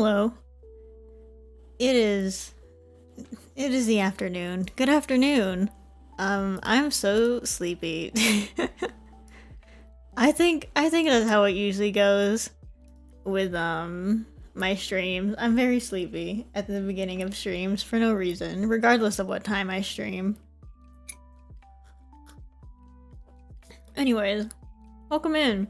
Hello. It is it is the afternoon. Good afternoon. I'm so sleepy. I think that's how it usually goes with my streams. I'm very sleepy at the beginning of streams for no reason, regardless of what time I stream. Anyways, welcome in.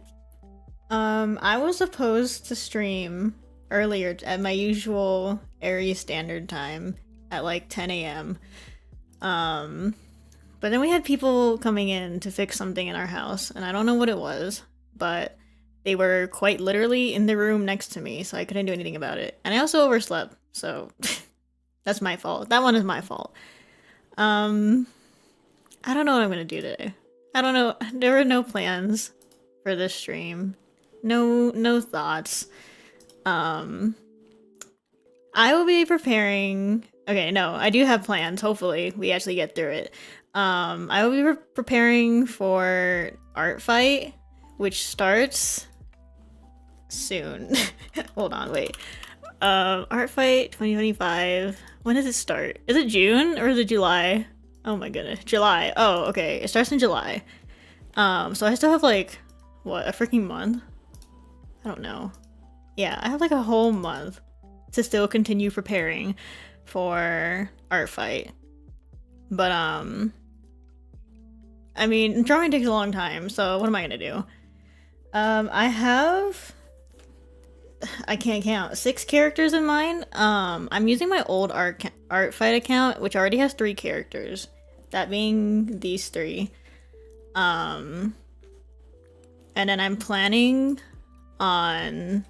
I was supposed to stream earlier at my usual Aries standard time at like 10 a.m. But then we had people coming in to fix something in our house, and I don't know what it was, but they were quite literally in the room next to me, so I couldn't do anything about it. And I also overslept, so that's my fault. That one is my fault. Um, I don't know what I'm gonna do today. I don't know. There were no plans for this stream. No thoughts. Um, I will be preparing. Okay, no, I do have plans. Hopefully, we actually get through it. I will be preparing for Art Fight, which starts soon. Hold on, wait. Art Fight 2025. When does it start? Is it June or is it July? Oh my goodness, July. Oh, okay. It starts in July. So I still have like, what, a freaking month? I don't know. Yeah, I have like a whole month to still continue preparing for Art Fight. But, I mean, drawing takes a long time, so what am I gonna do? I can't count, 6 characters in mind. I'm using my old Art Fight account, which already has 3 characters. That being these 3. And then I'm planning on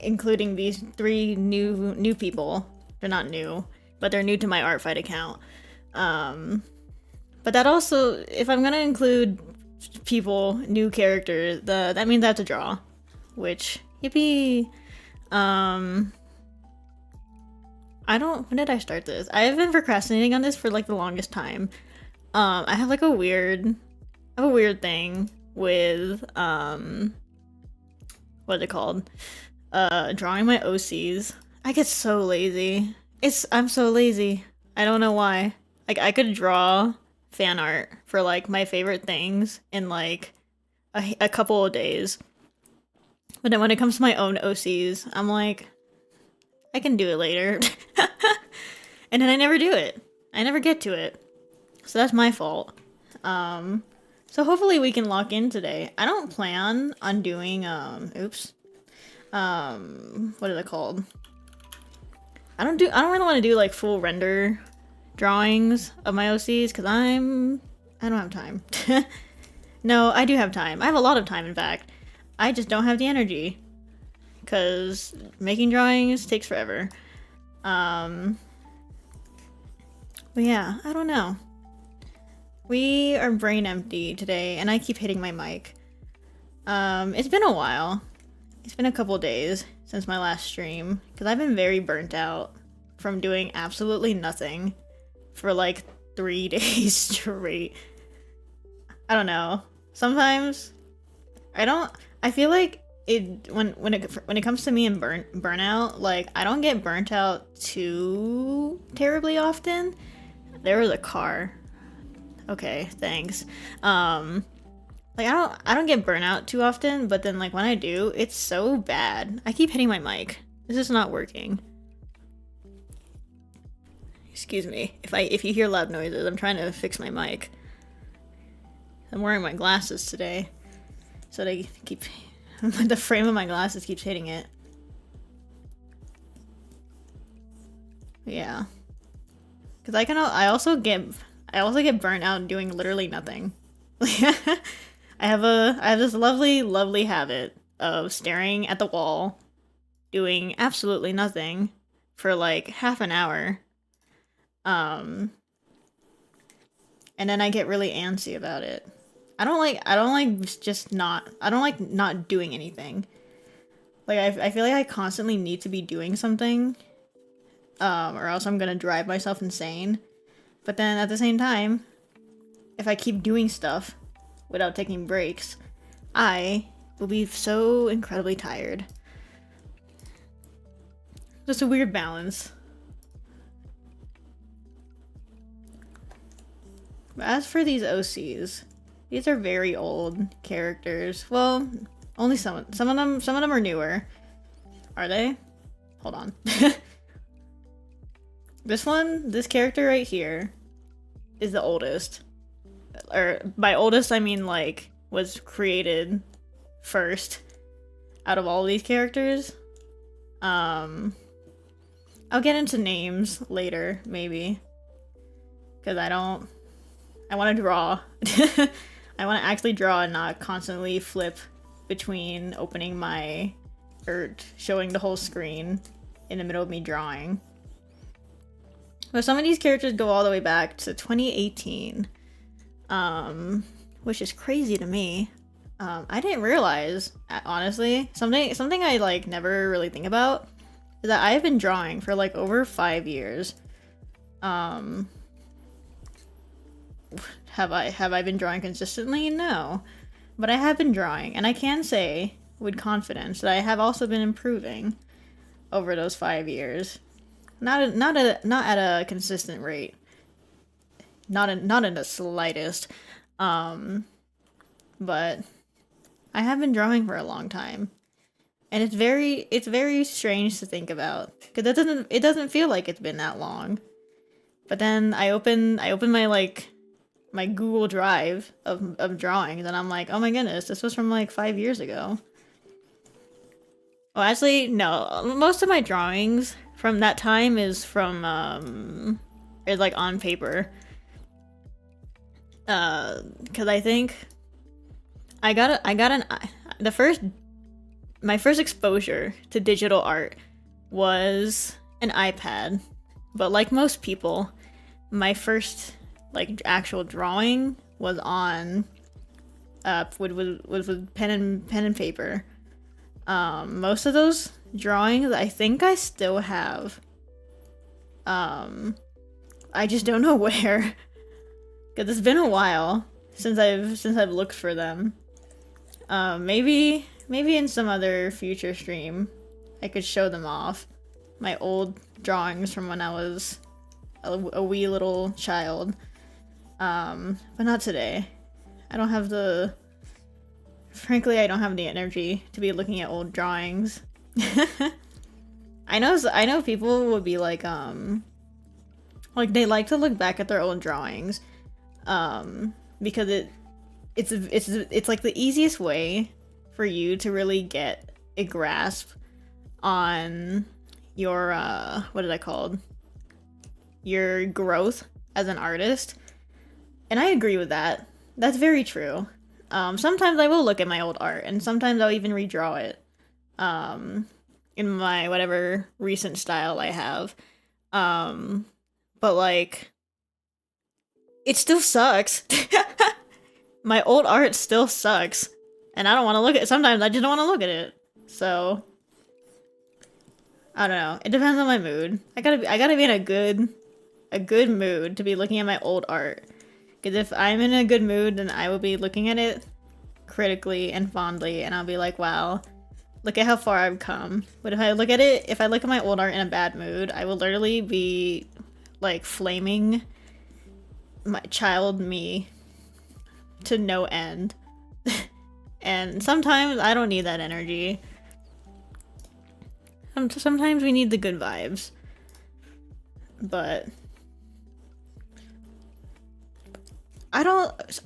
including these 3 new people. They're not new, but they're new to my Art Fight account. But that also, if I'm gonna include people, new characters, that means I have to draw, which, yippee. When did I start this? I have been procrastinating on this for like the longest time. I have like a weird thing with, what's it called? Drawing my OCs. I get so lazy. I'm so lazy. I don't know why. Like, I could draw fan art for like my favorite things in like a couple of days. But then when it comes to my own OCs, I'm like, I can do it later. And then I never do it. I never get to it. So that's my fault. So hopefully we can lock in today. I don't plan on doing, oops. What is it called? I don't really want to do like full render drawings of my OCs because I don't have time. No, I do have time. I have a lot of time, in fact. I just don't have the energy because making drawings takes forever. But yeah, I don't know. We are brain empty today, and I keep hitting my mic. It's been a while. It's been a couple days since my last stream, because I've been very burnt out from doing absolutely nothing for like 3 days straight. I don't know. Sometimes I feel like when it comes to me and burnout, like I don't get burnt out too terribly often. There was a car. Okay, thanks. Like I don't get burnout too often, but then like when I do, it's so bad. I keep hitting my mic. This is not working. Excuse me. If you hear loud noises, I'm trying to fix my mic. I'm wearing my glasses today, so they keep the frame of my glasses keeps hitting it. Yeah. Cuz I also get burnt out doing literally nothing. I have this lovely habit of staring at the wall, doing absolutely nothing for like half an hour. And then I get really antsy about it. I don't like not doing anything. Like I feel like I constantly need to be doing something, or else I'm gonna drive myself insane. But then at the same time, if I keep doing stuff without taking breaks, I will be so incredibly tired. That's a weird balance. But as for these OCs, these are very old characters. Well, only some of them are newer. Are they? Hold on. This character right here is the oldest. Or by oldest I mean like was created first out of all these characters. I'll get into names later, maybe. Because I want to draw. I want to actually draw and not constantly flip between opening my, or showing the whole screen in the middle of me drawing. But some of these characters go all the way back to 2018, which is crazy to me. I didn't realize, honestly, something I like never really think about is that I've been drawing for like over 5 years. Have I been drawing consistently? No. But I have been drawing, and I can say with confidence that I have also been improving over those 5 years. Not at a consistent rate. Not in the slightest. But I have been drawing for a long time. And it's very strange to think about, because it doesn't feel like it's been that long. But then I open my like my Google Drive of drawings, and I'm like, oh my goodness, this was from like 5 years ago. Well, actually, no. Most of my drawings from that time is like on paper. Because I think my first exposure to digital art was an iPad. But like most people, my first like actual drawing was on with pen and paper. Most of those drawings I think I still have. I just don't know where, because it's been a while since I've looked for them. Maybe in some other future stream I could show them off, my old drawings from when I was a wee little child. But not today. Frankly, I don't have the energy to be looking at old drawings. I know people would be like they like to look back at their old drawings, because it's like the easiest way for you to really get a grasp on your what is that called? Your growth as an artist. And I agree with that. That's very true. Sometimes I will look at my old art, and sometimes I'll even redraw it. In my whatever recent style I have. But like, it still sucks. My old art still sucks. And I don't want to look at it. Sometimes I just don't want to look at it. So, I don't know. It depends on my mood. I gotta be in a good mood to be looking at my old art. Because if I'm in a good mood, then I will be looking at it critically and fondly, and I'll be like, wow, look at how far I've come. But if I look at my old art in a bad mood, I will literally be like flaming my child me to no end. And sometimes I don't need that energy. Sometimes we need the good vibes. But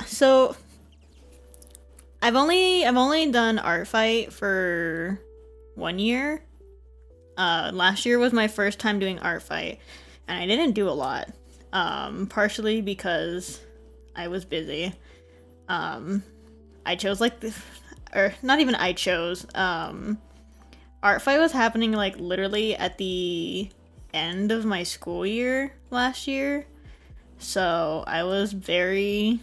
so I've only done Art Fight for 1 year. Last year was my first time doing Art Fight, and I didn't do a lot. Partially because I was busy. I chose or not even I chose. Art Fight was happening like literally at the end of my school year last year. So I was very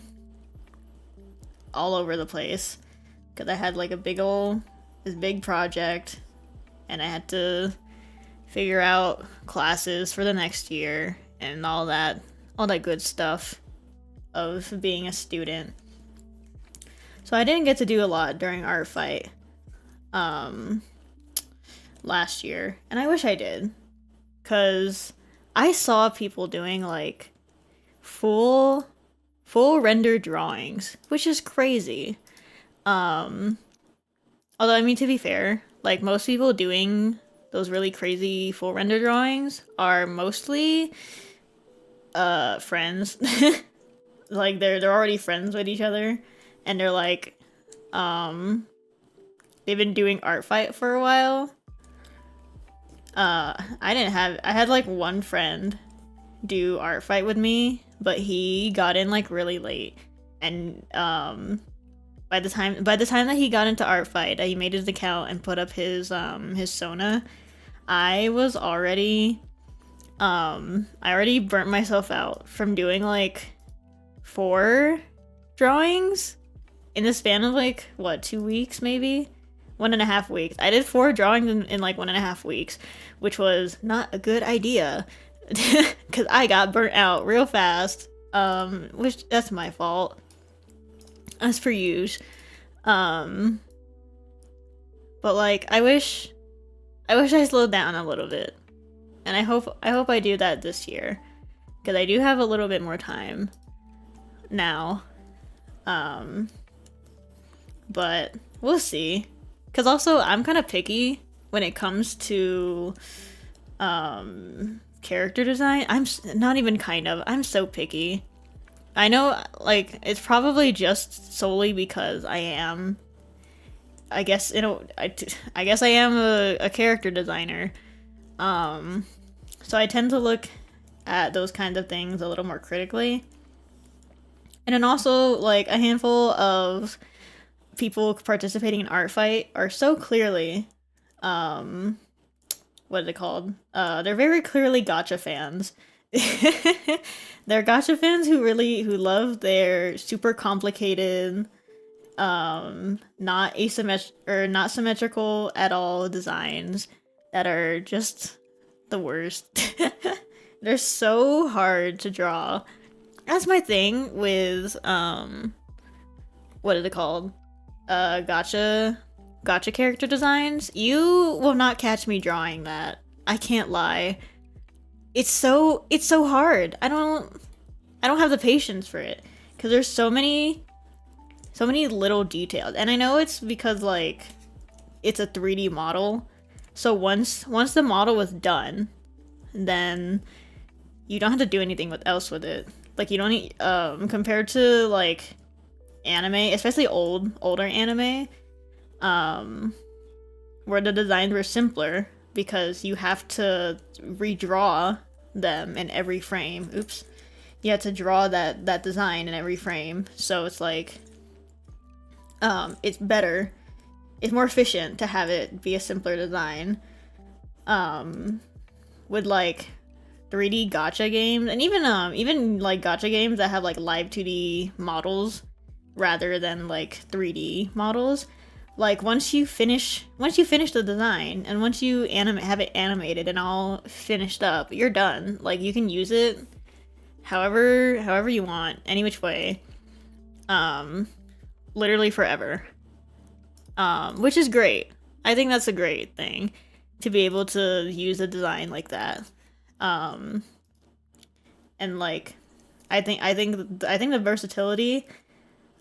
all over the place because I had like this big project, and I had to figure out classes for the next year and all that good stuff of being a student. So I didn't get to do a lot during Art Fight last year, and I wish I did. because I saw people doing like full full render drawings, which is crazy. Um, Although I mean to be fair, like most people doing those really crazy full render drawings are mostly friends. Like they're already friends with each other and they're like um they've been doing art fight for a while. I had like one friend do art fight with me, but he got in like really late. And by the time that he got into art fight, he made his account and put up his Sona, I was already I already burnt myself out from doing like 4 drawings in the span of like what, 2 weeks maybe? 1.5 weeks. I did 4 drawings in like 1.5 weeks, which was not a good idea because I got burnt out real fast. Which that's my fault, as per usual. But like I wish I slowed down a little bit, and I hope I do that this year because I do have a little bit more time now. But we'll see. Because also, I'm kind of picky when it comes to character design. Not even kind of. I'm so picky. I know, like, it's probably just solely because I am. I guess I guess I am a character designer. So I tend to look at those kinds of things a little more critically. And then also, like, a handful of people participating in art fight are so clearly what is it called, they're very clearly gacha fans. They're gacha fans who love their super complicated not symmetrical at all designs that are just the worst. They're so hard to draw. That's my thing with what is it called? Gacha character designs. You will not catch me drawing that. I can't lie. It's so hard. I don't have the patience for it because there's so many little details. And I know it's because like it's a 3D model. So once the model was done, then you don't have to do anything else with it. Like you don't need, compared to like anime, especially older anime, where the designs were simpler because you have to redraw them in every frame. Oops. You have to draw that design in every frame. So it's like it's better. It's more efficient to have it be a simpler design. With like 3D gacha games and even like gacha games that have like live 2D models rather than like 3D models. Like once you finish the design and once you have it animated and all finished up, you're done. Like you can use it however you want, any which way. Literally forever. Which is great. I think that's a great thing to be able to use a design like that. And like I think the versatility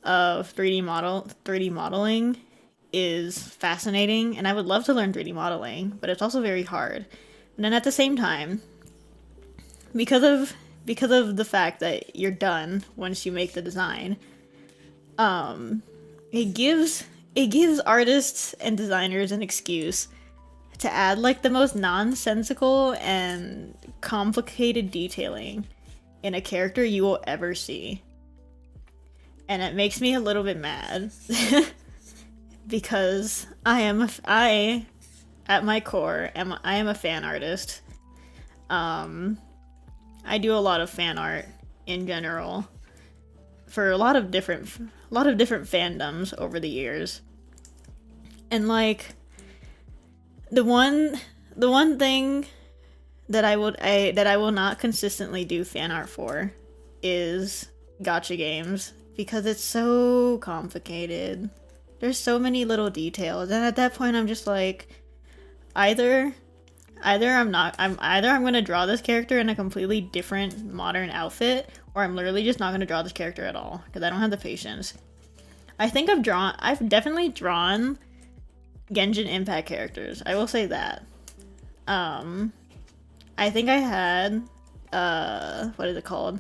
of 3D modeling is fascinating, and I would love to learn 3D modeling, but it's also very hard. And then at the same time, because of the fact that you're done once you make the design, it gives artists and designers an excuse to add like the most nonsensical and complicated detailing in a character you will ever see. And it makes me a little bit mad. Because I at my core I am a fan artist. I do a lot of fan art in general for a lot of different fandoms over the years. And like the one thing that I will not consistently do fan art for is gacha games because it's so complicated. There's so many little details, and at that point I'm just like, either I'm gonna draw this character in a completely different modern outfit, or I'm literally just not gonna draw this character at all because I don't have the patience. I've definitely drawn Genshin Impact characters. I will say that. I think I had what is it called?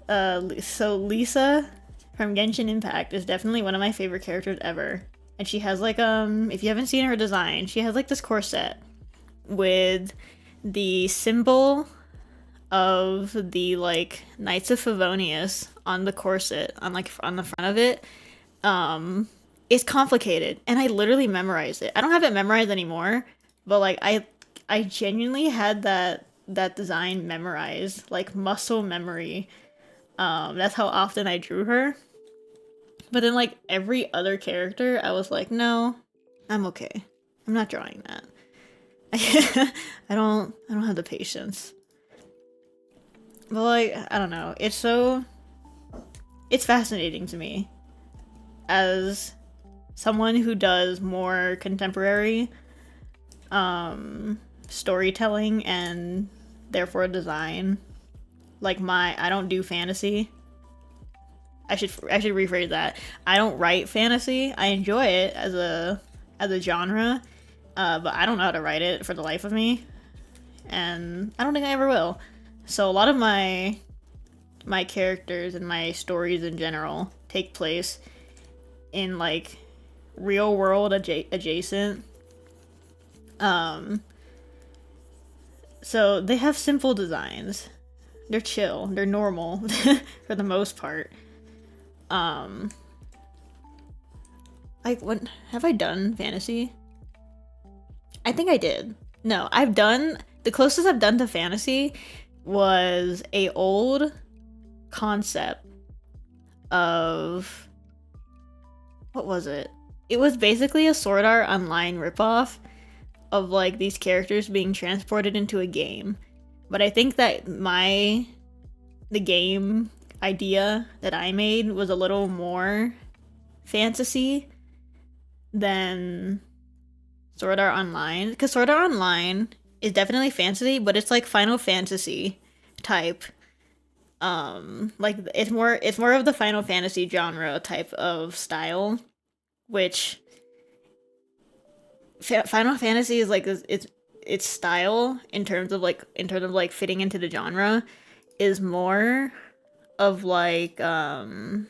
So Lisa from Genshin Impact is definitely one of my favorite characters ever. And she has like if you haven't seen her design, she has like this corset with the symbol of the like Knights of Favonius on the corset on the front of it. It's complicated and I literally memorized it. I don't have it memorized anymore, but like I genuinely had that design memorized, like muscle memory. That's how often I drew her. But then like every other character, I was like, no, I'm okay. I'm not drawing that. I don't have the patience. But like, I don't know. It's fascinating to me as someone who does more contemporary storytelling and therefore design. Like I don't do fantasy. I should rephrase that. I don't write fantasy. I enjoy it as a genre, but I don't know how to write it for the life of me, and I don't think I ever will. So a lot of my characters and my stories in general take place in like real world adjacent. So they have simple designs. They're chill. They're normal for the most part. Like, what have I done fantasy? I think I did. No, the closest I've done to fantasy was a old concept of, what was it? It was basically a Sword Art Online ripoff of like these characters being transported into a game. But I think that the game idea that I made was a little more fantasy than Sword Art Online, because Sword Art Online is definitely fantasy, but it's like Final Fantasy type. Like it's more of the Final Fantasy genre type of style, which Final Fantasy is like its style in terms of like fitting into the genre is more of like more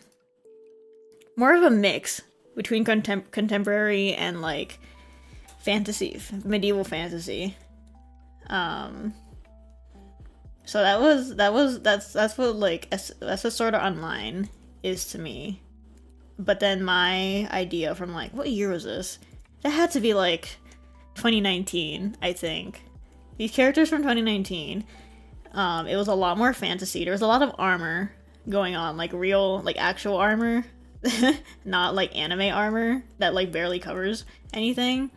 of a mix between contemporary and like fantasy, medieval fantasy. So that's what like that's what Sword Art Online is to me. But then my idea from like, what year was this? That had to be like 2019, I think. These characters from 2019. It was a lot more fantasy. There was a lot of armor going on, like real, like actual armor, not like anime armor that like barely covers anything.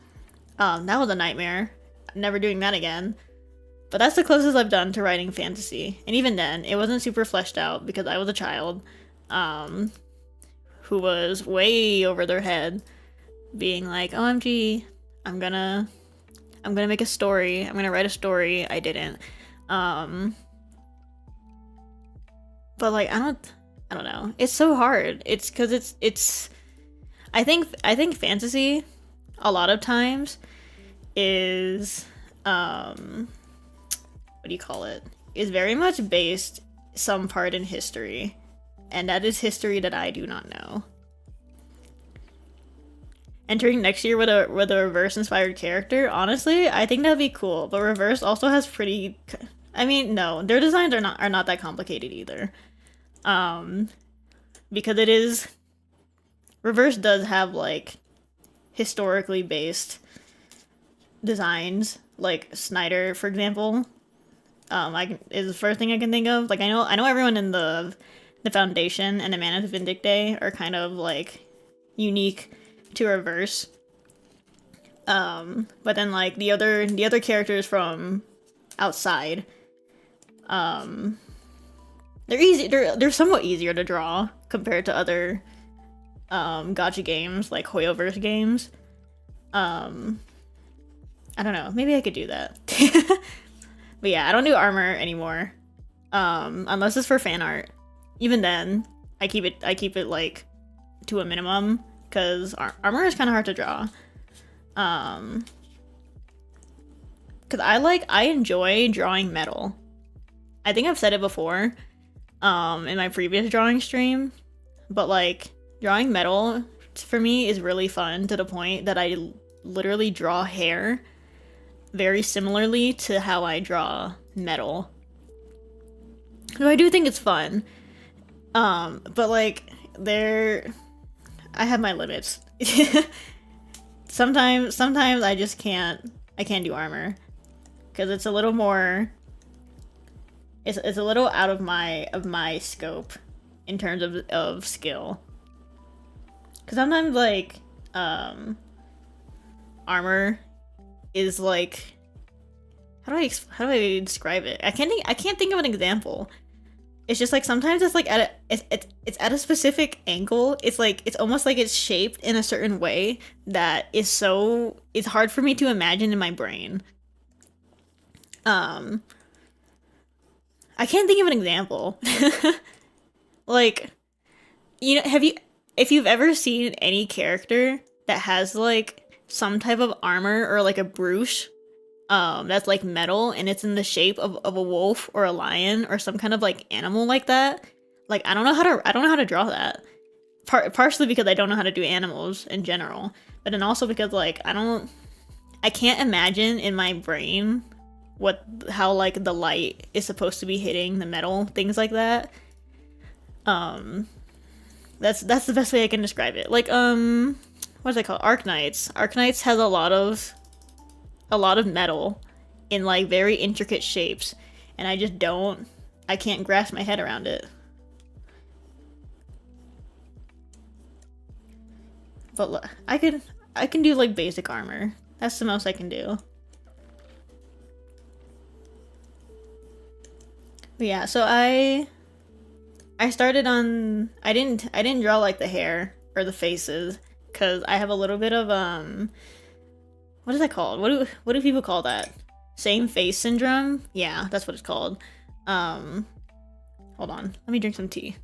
That was a nightmare. I'm never doing that again. But that's the closest I've done to writing fantasy. And even then, it wasn't super fleshed out because I was a child, who was way over their head, being like, OMG, I'm gonna make a story. I'm gonna write a story. I didn't. But like, I don't know. It's so hard. It's because it's I think fantasy a lot of times is what do you call it? Is very much based some part in history. And that is history that I do not know. Entering next year with a reverse inspired character, honestly, I think that'd be cool. But reverse also has pretty, I mean, no, their designs are not that complicated either. Because it is, reverse does have like historically based designs, like Snyder, for example. Is the first thing I can think of. Like I know everyone in the Foundation and the Mana Vindictae are kind of like unique to reverse. But then like the other characters from outside, they're easy. They're somewhat easier to draw compared to other gacha games like Hoyoverse games. I don't know. Maybe I could do that. But yeah, I don't do armor anymore. Unless it's for fan art. Even then, I keep it like to a minimum because armor is kind of hard to draw. Um, because I enjoy drawing metal. I think I've said it before, in my previous drawing stream, but like drawing metal for me is really fun to the point that I literally draw hair very similarly to how I draw metal. So I do think it's fun. But like there I have my limits. Sometimes I can't do armor because it's a little more it's a little out of my scope in terms of skill. Cuz sometimes like armor is like how do I describe it? I can't think of an example. It's just like sometimes it's like it's at a specific angle. It's like it's almost like it's shaped in a certain way that it's hard for me to imagine in my brain. Um I can't think of an example. Like, you know, have you if you've ever seen any character that has like some type of armor or like a brooch that's like metal and it's in the shape of a wolf or a lion or some kind of like animal like that. Like I don't know how to draw that. Partially because I don't know how to do animals in general, but then also because like I can't imagine in my brain how like the light is supposed to be hitting the metal, things like that. Um that's the best way I can describe it. Like what's it called? Arknights. Arknights has a lot of metal in like very intricate shapes, and I can't grasp my head around it. But I can do like basic armor. That's the most I can do. But yeah, so I started on I didn't draw like the hair or the faces cuz I have a little bit of what is that called? What do people call that? Same face syndrome? Yeah, that's what it's called. Um Hold on. Let me drink some tea.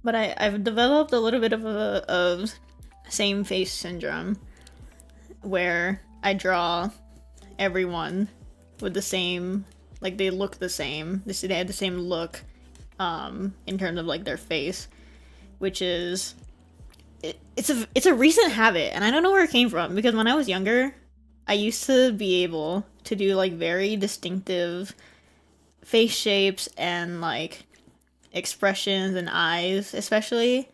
But I've developed a little bit of same face syndrome where I draw everyone with the same, like they look the same. They have the same look in terms of like their face, which is it's a recent habit and I don't know where it came from because when I was younger, I used to be able to do like very distinctive face shapes and like expressions and eyes, especially.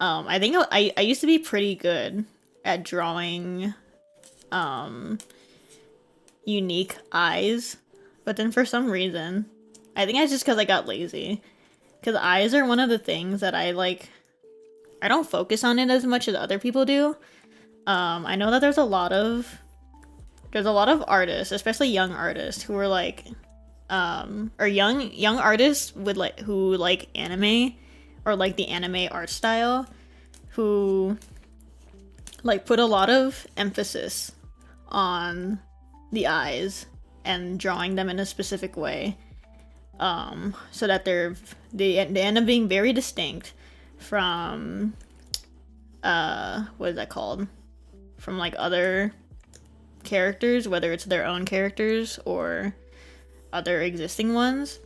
I think I used to be pretty good at drawing um unique eyes, but then for some reason, I think it's just because I got lazy. Because eyes are one of the things that I don't focus on it as much as other people do. I know that there's a lot of artists, especially young artists, who are like or young artists with like who like anime or like the anime art style who like put a lot of emphasis on the eyes and drawing them in a specific way, so that they end up being very distinct from what is that called, from like other characters, whether it's their own characters or other existing ones.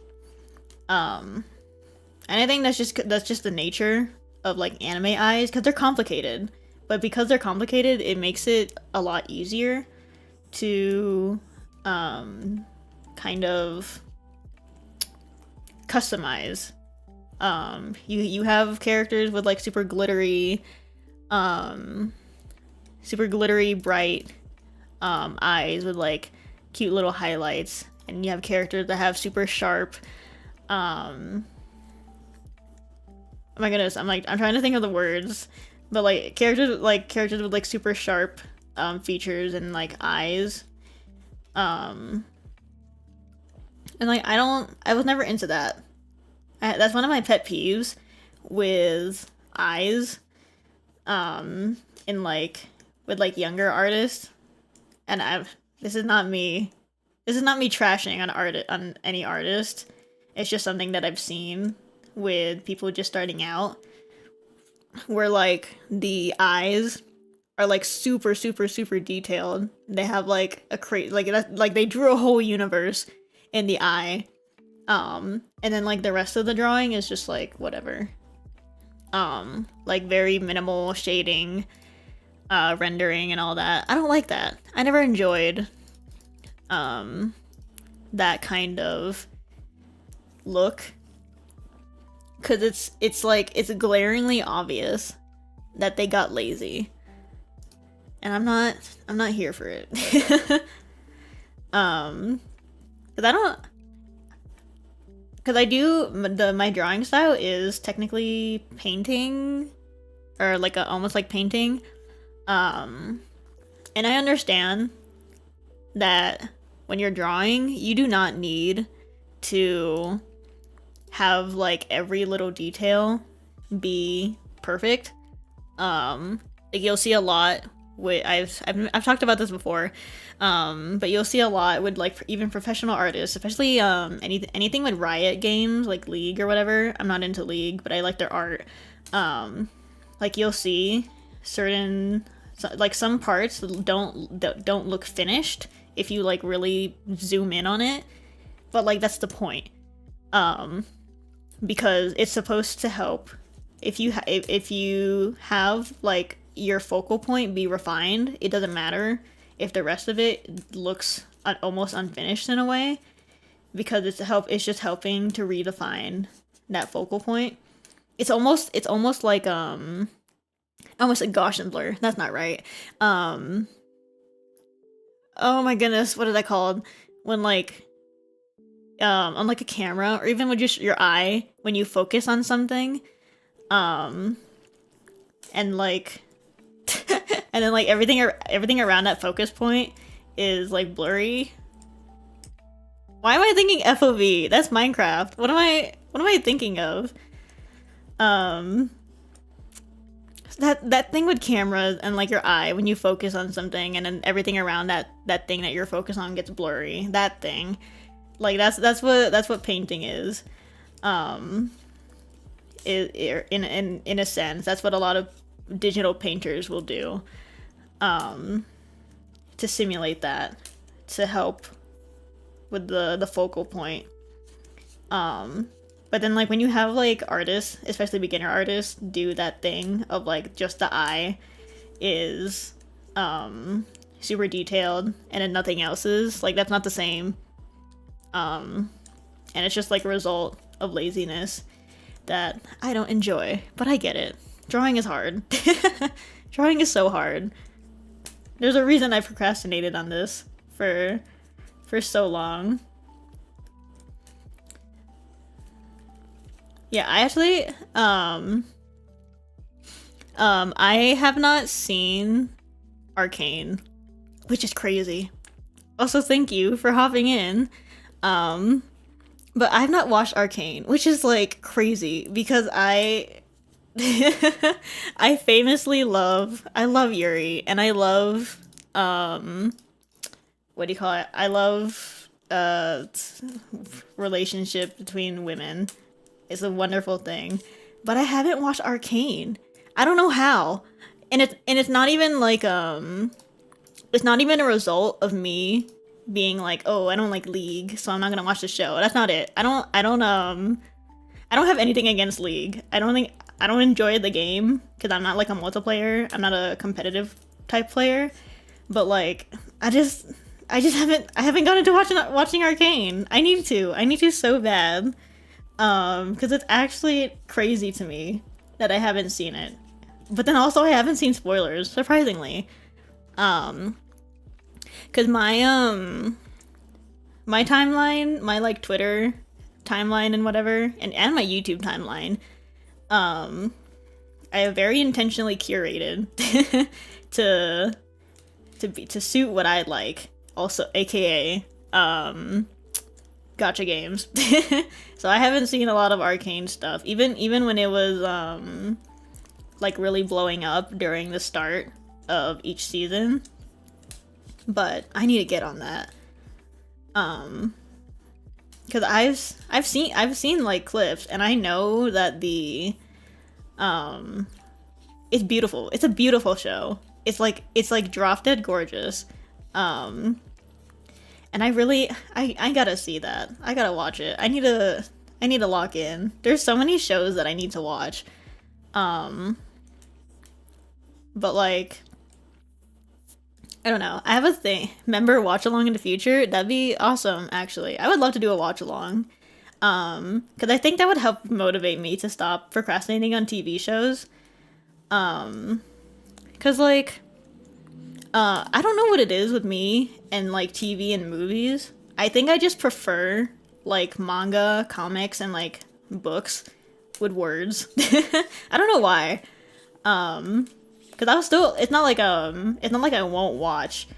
And I think that's just the nature of like anime eyes because they're complicated, but because they're complicated it makes it a lot easier to kind of customize. You have characters with like super glittery bright eyes with like cute little highlights, and you have characters that have super sharp oh my goodness, I'm trying to think of the words, but like characters with like super sharp features and like eyes. And like I was never into that. That's one of my pet peeves with eyes in like with like younger artists, and this is not me. This is not me trashing on any artist. It's just something that I've seen with people just starting out, where like the eyes are like super super super detailed. They have like a like they drew a whole universe in the eye. And then like the rest of the drawing is just like whatever. Like very minimal shading, rendering and all that. I don't like that. I never enjoyed that kind of look, cuz it's like it's glaringly obvious that they got lazy. And I'm not here for it. Cuz I do my drawing style is technically painting, or like almost like painting. And I understand that when you're drawing, you do not need to have like every little detail be perfect. Like you'll see a lot with I've talked about this before, but you'll see a lot with like even professional artists, especially anything with Riot Games like League or whatever. I'm not into League, but I like their art. Like you'll see certain like some parts don't look finished if you like really zoom in on it, but like that's the point, because it's supposed to help if you have like your focal point be refined. It doesn't matter if the rest of it looks almost unfinished in a way, because it's just helping to redefine that focal point. It's almost like almost like Gaussian blur. That's not right. Oh my goodness, what is that called? When like on like a camera, or even with just your eye, when you focus on something, and like and then like everything around that focus point is like blurry. Why am I thinking FOV? That's Minecraft. What am I thinking of? That thing with cameras and like your eye, when you focus on something and then everything around that thing that you're focused on gets blurry. That thing. Like that's what painting is. In a sense, that's what a lot of digital painters will do, to simulate that, to help with the focal point. But then like when you have like artists, especially beginner artists, do that thing of like just the eye is super detailed and then nothing else is, like that's not the same. And it's just like a result of laziness that I don't enjoy, but I get it. Drawing is hard. Drawing is so hard. There's a reason I procrastinated on this for so long. Yeah, I actually I have not seen Arcane, which is crazy. Also, thank you for hopping in. But I have not watched Arcane, which is like crazy because I famously love Yuri, and I love what do you call it? I love relationship between women. It's a wonderful thing. But I haven't watched Arcane. I don't know how. And it's not even like it's not even a result of me being like, oh, I don't like League, so I'm not gonna watch the show. That's not it. I don't have anything against League. I don't enjoy the game because I'm not like a multiplayer. I'm not a competitive type player. But like I haven't gotten to watching Arcane. I need to so bad. Because it's actually crazy to me that I haven't seen it. But then also I haven't seen spoilers, surprisingly. Because my timeline, my like Twitter timeline and whatever, and my YouTube timeline, I have very intentionally curated to suit what I like, also aka gacha games. So I haven't seen a lot of Arcane stuff, even when it was like really blowing up during the start of each season. But I need to get on that. Because I've seen like clips, and I know that the it's beautiful. It's a beautiful show. It's like drop dead gorgeous. And I gotta see that. I gotta watch it. I need to lock in. There's so many shows that I need to watch. But like, I don't know. I have a thing. Remember watch along in the future? That'd be awesome, actually. I would love to do a watch along. Because I think that would help motivate me to stop procrastinating on TV shows. Because like, I don't know what it is with me and like TV and movies. I think I just prefer like manga, comics, and like books with words. I don't know why. Because it's not like I won't watch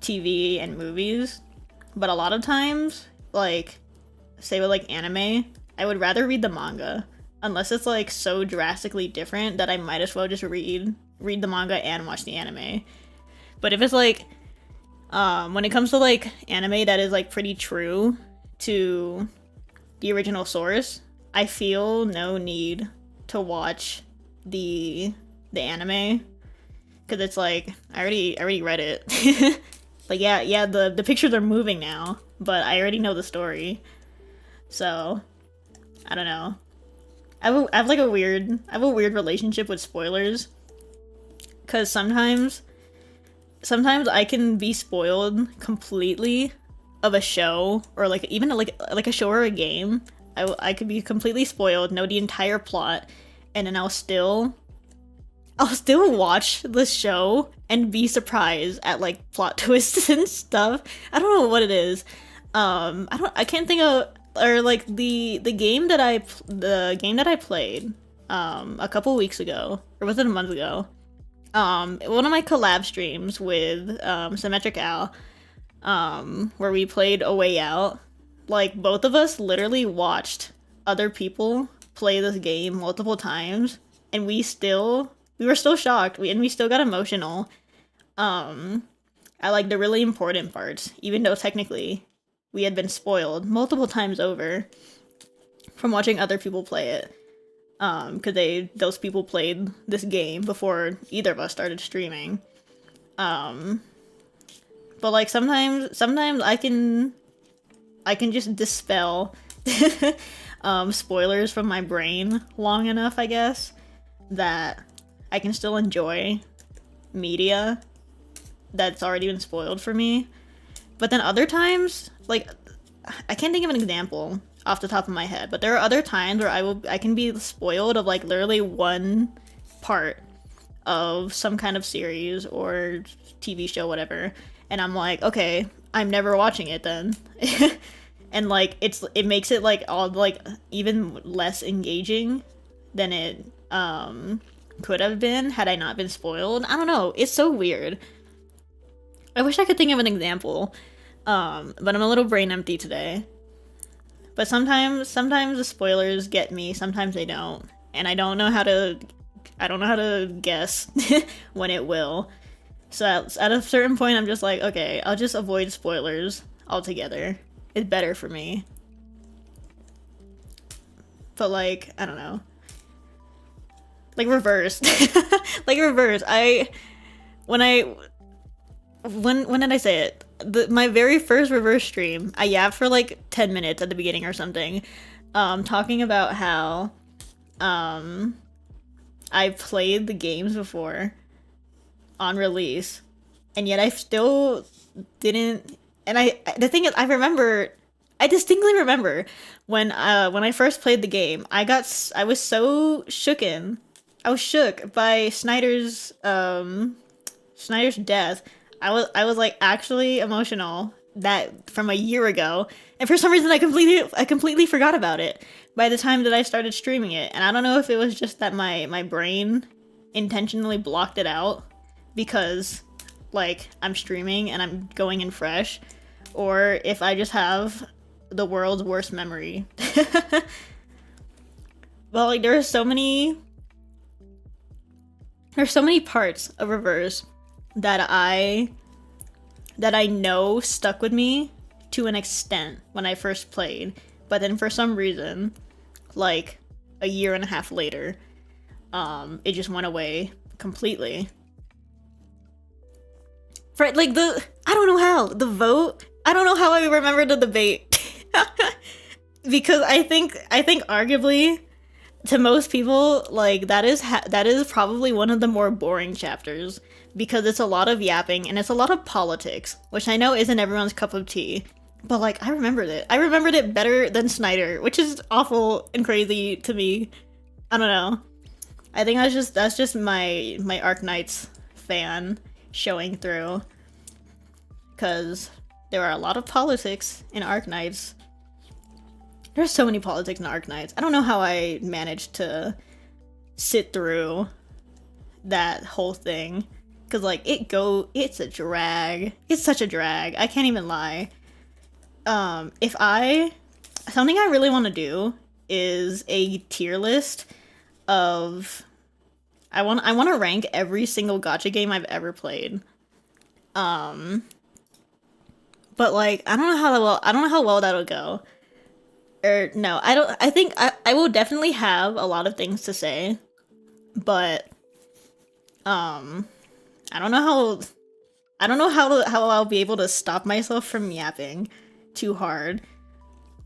TV and movies, but a lot of times, like, say with like anime, I would rather read the manga unless it's like so drastically different that I might as well just read the manga and watch the anime. But if it's like when it comes to like anime that is like pretty true to the original source, I feel no need to watch the anime, because it's like I already read it. Like yeah the pictures are moving now, but I already know the story. So I don't know. I have a weird relationship with spoilers, because sometimes I can be spoiled completely of a show, or like even like a show or a game. I could be completely spoiled, know the entire plot, and then I'll still watch the show and be surprised at like plot twists and stuff. I don't know what it is. I can't think of, or like the game that I played a couple weeks ago, or was it a month ago? One of my collab streams with Symmetric Al, where we played A Way Out. Like, both of us literally watched other people play this game multiple times, and we were still shocked, and we still got emotional at like the really important parts, even though technically we had been spoiled multiple times over from watching other people play it. Because those people played this game before either of us started streaming. But like sometimes I can just dispel spoilers from my brain long enough, I guess, that I can still enjoy media that's already been spoiled for me. But then other times, like, I can't think of an example off the top of my head, but there are other times where I can be spoiled of like literally one part of some kind of series or TV show, whatever, and I'm like, okay, I'm never watching it then. And like it makes it like all like even less engaging than it could have been had I not been spoiled. I don't know, it's so weird. I wish I could think of an example, but I'm a little brain empty today. But sometimes the spoilers get me, sometimes they don't, and I don't know how to guess when it will. So at a certain point, I'm just like, okay, I'll just avoid spoilers altogether. It's better for me. But like, I don't know. Like reverse. Like reverse. When did I say it? My very first reverse stream, I yapped for like 10 minutes at the beginning or something, talking about how I've played the games before on release, and yet I still didn't. And the thing is, I distinctly remember when I first played the game, I was so shooken. I was shook by Snyder's death. I was like actually emotional that from a year ago, and for some reason I completely forgot about it by the time that I started streaming it. And I don't know if it was just that my brain intentionally blocked it out because like I'm streaming and I'm going in fresh, or if I just have the world's worst memory. But like there are so many There's so many parts of Reverse that I know stuck with me to an extent when I first played, but then for some reason, like a year and a half later, it just went away completely. For like I don't know how the vote. I don't know how I remember the debate because I think arguably to most people, like that is probably one of the more boring chapters because it's a lot of yapping and it's a lot of politics, which I know isn't everyone's cup of tea. But like I remembered it. I remembered it better than Snyder, which is awful and crazy to me. I don't know. I think that's just my Arknights fan showing through. Cause there are a lot of politics in Arknights. There's so many politics in Arknights. I don't know how I managed to sit through that whole thing. Cause like it's a drag. It's such a drag. I can't even lie. Something I really want to do is a tier list of I want to rank every single gacha game I've ever played. But like I don't know how well that'll go. Or no, I think I will definitely have a lot of things to say. But I don't know how I'll be able to stop myself from yapping too hard.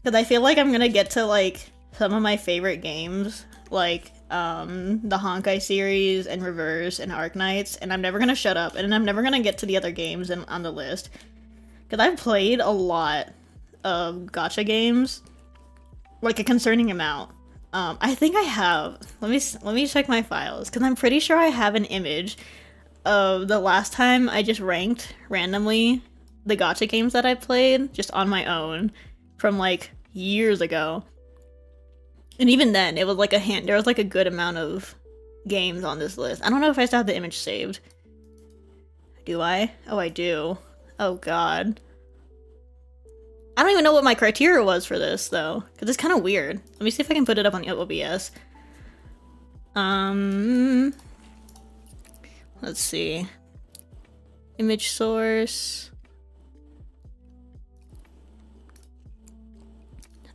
Cuz I feel like I'm going to get to like some of my favorite games like the Honkai series and Reverse and Arknights, and I'm never going to shut up and I'm never going to get to the other games on the list. Cuz I've played a lot of gacha games. Like a concerning amount. I think I have. Let me check my files because I'm pretty sure I have an image of the last time I just ranked randomly the gacha games that I played just on my own from like years ago. And even then, it was like there was like a good amount of games on this list. I don't know if I still have the image saved. Do I? Oh, I do. Oh god. I don't even know what my criteria was for this, though, because it's kind of weird. Let me see if I can put it up on OBS. Let's see. Image source.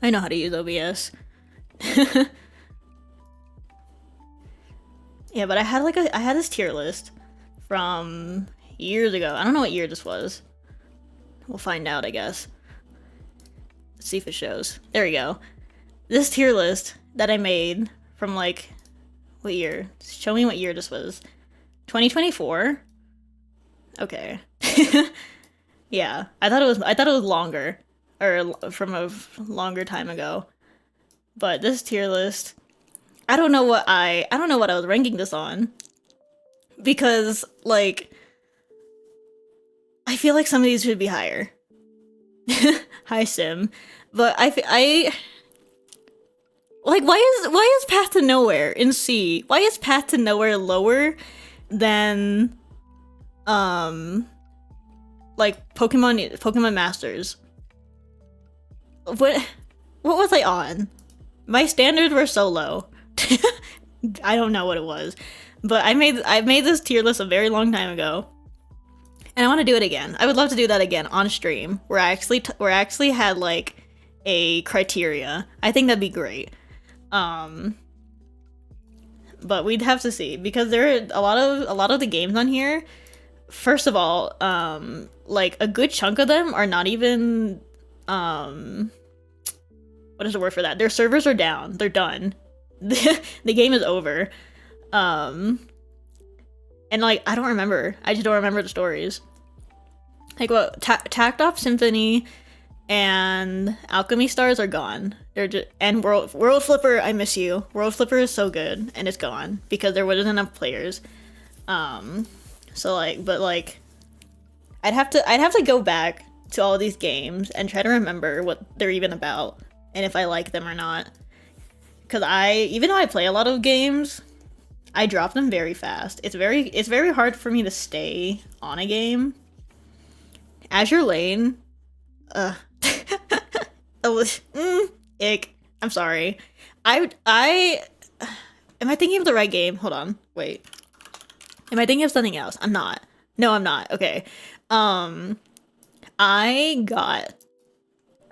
I know how to use OBS. Yeah, but I had this tier list from years ago. I don't know what year this was. We'll find out, I guess. Let's see if it shows. There we go. This tier list that I made from like what year? Show me what year this was. 2024? Okay. Yeah. I thought it was longer. Or from a longer time ago. But this tier list, I don't know what I was ranking this on. Because like I feel like some of these should be higher. Hi Sim. But I like why is Path to Nowhere in C? Why is Path to Nowhere lower than like Pokemon Masters? What was I on? My standards were so low. I don't know what it was. But I made this tier list a very long time ago. And I want to do it again. I would love to do that again on stream, where I actually had like a criteria. I think that'd be great. But we'd have to see because there are a lot of the games on here. First of all, like a good chunk of them are not even what is the word for that? Their servers are down. They're done. The game is over. And like I don't remember. I just don't remember the stories. Like what Takt Op Symphony and Alchemy Stars are gone. They're just and World Flipper, I miss you. World Flipper is so good and it's gone because there wasn't enough players. So like but like I'd have to go back to all these games and try to remember what they're even about and if I like them or not. Cuz even though I play a lot of games, I drop them very fast. It's very hard for me to stay on a game. Azure Lane, ick. I'm sorry. Am I thinking of the right game? Hold on, wait. Am I thinking of something else? I'm not. No, I'm not. Okay. Um, I got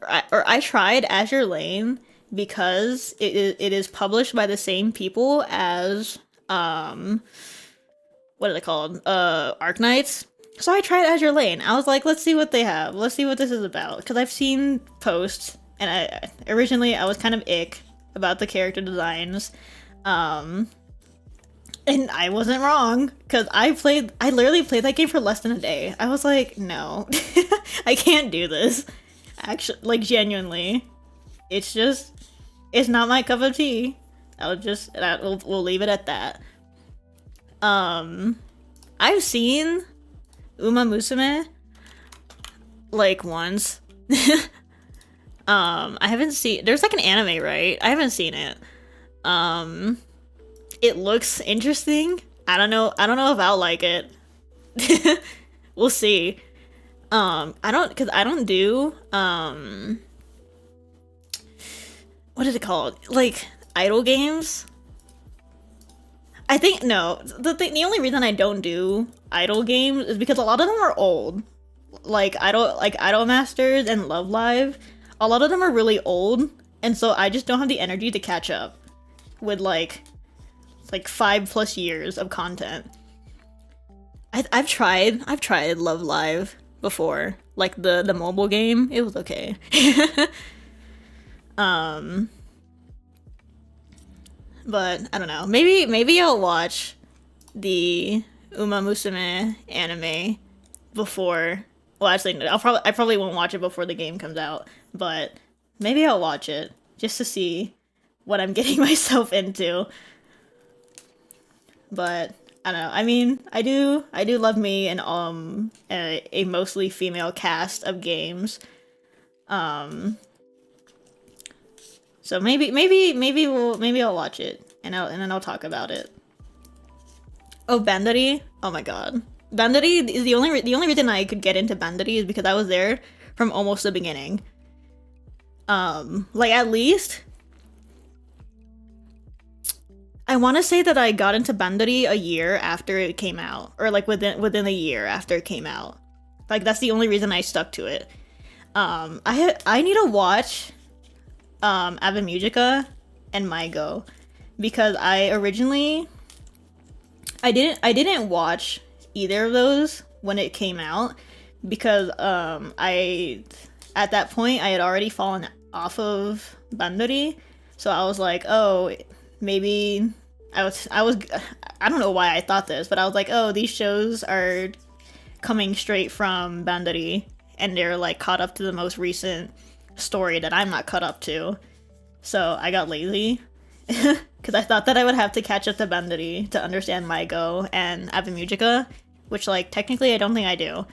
I tried Azure Lane because it is published by the same people as what are they called? Arknights. So I tried Azure Lane. I was like, let's see what they have. Let's see what this is about. Because I've seen posts, and originally I was kind of ick about the character designs. Um, and I wasn't wrong, because I literally played that game for less than a day. I was like, no, I can't do this. Actually, like, genuinely. It's not my cup of tea. We'll leave it at that. I've seen Uma Musume like once. I haven't seen. There's like an anime, right? I haven't seen it. It looks interesting. I don't know. I don't know if I'll like it. We'll see. Cause I don't do what is it called? Like idle games. I think no. The only reason I don't do idle games is because a lot of them are old. Like Idol Masters and Love Live, a lot of them are really old, and so I just don't have the energy to catch up with like 5+ years of content. I've tried Love Live before, like the mobile game. It was okay. But I don't know. Maybe I'll watch the Uma Musume anime before. Well, actually, no, I probably won't watch it before the game comes out. But maybe I'll watch it just to see what I'm getting myself into. But I don't know. I mean, I do love me and a mostly female cast of games. So maybe I'll watch it and then I'll talk about it. Oh, Bandari! Oh my god, Bandari is the only reason I could get into Bandari is because I was there from almost the beginning. Like at least I want to say that I got into Bandari a year after it came out, or like within a year after it came out. Like that's the only reason I stuck to it. I need to watch Ave Musica and MyGo because I didn't watch either of those when it came out because I at that point I had already fallen off of Bandari, so I was like, oh, maybe I don't know why I thought this, but I was like, oh, these shows are coming straight from Bandari and they're like caught up to the most recent story that I'm not caught up to. So I got lazy because I thought that I would have to catch up to Bandari to understand MyGo and Ave Musica, which like technically I don't think I do.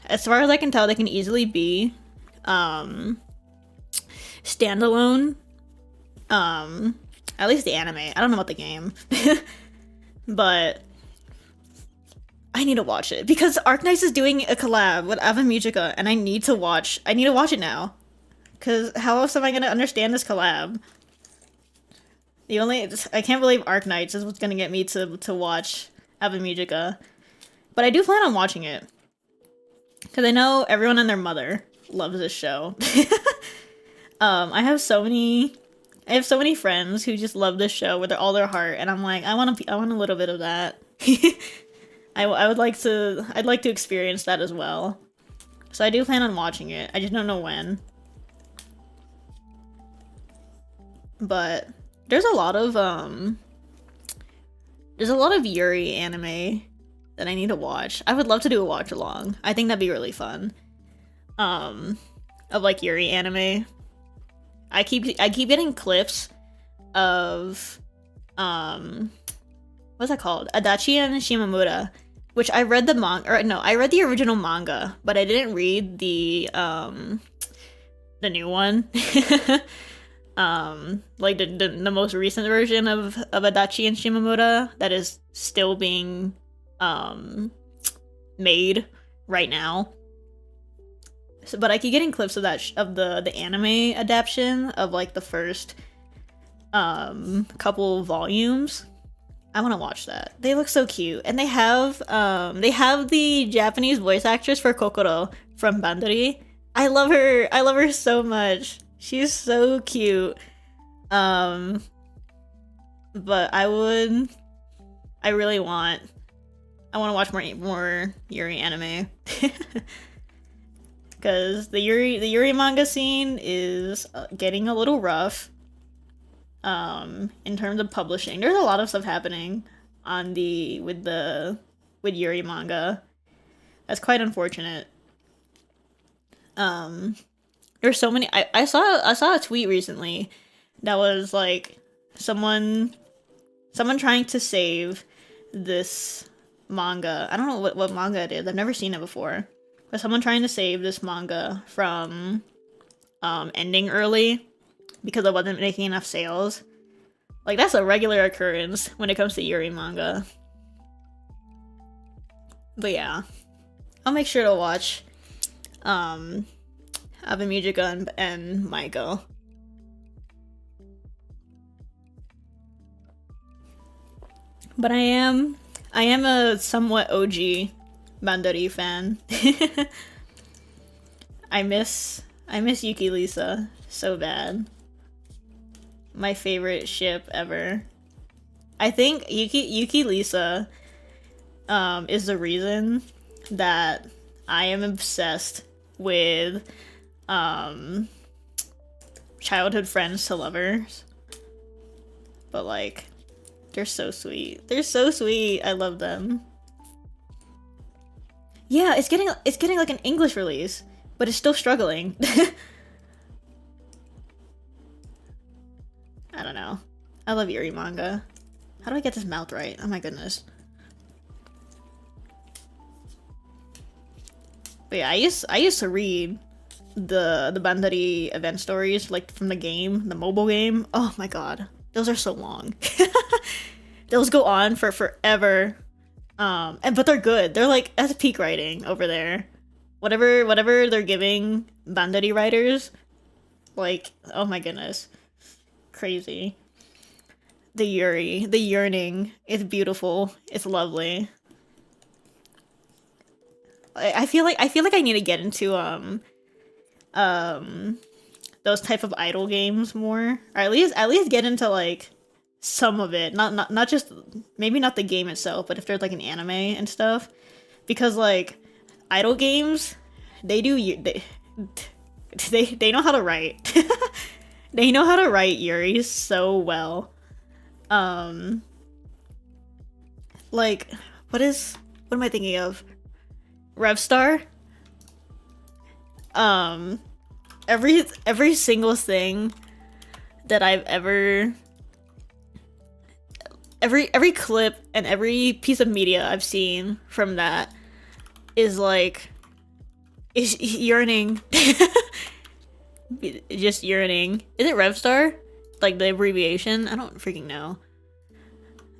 As far as I can tell, they can easily be standalone. At least the anime. I don't know about the game. But I need to watch it because Arknights is doing a collab with Ave Musica and I need to watch it now. Cause how else am I gonna understand this collab? I can't believe Arknights is what's gonna get me to watch Ave Musica. But I do plan on watching it. Cause I know everyone and their mother loves this show. I have so many friends who just love this show with all their heart, and I'm like, I want a little bit of that. I'd like to experience that as well. So I do plan on watching it. I just don't know when. But there's a lot of Yuri anime that I need to watch. I would love to do a watch along. I think that'd be really fun. Of like Yuri anime. I keep getting clips of what's that called? Adachi and Shimamura, which I read I read the original manga, but I didn't read the new one. Like the most recent version of Adachi and Shimamura that is still being made right now. So, but I keep getting clips of the anime adaptation of like the first couple volumes. I want to watch that. They look so cute, and they have the Japanese voice actress for Kokoro from Bandori. I love her. I love her so much. She's so cute. Um, but I really want. I want to watch more Yuri anime. Because the Yuri manga scene is getting a little rough. In terms of publishing, there's a lot of stuff happening on with Yuri manga. That's quite unfortunate. There's so many. I saw a tweet recently that was like someone trying to save this manga. I don't know what manga it is. I've never seen it before. But someone trying to save this manga from ending early because it wasn't making enough sales. Like, that's a regular occurrence when it comes to Yuri manga. But yeah, I'll make sure to watch Ave Musica and Maiko. But I am a somewhat OG Bandori fan. I miss Yuki Lisa so bad. My favorite ship ever. I think Yuki Lisa is the reason that I am obsessed with childhood friends to lovers. But like, they're so sweet. They're so sweet. I love them. Yeah, it's getting like an English release, but it's still struggling. I don't know. I love Yuri manga. How do I get this mouth right? Oh my goodness. But yeah, I used to read the Bandari event stories like from the game, the mobile game. Oh my god. Those are so long. Those go on for forever. But they're good. They're like, that's peak writing over there. Whatever they're giving Bandari writers, like, oh my goodness. Crazy. The yearning, it's beautiful. It's lovely. I feel like I need to get into those type of idol games more, or at least get into like some of it. Not just, maybe not the game itself, but if there's like an anime and stuff, because like idol games, they know how to write. They know how to write Yuri so well. Like, what am I thinking of? Revstar? Every single thing that I've ever... Every clip and every piece of media I've seen from that is like... is yearning. Just yearning. Is it Revstar? Like the abbreviation? I don't freaking know.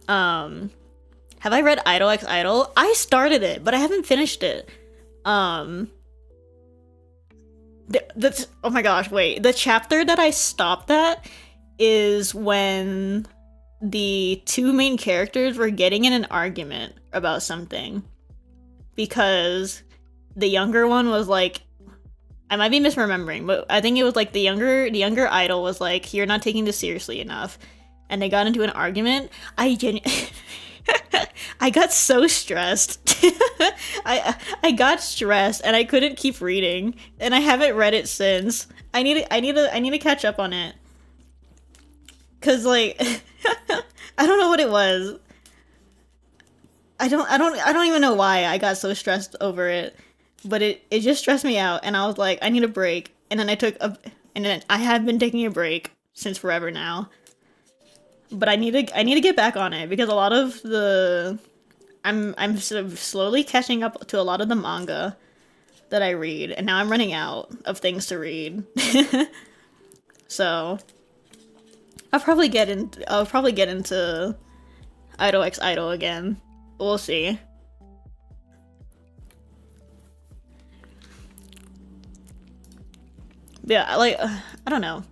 Have I read Idol X Idol? I started it, but I haven't finished it. That's, oh my gosh, wait. The chapter that I stopped at is when the two main characters were getting in an argument about something. Because the younger one was like, I might be misremembering, but I think it was like the younger idol was like, "You're not taking this seriously enough," and they got into an argument. I got so stressed. I got stressed, and I couldn't keep reading, and I haven't read it since. I need to catch up on it, cause like I don't know what it was. I don't even know why I got so stressed over it. But it just stressed me out, and I was like, I need a break. And then I have been taking a break since forever now. But I need to get back on it, because a lot of I'm sort of slowly catching up to a lot of the manga that I read, and now I'm running out of things to read. So I'll probably get into Idol X Idol again. We'll see. Yeah, like, I don't know.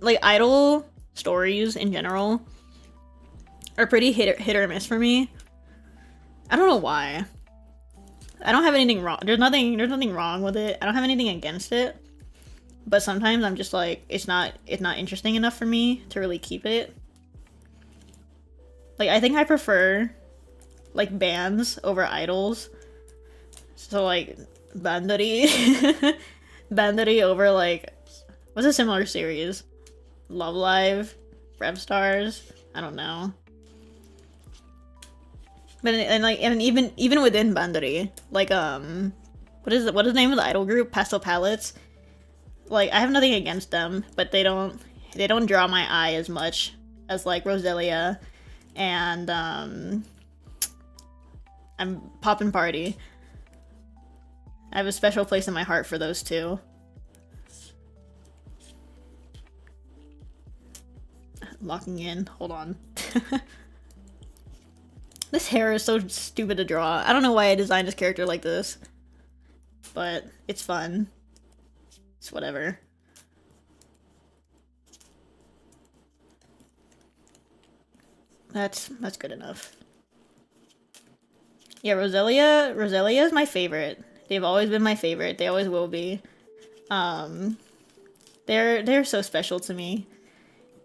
Like, idol stories in general are pretty hit or miss for me. I don't know why. I don't have anything wrong. There's nothing wrong with it. I don't have anything against it. But sometimes I'm just like, it's not interesting enough for me to really keep it. Like, I think I prefer like bands over idols. So like Bandori Bandori over like, what's a similar series? Love Live, Rev Stars, I don't know. But and even within Bandori, like what is the name of the idol group? Pastel Palettes. Like, I have nothing against them, but they don't draw my eye as much as like Roselia and I'm Poppin' Party. I have a special place in my heart for those two. Locking in. Hold on. This hair is so stupid to draw. I don't know why I designed this character like this. But it's fun. It's whatever. That's good enough. Yeah, Roselia is my favorite. They've always been my favorite. They always will be. They're so special to me.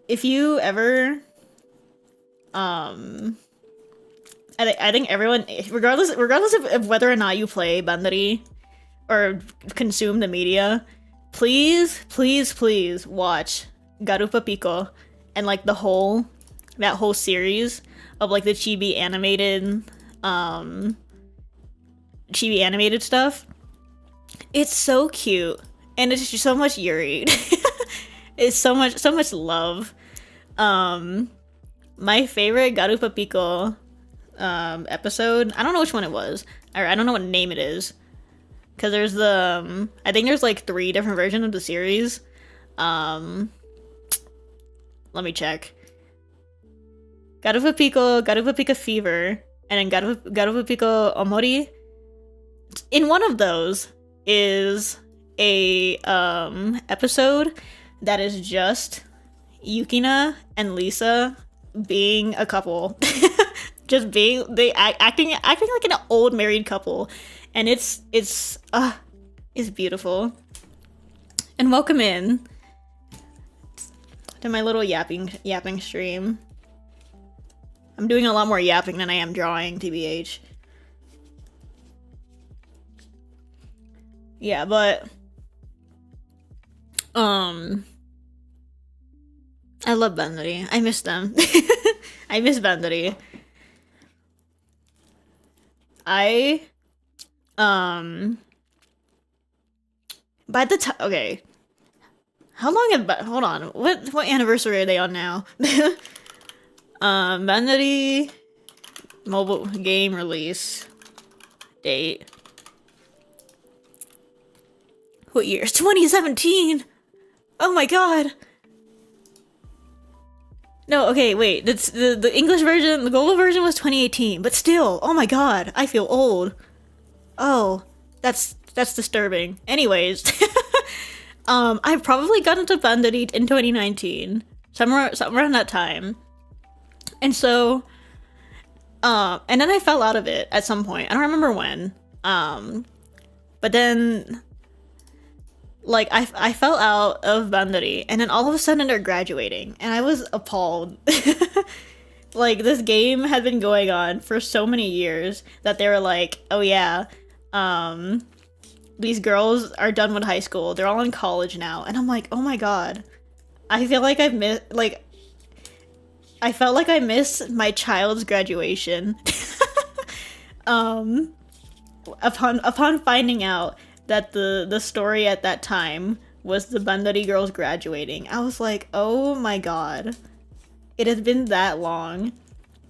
If you ever I think everyone, regardless of whether or not you play Bandari or consume the media, please watch Garupa Pico and like that whole series of like the chibi animated stuff. It's so cute and it's just so much Yuri. It's so much love. My favorite Garupa Pico episode, I don't know which one it was, or I don't know what name it is, because there's the I think there's like 3 different versions of the series. Let me check. Garupa Pico Fever, and then Garupa Pico Omori. In one of those is a episode that is just Yukina and Lisa being a couple. Just acting like an old married couple, and it's beautiful. And welcome in to my little yapping stream. I'm doing a lot more yapping than I am drawing, TBH. Yeah, but I love Bandari. I miss them. I miss Bandari. By the time, okay, how long have, hold on, what anniversary are they on now? Bandari mobile game release date. What year? 2017. Oh my god. No, okay, wait. That's the English version, the global version was 2018, but still, oh my god, I feel old. Oh, that's disturbing. Anyways, I probably got into Bandari in 2019, somewhere around that time, and so, and then I fell out of it at some point. I don't remember when. But then, like, I fell out of Bandari, and then all of a sudden they're graduating, and I was appalled. Like, this game had been going on for so many years that they were like, oh yeah, these girls are done with high school, they're all in college now, and I'm like, oh my god, I feel like I felt like I missed my child's graduation. Upon finding out that the story at that time was the Bandari girls graduating, I was like, oh my god. It has been that long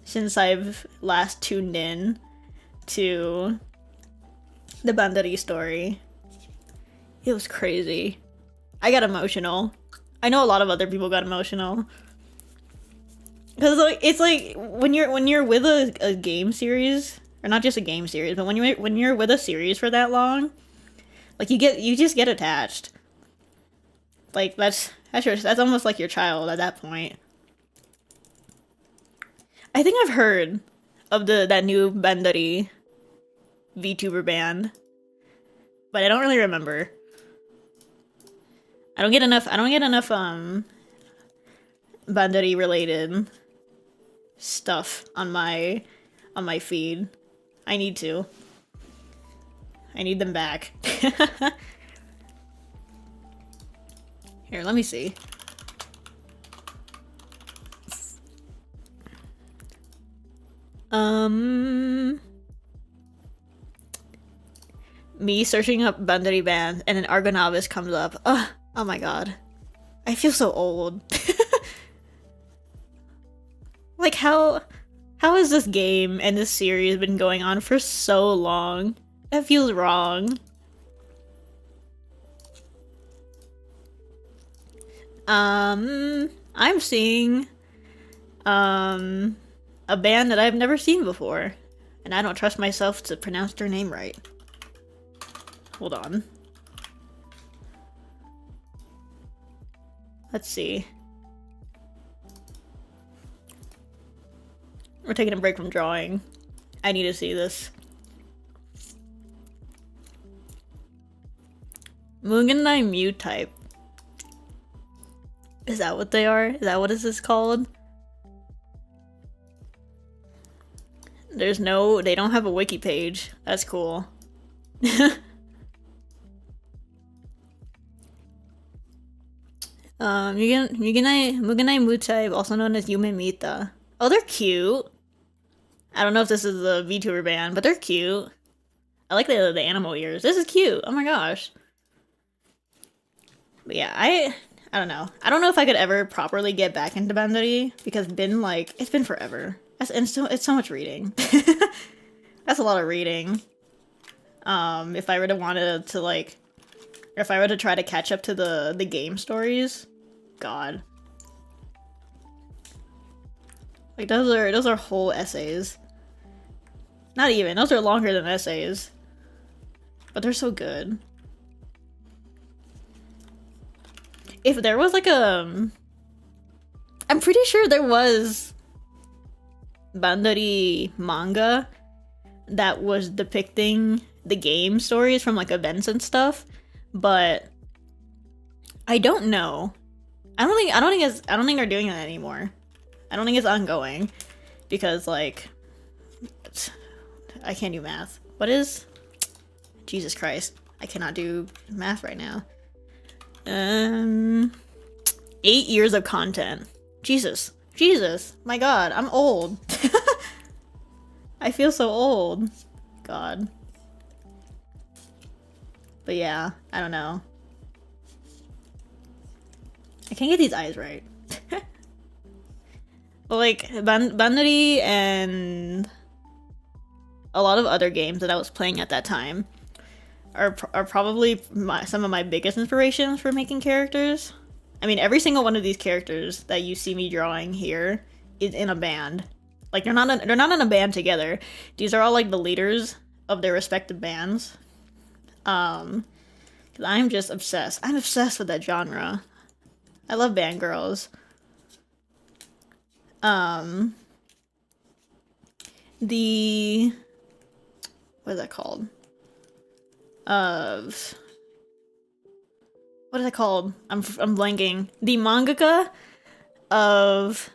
since I've last tuned in to the Bandari story. It was crazy. I got emotional. I know a lot of other people got emotional. Cause like it's like when you're with a game series, or not just a game series, but when you're with a series for that long, like you just get attached. Like that's almost like your child at that point. I think I've heard of that new Bandari VTuber band, but I don't really remember. I don't get enough Bandari related stuff on my feed. I need to. I need them back. Here, let me see. Me searching up Bandari Band and an Argonavis comes up. Ugh, oh my god. I feel so old. Like, how has this game and this series been going on for so long? That feels wrong. I'm seeing, a band that I've never seen before, and I don't trust myself to pronounce their name right. Hold on. Let's see. We're taking a break from drawing. I need to see this. Mugenai Mew type. Is that what they are? Is that what this is called? They don't have a wiki page. That's cool. Mugenai Mew type, also known as Yume Mita. Oh, they're cute. I don't know if this is the VTuber band, but they're cute. I like the animal ears. This is cute. Oh my gosh. But yeah, I don't know. I don't know if I could ever properly get back into Bandari because it's been forever. It's so much reading. That's a lot of reading. If I were to try to catch up to the game stories, God. Like those are whole essays. Not even. Those are longer than essays. But they're so good. If there was like I'm pretty sure there was Bandari manga that was depicting the game stories from like events and stuff, but I don't know. I don't think they're doing that anymore. I don't think it's ongoing because like I can't do math. What is? Jesus Christ. I cannot do math right now. 8 years of content. Jesus. My god, I'm old. I feel so old. God. But yeah, I don't know. I can't get these eyes right. But like, Bandari and a lot of other games that I was playing at that time are probably some of my biggest inspirations for making characters. I mean, every single one of these characters that you see me drawing here is in a band. Like, they're not in a band together. These are all like the leaders of their respective bands. 'Cause I'm just obsessed. I'm obsessed with that genre. I love band girls. What is that called? What is it called? I'm blanking. The mangaka of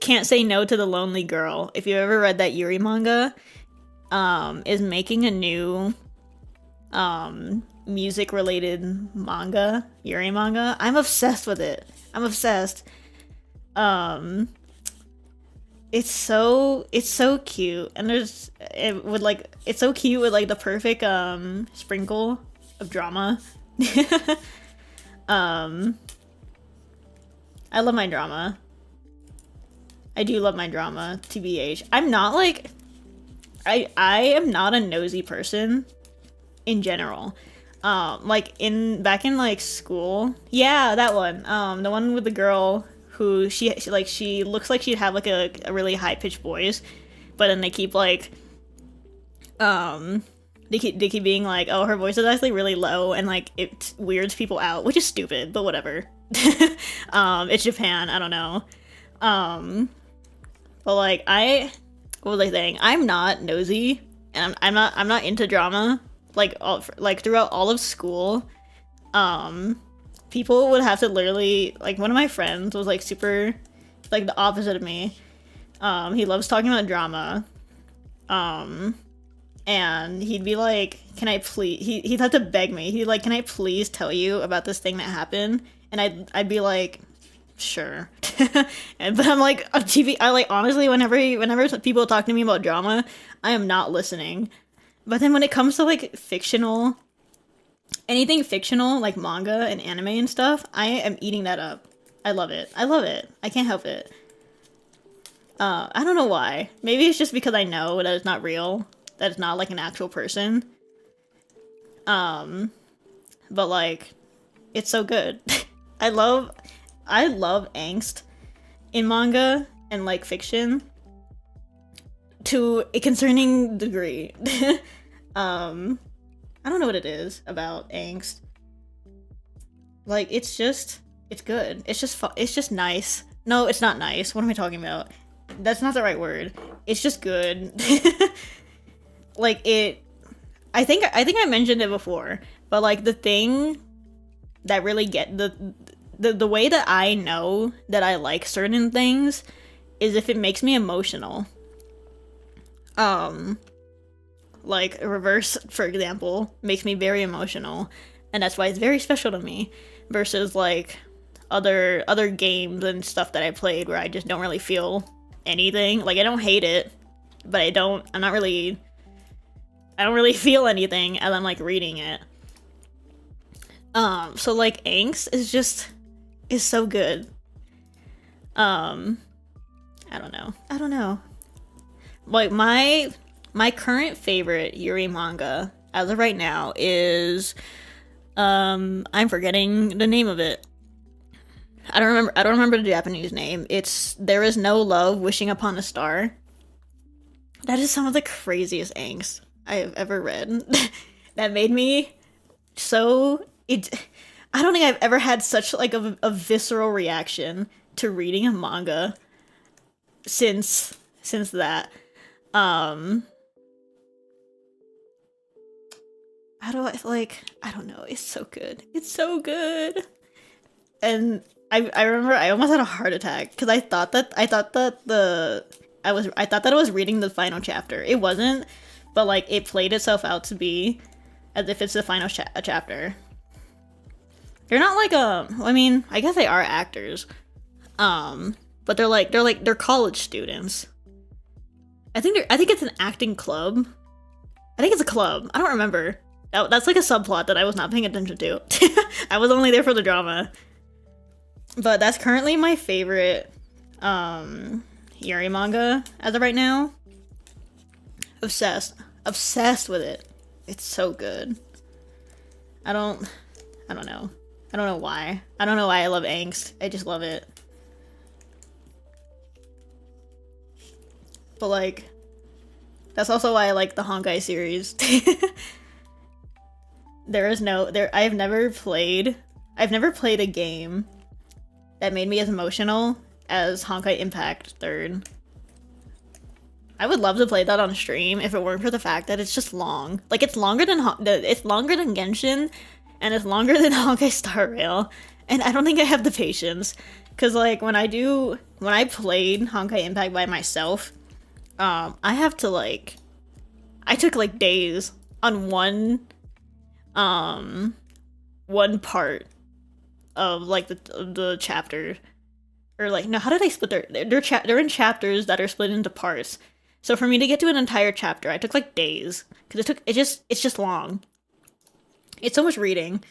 Can't Say No to the Lonely Girl. If you ever read that Yuri manga, is making a new music related manga, Yuri manga. I'm obsessed with it. I'm obsessed. It's so cute, and it's so cute with like the perfect sprinkle of drama. I love my drama. I do love my drama, TBH. I'm not like I am not a nosy person in general. Back in like school. Yeah, that one. The one with the girl who she looks like she'd have like a really high-pitched voice, but then they keep like they keep being like, oh, her voice is actually really low, and like it weirds people out, which is stupid, but whatever. It's Japan, I don't know. But like what was I saying? I'm not nosy, and I'm not into drama. Like throughout all of school, people would have to literally, like, one of my friends was like super, like, the opposite of me. He loves talking about drama. And he'd be like, can I please, he'd have to beg me. He'd like, can I please tell you about this thing that happened? And I'd be like, sure. But I'm like, on TV, I like, honestly, whenever people talk to me about drama, I am not listening. But then when it comes to like anything fictional, like manga and anime and stuff, I am eating that up. I love it. I love it. I can't help it. I don't know why. Maybe it's just because I know that it's not real. That it's not like an actual person. But like, it's so good. I love angst in manga and like fiction to a concerning degree. I don't know what it is about angst. Like, it's good. It's just nice. No, it's not nice. What am I talking about? That's not the right word. It's just good. Like, I think I mentioned it before, but like the thing that really the way that I know that I like certain things is if it makes me emotional. Like Reverse, for example, makes me very emotional, and that's why it's very special to me, versus like other games and stuff that I played where I just don't really feel anything. Like, I don't hate it, but I don't really feel anything as I'm like reading it. So like angst is so good. I don't know. Like, my current favorite Yuri manga as of right now is I'm forgetting the name of it. I don't remember the Japanese name. It's There Is No Love Wishing Upon a Star. That is some of the craziest angst I have ever read. That made me I don't think I've ever had such like a visceral reaction to reading a manga since that. I don't know, it's so good. It's so good. And I remember I almost had a heart attack because I thought that it was reading the final chapter. It wasn't, but like it played itself out to be as if it's the final chapter. They're not like I mean, I guess they are actors. But they're college students. I think it's an acting club. I think it's a club. I don't remember. That's like a subplot that I was not paying attention to. I was only there for the drama. But that's currently my favorite Yuri manga as of right now. Obsessed with it. It's so good. I don't know. I don't know why. I don't know why I love angst. I just love it. But like, that's also why I like the Honkai series. I've never played a game that made me as emotional as Honkai Impact 3rd. I would love to play that on stream if it weren't for the fact that it's just long. Like, it's longer than Genshin, and it's longer than Honkai Star Rail, and I don't think I have the patience. Cause like when I played Honkai Impact by myself, I took like days on one part of like the chapter, or like, no, how did I split they're in chapters that are split into parts. So for me to get to an entire chapter, I took like days because it's just long. It's so much reading,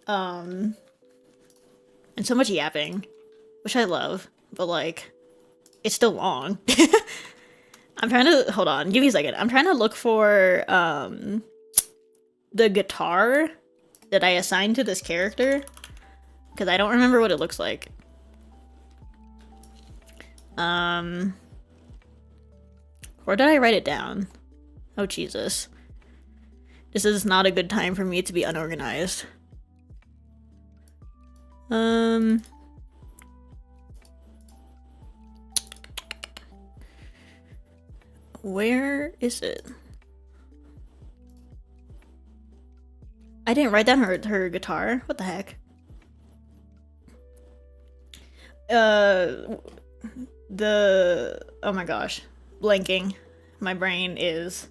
and so much yapping, which I love, but like, it's still long. I'm trying to, hold on, give me a second. I'm trying to look for the guitar that I assigned to this character, because I don't remember what it looks like. Or did I write it down? Oh, Jesus. This is not a good time for me to be unorganized. Where is it? I didn't write down her guitar. What the heck? Uh, oh my gosh, blanking. My brain is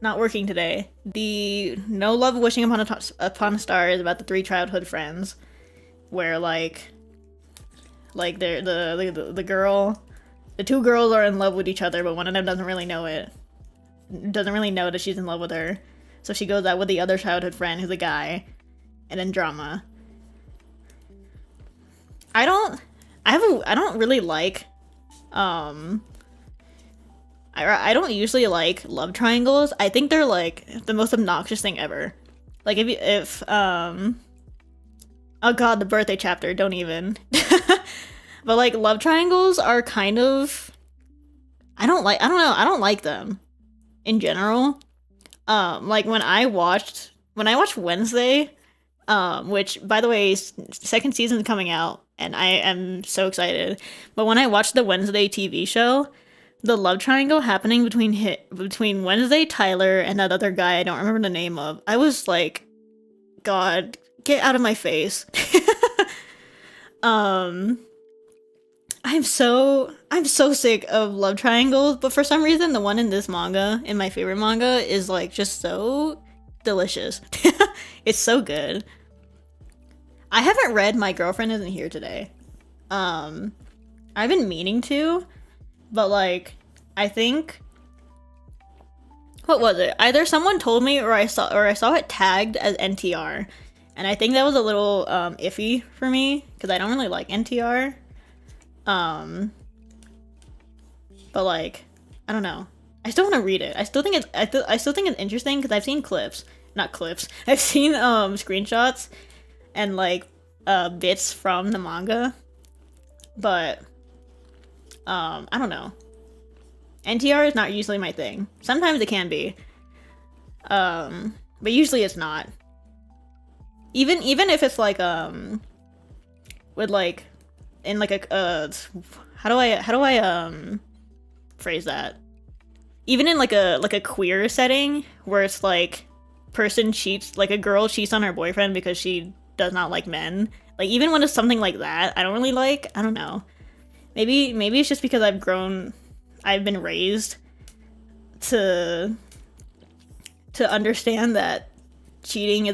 not working today. The No Love Wishing Upon a Star is about the three childhood friends, where they're the girl, the two girls are in love with each other, but one of them doesn't really know it. Doesn't really know that she's in love with her, so she goes out with the other childhood friend who's a guy, and then drama. I don't really like I don't usually like love triangles. I think they're like the most obnoxious thing ever. Like if oh god, the birthday chapter, don't even. But like love triangles are kind of I don't like them in general. Like when I watched Wednesday, which by the way, second season's coming out and I am so excited. But when I watched the Wednesday TV show, the love triangle happening between Wednesday, Tyler, and that other guy I don't remember the name of, I was like, God, get out of my face. um I'm so sick of love triangles, but for some reason the one in this manga, in my favorite manga, is like just so delicious. It's so good. I haven't read My Girlfriend Isn't Here Today. I've been meaning to, but like I think what was it? Either someone told me or I saw it tagged as NTR. And I think that was a little iffy for me because I don't really like NTR. But like, I don't know. I still want to read it. I still think it's interesting because I've seen not clips. I've seen screenshots and like bits from the manga. But I don't know. NTR is not usually my thing. Sometimes it can be. But usually it's not. Even if it's like with like in like a how do I phrase that? Even in like a queer setting where it's like a girl cheats on her boyfriend because she does not like men. Like even when it's something like that, I don't really like. I don't know. Maybe it's just because I've been raised to understand that cheating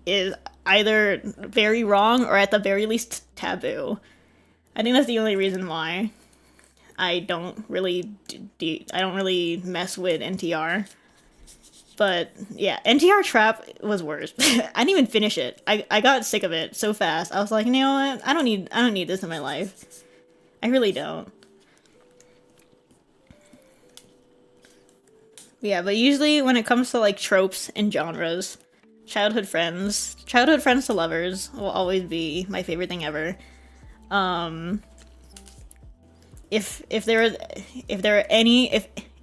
is either very wrong or at the very least taboo. I think that's the only reason why I don't really mess with NTR. But yeah, NTR Trap was worse. I didn't even finish it. I got sick of it so fast. I was like, you know what? I don't need this in my life. I really don't. Yeah, but usually when it comes to like tropes and genres, childhood friends to lovers will always be my favorite thing ever. If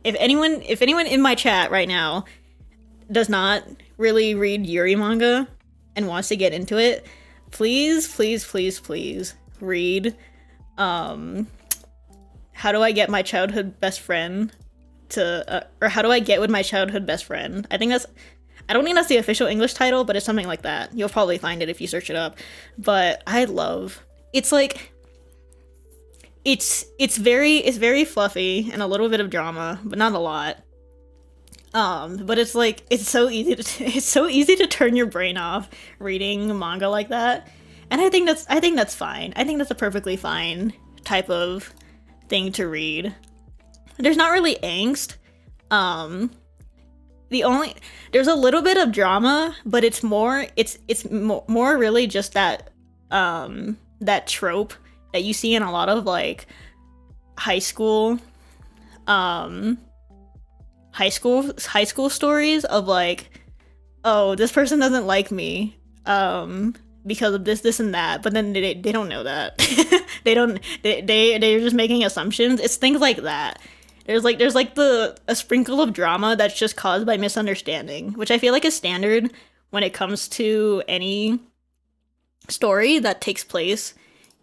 anyone in my chat right now does not really read Yuri manga and wants to get into it, please read How Do I Get My Childhood Best Friend or How Do I Get With My Childhood Best Friend. I don't think that's the official English title, but it's something like that. You'll probably find it if you search it up. But it's like it's very fluffy and a little bit of drama, but not a lot. But it's like it's so easy to turn your brain off reading manga like that. And I think that's fine. I think that's a perfectly fine type of thing to read. There's not really angst. There's a little bit of drama, but it's more really just that that trope that you see in a lot of like high school stories of like, oh, this person doesn't like me because of this and that, but then they don't know that. They're just making assumptions. It's things like that. There's a sprinkle of drama that's just caused by misunderstanding, which I feel like is standard when it comes to any story that takes place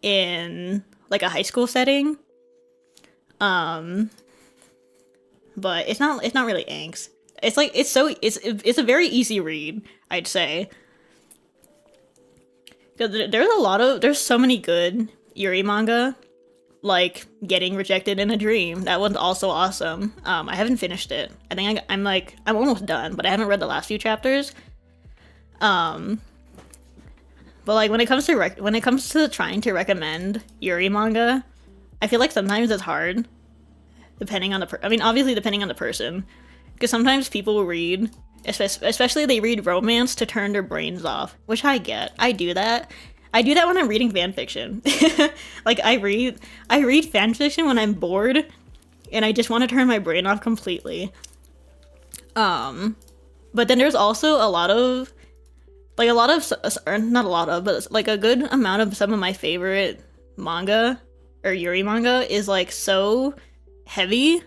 in like a high school setting. but it's not really angst. It's like it's a very easy read, I'd say. Because there's so many good Yuri manga, like Getting Rejected in a Dream. That one's also awesome. I haven't finished it. I think I'm almost done, but I haven't read the last few chapters. But like when it comes to trying to recommend Yuri manga, I feel like sometimes it's hard, depending on obviously depending on the person, because sometimes people will read, especially they read romance to turn their brains off, which I get. I do that. I do that when I'm reading fan fiction. Like I read fan fiction when I'm bored, and I just want to turn my brain off completely. But then there's also a lot of, or not a lot of, but like a good amount of some of my favorite manga or Yuri manga is like so heavy,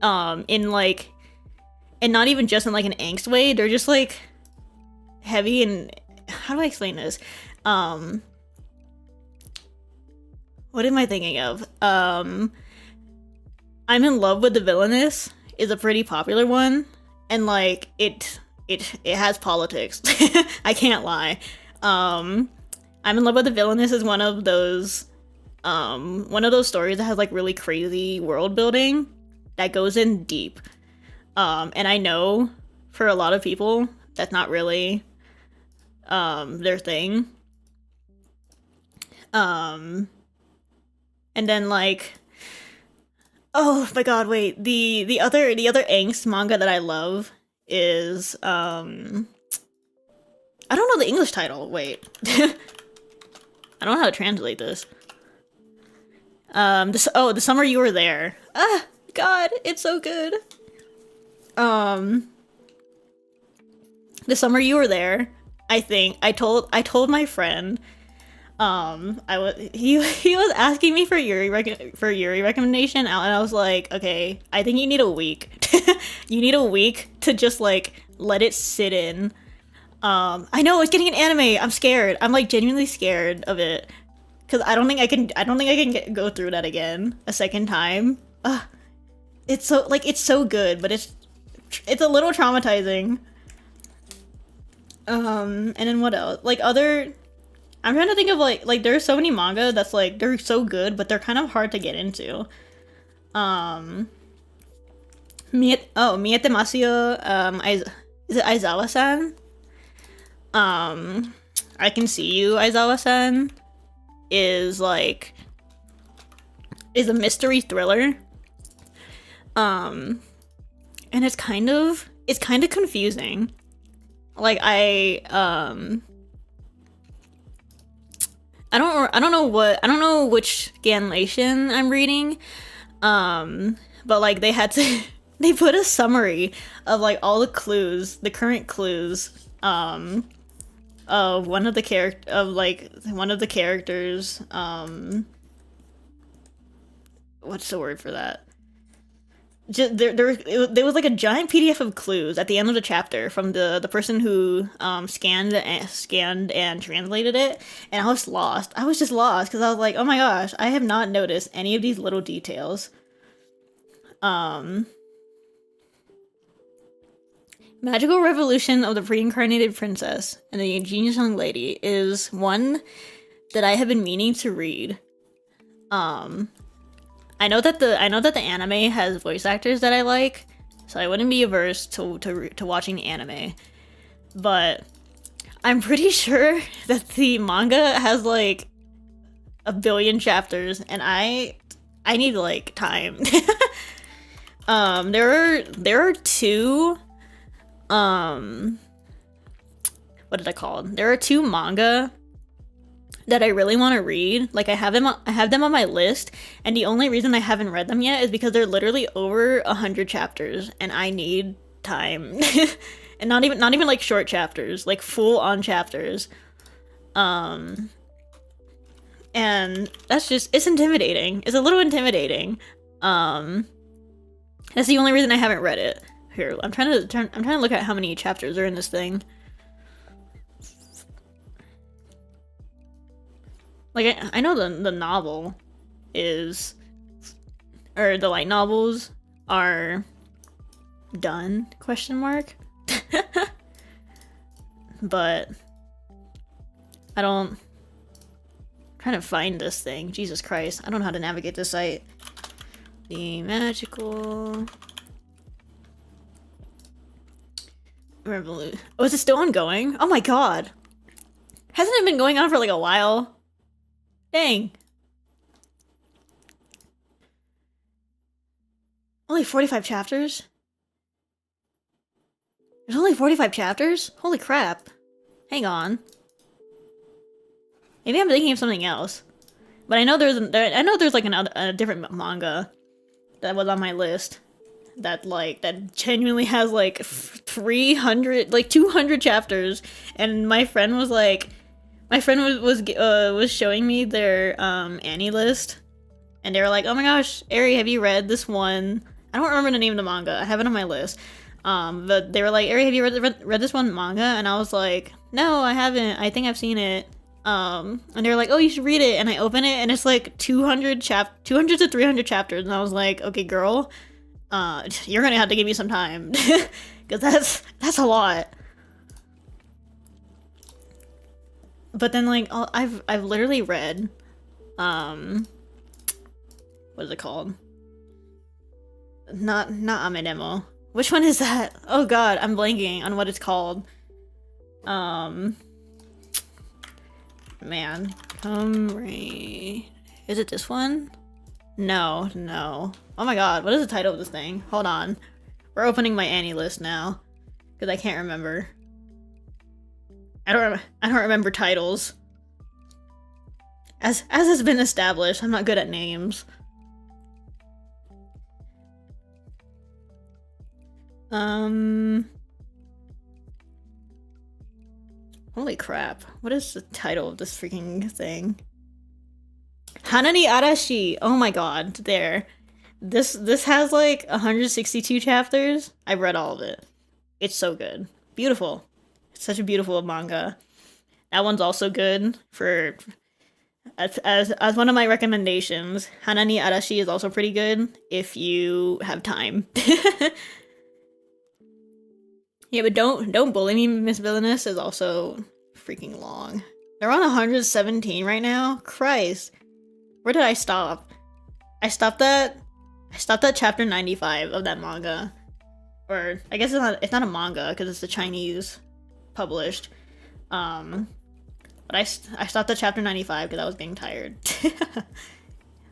in like, and not even just in like an angst way. They're just like heavy, and how do I explain this? What am I thinking of? I'm in Love with the Villainess is a pretty popular one, and like it has politics. I can't lie. I'm in Love with the Villainess is one of those stories that has like really crazy world building that goes in deep. And I know for a lot of people that's not really their thing. And then like, oh my god, wait, the other angst manga that I love is I don't know the English title. Wait. I don't know how to translate this. The Summer You Were There. Ah, god, it's so good. The Summer You Were There, I think I told my friend, he was asking me for Yuri recommendation, and I was like, okay, I think you need a week. You need a week to just like let it sit in. I know it's getting an anime. I'm scared. I'm like genuinely scared of it, because I don't think I can go through that again a second time. It's so good, but it's a little traumatizing. And then what else? Like other, I'm trying to think of like there's so many manga that's like they're so good, but they're kind of hard to get into. Miete Masio, is it Aizawa-san? I Can See You, Aizawa-san is a mystery thriller. And it's kind of confusing. Like I don't know which scanlation I'm reading. But like they had to they put a summary of like all the clues, the current clues, of one of the characters, what's the word for that? Just, there was like a giant PDF of clues at the end of the chapter from the person who scanned and translated it, and I was lost. I was just lost because I was like, oh my gosh, I have not noticed any of these little details. Magical Revolution of the Reincarnated Princess and the Ingenious Young Lady is one that I have been meaning to read. I know that the anime has voice actors that I like, so I wouldn't be averse to watching the anime. But I'm pretty sure that the manga has like 1 billion chapters, and I need like time. There are two what did I call them? There are 2 manga that I really want to read. Like I have them on my list, and the only reason I haven't read them yet is because they're literally over 100 chapters, and I need time. And not even like short chapters, like full on chapters. And that's just, it's intimidating. It's a little intimidating. That's the only reason I haven't read it. Here, I'm trying to look at how many chapters are in this thing. Like, I know the novel is, or the light novels are done, question mark. But I don't, I'm trying to find this thing. Jesus Christ, I don't know how to navigate this site. The magical revolution. Oh, is it still ongoing? Oh my god. Hasn't it been going on for like a while? Dang. Only 45 chapters? There's only 45 chapters? Holy crap. Hang on. Maybe I'm thinking of something else. But I know there's like a different manga that was on my list that genuinely has like 300, like 200 chapters, and my friend was showing me their Annie list, and they were like, "Oh my gosh, Ari, have you read this one?" I don't remember the name of the manga. I have it on my list. But they were like, "Ari, have you read this one manga?" And I was like, "No, I haven't. I think I've seen it." And they were like, "Oh, you should read it." And I open it, and it's like 200 to 300 chapters, and I was like, "Okay, girl, you're gonna have to give me some time, because that's a lot." But then, like, I've literally read, what is it called? Not Amedemo. Which one is that? Oh god, I'm blanking on what it's called. Man, is it this one? No. Oh my god, what is the title of this thing? Hold on. We're opening my Annie list now, because I can't remember. I don't remember titles. As has been established, I'm not good at names. Holy crap. What is the title of this freaking thing? Hanani Arashi! Oh my god, there. This has like 162 chapters. I've read all of it. It's so good. Beautiful. It's such a beautiful manga. That one's also good for as one of my recommendations. Hanani Arashi is also pretty good if you have time. Yeah, but don't bully me, Miss Villainous is also freaking long. They're on 117 right now. Christ. Where did I stop? I stopped at chapter 95 of that manga. Or I guess it's not a manga because it's the Chinese published. But I stopped at chapter 95 because I was getting tired.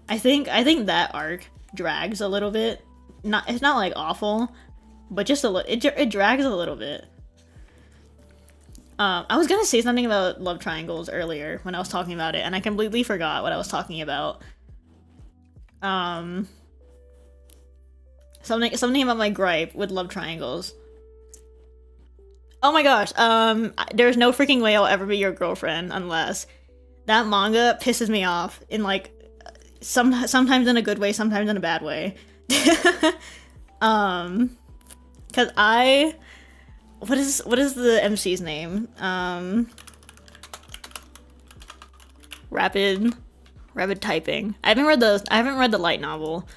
I think that arc drags a little bit. It's not like awful, but just a little. It drags a little bit. I was gonna say something about love triangles earlier when I was talking about it, and I completely forgot what I was talking about. Something about my gripe with love triangles. Oh my gosh, there's no freaking way I'll ever be your girlfriend unless that manga pisses me off in like sometimes in a good way, sometimes in a bad way. Cause what is the MC's name? Rapid typing. I haven't read the light novel.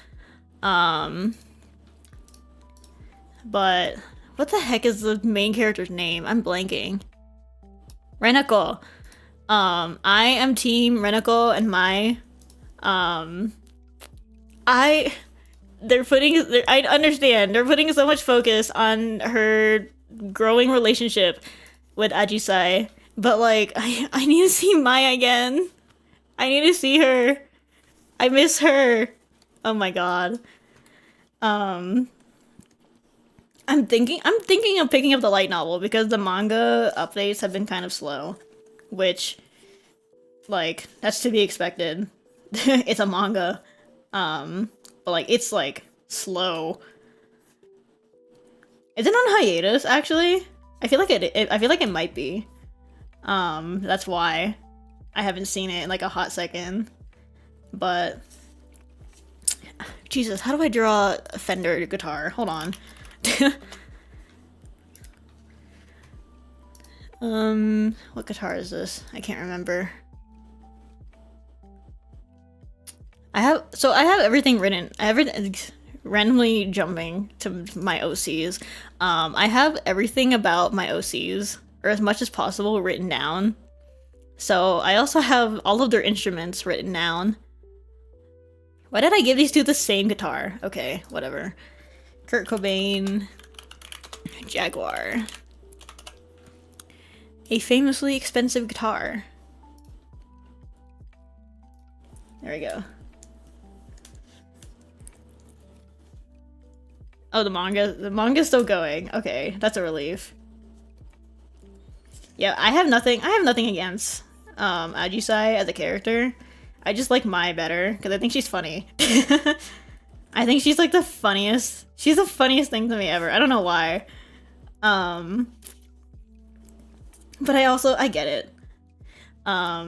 But what the heck is the main character's name? I'm blanking. Renako. I am team Renako and Mai. I understand. They're putting so much focus on her growing relationship with Ajisai. But like I need to see Mai again. I need to see her. I miss her. Oh my god. I'm thinking of picking up the light novel because the manga updates have been kind of slow, which, like, that's to be expected. It's a manga, but like it's like slow. Is it on hiatus? Actually, I feel like it might be. That's why I haven't seen it in like a hot second. But Jesus, how do I draw a Fender guitar? Hold on. What guitar is this? I can't remember. I have everything written. randomly jumping to my OCs. I have everything about my OCs, or as much as possible, written down. So I also have all of their instruments written down. Why did I give these two the same guitar? Okay, whatever. Kurt Cobain, Jaguar. A famously expensive guitar. There we go. Oh, the manga's still going. Okay, that's a relief. Yeah, I have nothing against Ajisai as a character. I just like Mai better because I think she's funny. I think she's like the funniest. She's the funniest thing to me ever. I don't know why. But I get it. How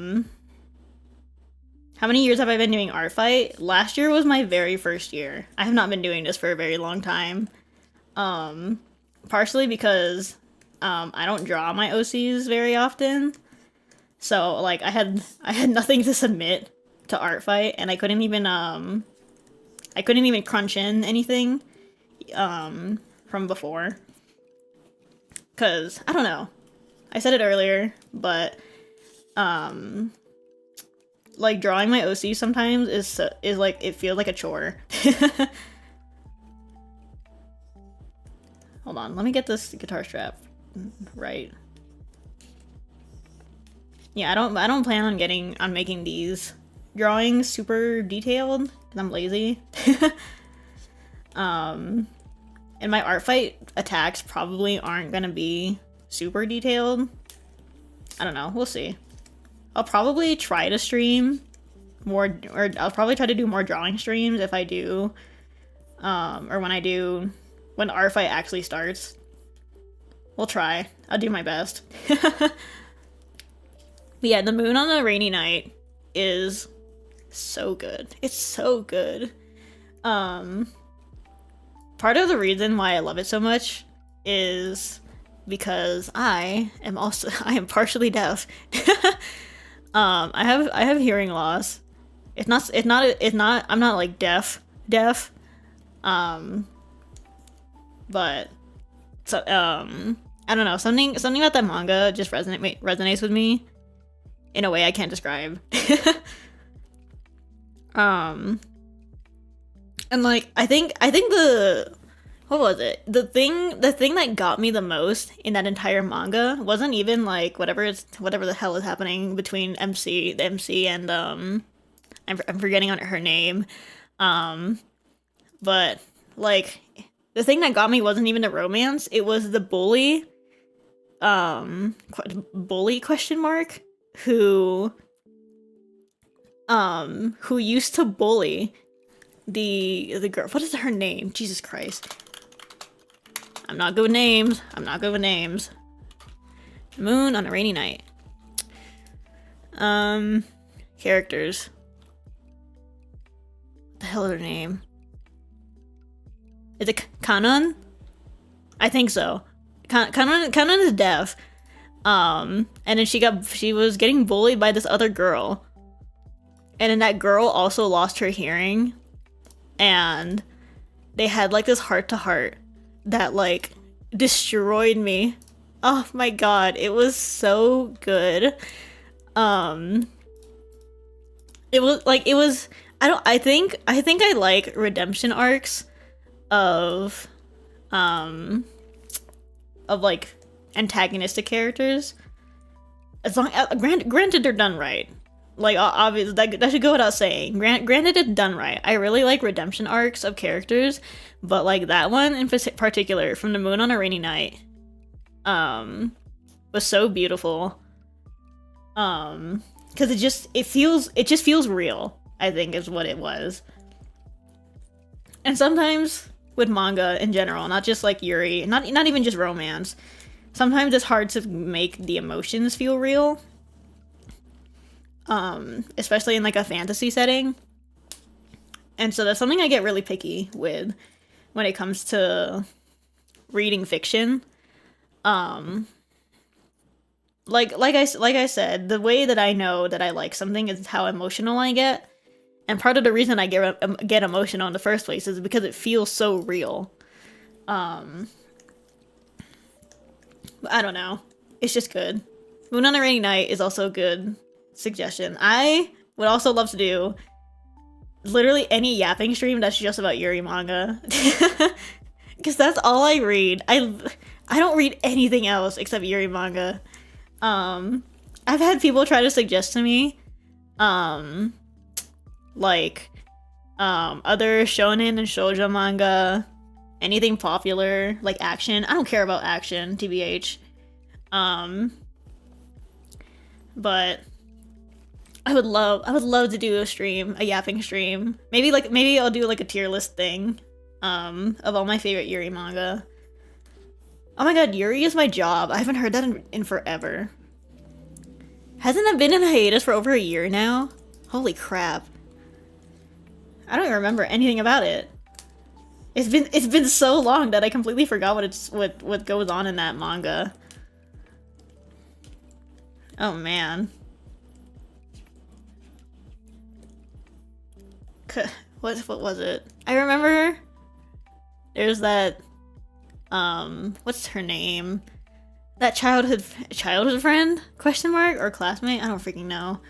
many years have I been doing art fight? Last year was my very first year. I have not been doing this for a very long time. Partially because I don't draw my OCs very often. So like I had nothing to submit to art fight, and I couldn't even crunch in anything from before. Cause I don't know. I said it earlier, but like drawing my OC sometimes is like it feels like a chore. Hold on, let me get this guitar strap right. Yeah, I don't plan on making these drawings super detailed because I'm lazy. And my art fight attacks probably aren't gonna be super detailed. I don't know, we'll see. I'll probably try to stream more, or I'll probably try to do more drawing streams if I do, or when art fight actually starts. We'll try. I'll do my best. But yeah, the moon on a rainy night is so good. It's so good. Part of the reason why I love it so much is because I am partially deaf. I have hearing loss. I'm not like deaf. But so I don't know, something about that manga just resonates with me in a way I can't describe. And like I think what was it? The thing that got me the most in that entire manga wasn't even like whatever the hell is happening between the MC and I'm forgetting her name. But like the thing that got me wasn't even the romance, it was the bully question mark who used to bully the girl. What is her name? Jesus Christ. I'm not good with names. Moon on a rainy night. Characters. What the hell is her name? Is it Kanon? I think so. Kanon is deaf. And then she was getting bullied by this other girl. And then that girl also lost her hearing. And they had like this heart-to-heart that like destroyed me. Oh my god, it was so good. It was I think I like redemption arcs of like antagonistic characters. As long granted they're done right. Like obviously that should go without saying. Granted it's done right. I really like redemption arcs of characters, but like that one in particular from the Moon on a Rainy Night was so beautiful. Because it just feels real, I think is what it was. And sometimes with manga in general, not just like Yuri, not even just romance, sometimes it's hard to make the emotions feel real. Especially in like a fantasy setting. And so that's something I get really picky with when it comes to reading fiction. Like I said, the way that I know that I like something is how emotional I get. And part of the reason I get emotional in the first place is because it feels so real. I don't know. It's just good. Moon on a Rainy Night is also a good suggestion. I would also love to do literally any yapping stream that's just about Yuri manga. Because that's all I read. I don't read anything else except Yuri manga. I've had people try to suggest to me, like, other shonen and shoujo manga, anything popular, like action. I don't care about action, TBH. But I would love to do a stream, a yapping stream. Maybe I'll do like a tier list thing, of all my favorite Yuri manga. Oh my god, Yuri is my job. I haven't heard that in forever. Hasn't it been in hiatus for over a year now? Holy crap. I don't even remember anything about it. It's been so long that I completely forgot what goes on in that manga. Oh man. What was it? I remember there's that what's her name? That childhood friend? Question mark? Or classmate? I don't freaking know.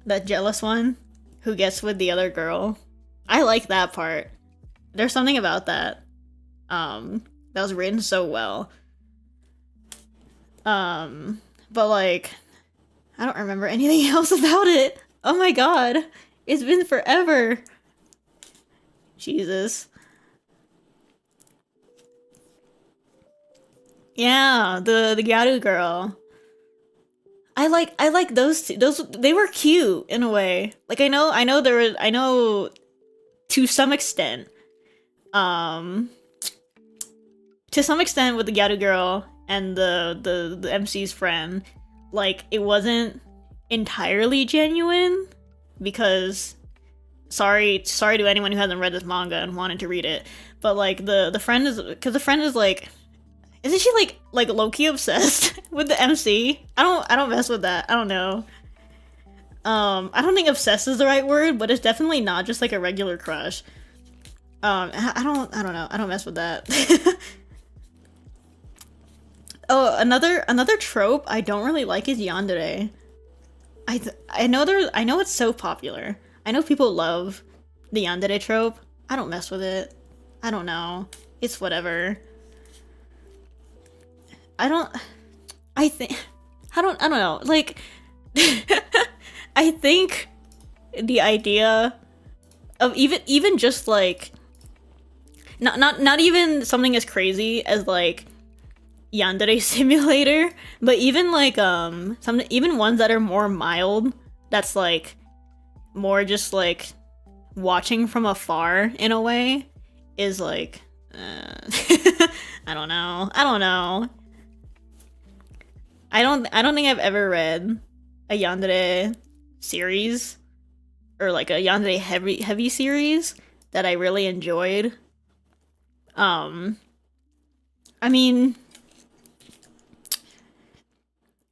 That jealous one who gets with the other girl. I like that part. There's something about that. That was written so well. But like, I don't remember anything else about it. Oh my god. It's been forever. Jesus. Yeah, the Gyaru girl. I like those two. Those, they were cute in a way. Like I know to some extent. To some extent with the Gyaru girl and the MC's friend, like it wasn't entirely genuine because sorry to anyone who hasn't read this manga and wanted to read it, but like the friend is, because the friend is like, isn't she like low-key obsessed with the MC? I don't mess with that. I don't know. I don't think obsessed is the right word, but it's definitely not just like a regular crush. I don't know. I don't mess with that. Oh, another trope I don't really like is yandere. I know it's so popular. I know people love the yandere trope. I don't mess with it. I don't know. It's whatever. I don't know. Like I think the idea of even just like not even something as crazy as like yandere simulator, but even like even ones that are more mild, that's like more just like watching from afar in a way, is like I don't know. I don't think I've ever read a yandere series or like a yandere heavy series that I really enjoyed. I mean,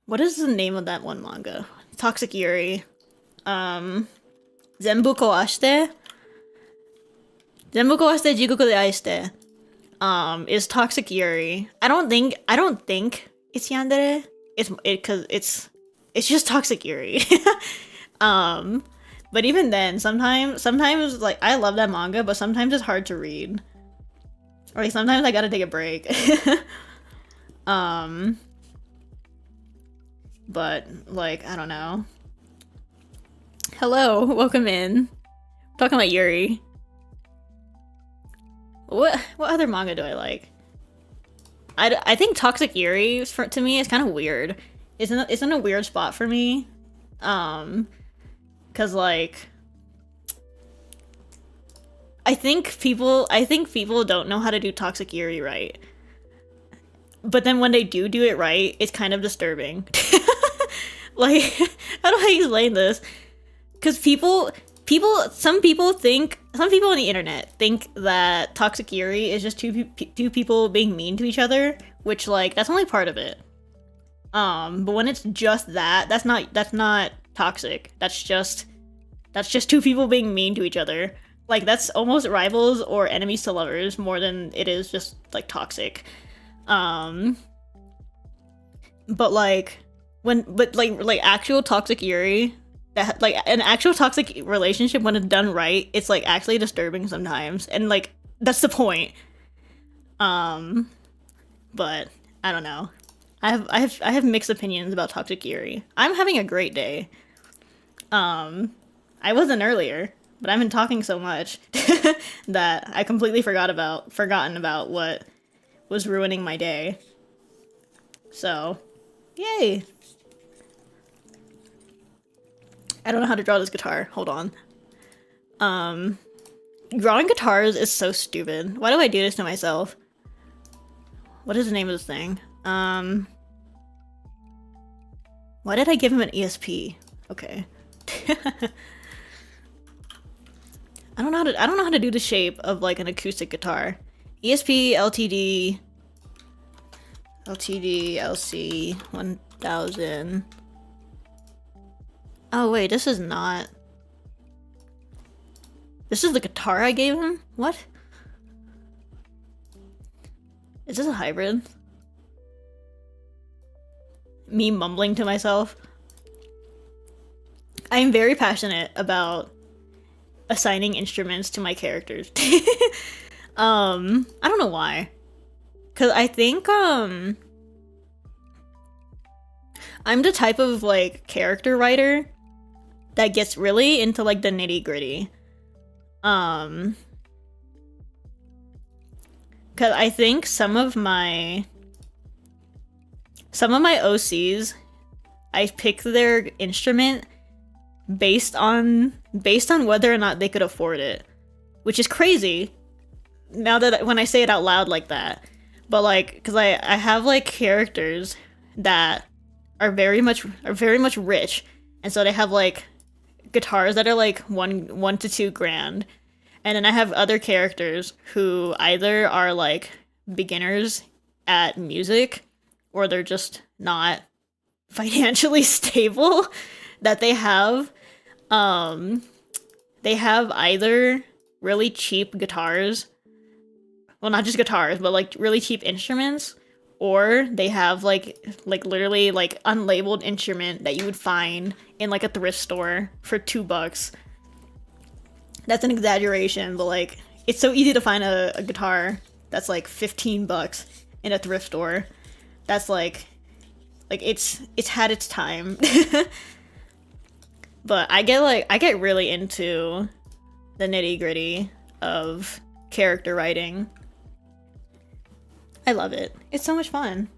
what is the name of that one manga? Toxic Yuri. Zenbu Koashite Jiguku de Aishite. Is Toxic Yuri. I don't think it's yandere. Because it's just Toxic Yuri. But even then, sometimes like I love that manga, but sometimes it's hard to read. Or like sometimes I gotta take a break. But like I don't know. Hello, welcome in. I'm talking about Yuri. What other manga do I like? I think Toxic Yuri to me is kind of weird. It's in a weird spot for me. Cause like I think people don't know how to do Toxic Yuri right. But then when they do it right, it's kind of disturbing. Like, how do I explain this? Because some people on the internet think that Toxic Yuri is just two people being mean to each other, which like that's only part of it. But when it's just that's not toxic. That's just That's just two people being mean to each other. Like, that's almost rivals or enemies to lovers more than it is just, like, toxic. But, like, like, actual toxic Yuri, that, like, an actual toxic relationship, when it's done right, it's, like, actually disturbing sometimes. And, like, that's the point. But, I don't know. I have mixed opinions about toxic Yuri. I'm having a great day. I wasn't earlier, but I've been talking so much that I completely forgotten about what was ruining my day. So, yay! I don't know how to draw this guitar. Hold on. Drawing guitars is so stupid. Why do I do this to myself? What is the name of this thing? Why did I give him an ESP? Okay. I don't know how to do the shape of like an acoustic guitar. ESP, LTD, LC 1000. Oh wait, this is not. This is the guitar I gave him? What? Is this a hybrid? Me mumbling to myself. I am very passionate about assigning instruments to my characters. I don't know why. Cause I think I'm the type of like character writer that gets really into like the nitty-gritty. Cause I think some of my OCs, I pick their instrument based on whether or not they could afford it, which is crazy now that when I say it out loud like that. But like, because I have like characters that are very much rich, and so they have like guitars that are like $1 to $2 grand, and then I have other characters who either are like beginners at music, or they're just not financially stable, that they have either really cheap guitars, well, not just guitars, but like really cheap instruments, or they have like literally like unlabeled instrument that you would find in like a thrift store for $2. That's an exaggeration, but like it's so easy to find a guitar that's like $15 in a thrift store. That's like it's had its time. But I get really into the nitty-gritty of character writing. I love it. It's so much fun.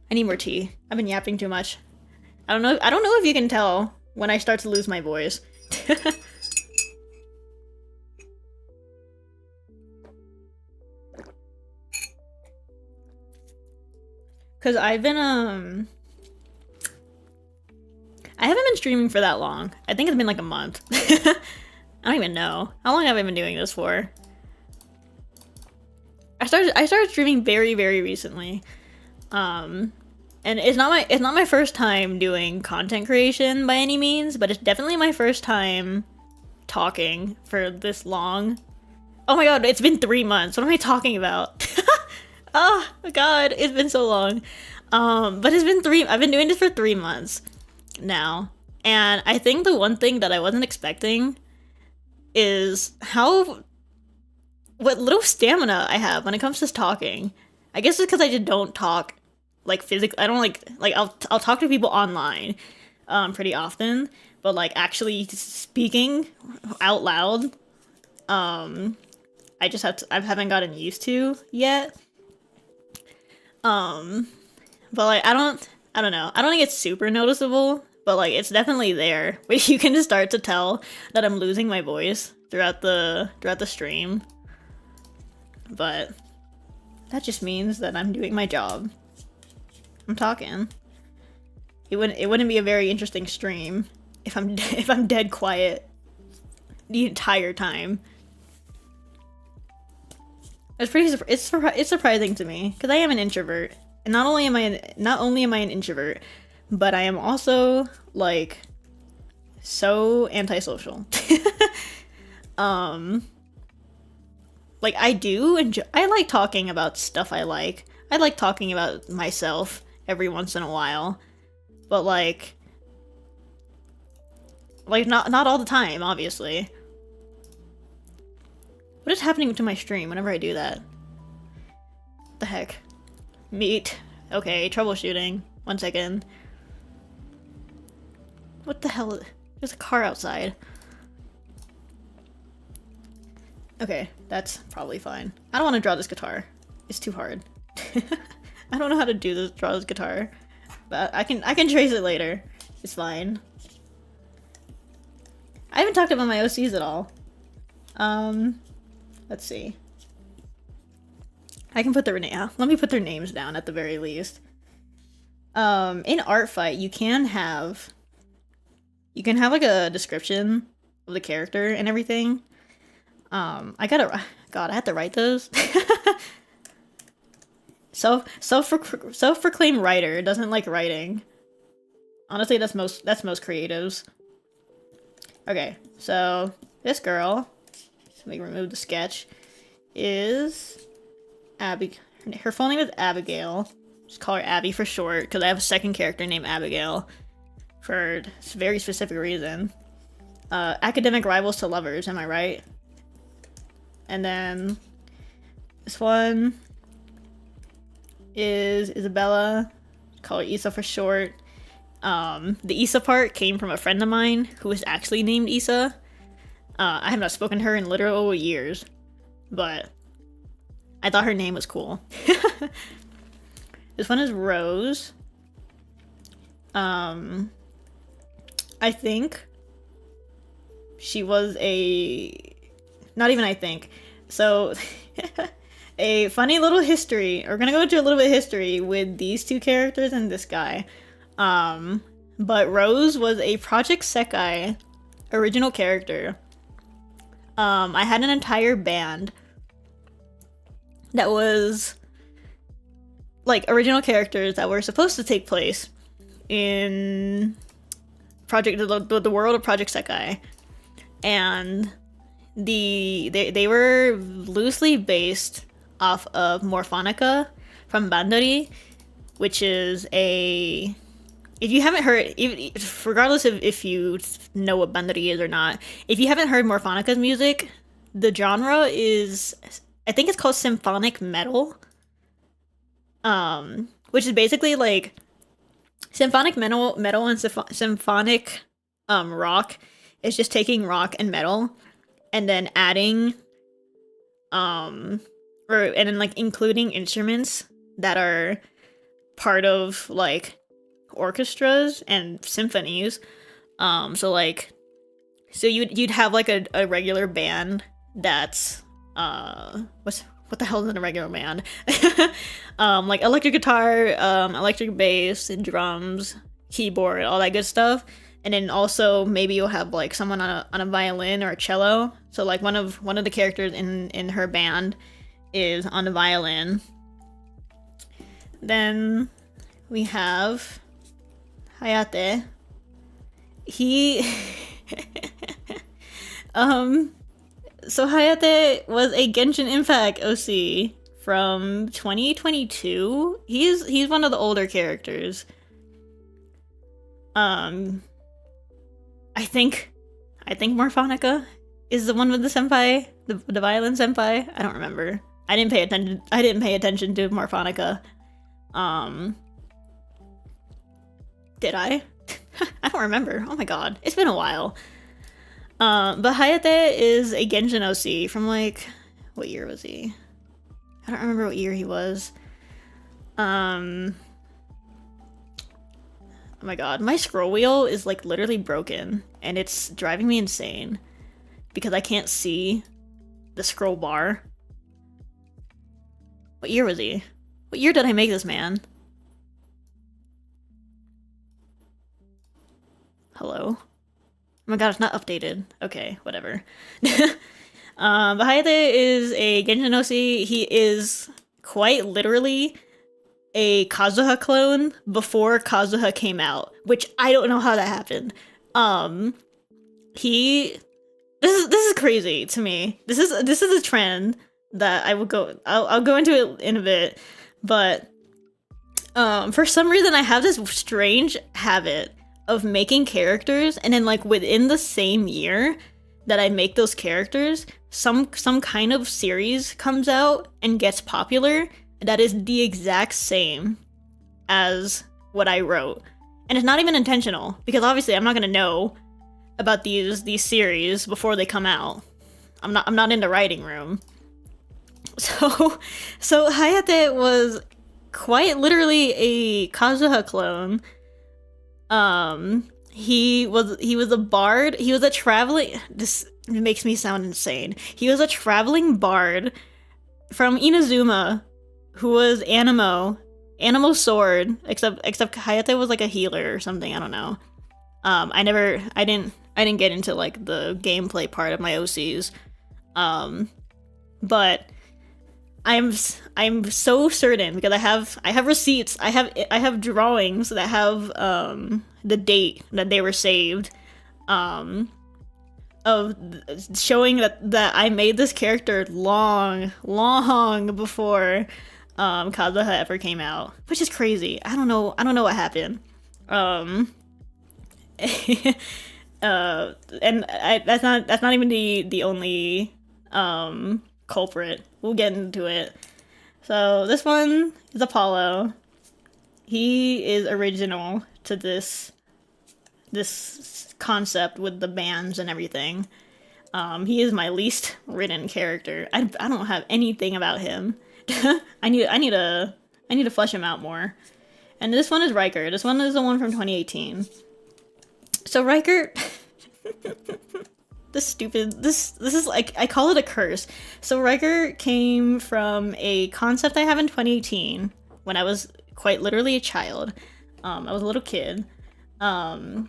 I need more tea. I've been yapping too much. I don't know if you can tell when I start to lose my voice. Cause I haven't been streaming for that long. I think it's been like a month. I don't even know. How long have I been doing this for? I started streaming very, very recently. And it's not my first time doing content creation by any means, but it's definitely my first time talking for this long. Oh my god, it's been 3 months. What am I talking about? Oh my god, it's been so long. But I've been doing this for 3 months now. And I think the one thing that I wasn't expecting is what little stamina I have when it comes to talking. I guess it's because I just don't talk like physically. I don't like I'll talk to people online pretty often, but like actually speaking out loud, I haven't gotten used to yet. But like I don't know. I don't think it's super noticeable, but like it's definitely there. But you can just start to tell that I'm losing my voice throughout the stream. But that just means that I'm doing my job. I'm talking. It wouldn't be a very interesting stream if I'm dead quiet the entire time. It's surprising to me because I am an introvert, and not only am I an introvert, but I am also like so antisocial. um like I do enjoy, I like talking about stuff I like. I like talking about myself every once in a while. But like not all the time, obviously. What is happening to my stream whenever I do that? What the heck? Meet. Okay, troubleshooting. 1 second. What the hell? There's a car outside. Okay, that's probably fine. I don't want to draw this guitar. It's too hard. I don't know how to draw this guitar. But I can trace it later. It's fine. I haven't talked about my OCs at all. Let's see. I can put let me put their names down at the very least. In Artfight, you can have like a description of the character and everything. God, I had to write those. Self-proclaimed writer doesn't like writing. Honestly, that's most creatives. Okay, so this girl, let me remove the sketch, is Abby. Her full name is Abigail. Just call her Abby for short, because I have a second character named Abigail for a very specific reason. Academic rivals to lovers, am I right? And then this one is Isabella. Call her Issa for short. The Issa part came from a friend of mine who was actually named Issa. I have not spoken to her in literal years, but I thought her name was cool. This one is Rose. I think she was not even I think. So, a funny little history. We're gonna go into a little bit of history with these two characters and this guy. But Rose was a Project Sekai original character. I had an entire band that was like original characters that were supposed to take place in the world of Project Sekai, and they were loosely based off of Morphonica from Bandori, which is a, if you haven't heard, even regardless of if you know what Bandori is or not, if you haven't heard Morphonica's music, the genre is, I think it's called symphonic metal, which is basically like symphonic metal and symphonic rock is just taking rock and metal and then adding and then like including instruments that are part of like orchestras and symphonies. So you'd have like a regular band that's what the hell is in a regular band? Like electric guitar, electric bass, and drums, keyboard, all that good stuff. And then also maybe you'll have like someone on a violin or a cello. So like one of the characters in her band is on the violin. Then we have Hayate. He so Hayate was a Genshin Impact OC from 2022. He's one of the older characters. I think Morphonica is the one with the senpai, the violin senpai. I don't remember. I didn't pay attention to Morphonica. Did I? I don't remember. Oh my god, it's been a while. But Hayate is a Genshin OC from like, what year was he? I don't remember what year he was. Oh my god, my scroll wheel is like literally broken and it's driving me insane because I can't see the scroll bar. What year was he? What year did I make this man? Hello? Oh my god, it's not updated. Okay, whatever. But Hayate is a Genshin OC. He is quite literally a Kazuha clone before Kazuha came out, which I don't know how that happened. He this is crazy to me. This is a trend that I will go I'll go into it in a bit, but for some reason I have this strange habit of making characters, and then like within the same year that I make those characters, some kind of series comes out and gets popular that is the exact same as what I wrote. And it's not even intentional, because obviously I'm not gonna know about these series before they come out. I'm not in the writing room. So Hayate was quite literally a Kazuha clone. He was a bard. He was a traveling. This makes me sound insane. He was a traveling bard from Inazuma, who was Animo sword. Except Hayate was like a healer or something. I don't know. I didn't get into like the gameplay part of my OCs. But I'm so certain, because I have receipts, I have drawings that have the date that they were saved, of showing that I made this character long before Kazuha ever came out, which is crazy. I don't know what happened. And that's not even the only culprit. We'll get into it. So this one is Apollo. He is original to this concept with the bands and everything. He is my least written character. I don't have anything about him. I need to flesh him out more. And this one is Riker. This one is the one from 2018. So Riker this is like, I call it a curse. So Riker came from a concept I have in 2018 when I was quite literally a child. I was a little kid. And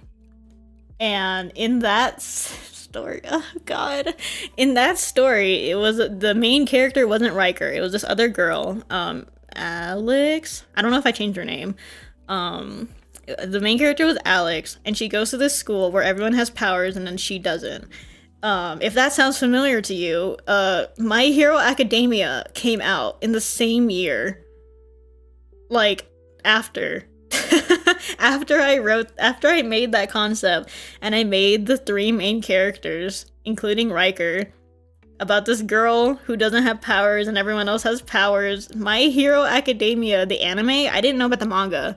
in that story, oh god, in that story, it was, the main character wasn't Riker. It was this other girl, Alex. I don't know if I changed her name. The main character was Alex, and she goes to this school where everyone has powers and then she doesn't. If that sounds familiar to you, My Hero Academia came out in the same year. Like, after. after I made that concept, and I made the 3 main characters, including Riker, about this girl who doesn't have powers and everyone else has powers. My Hero Academia, the anime, I didn't know about the manga,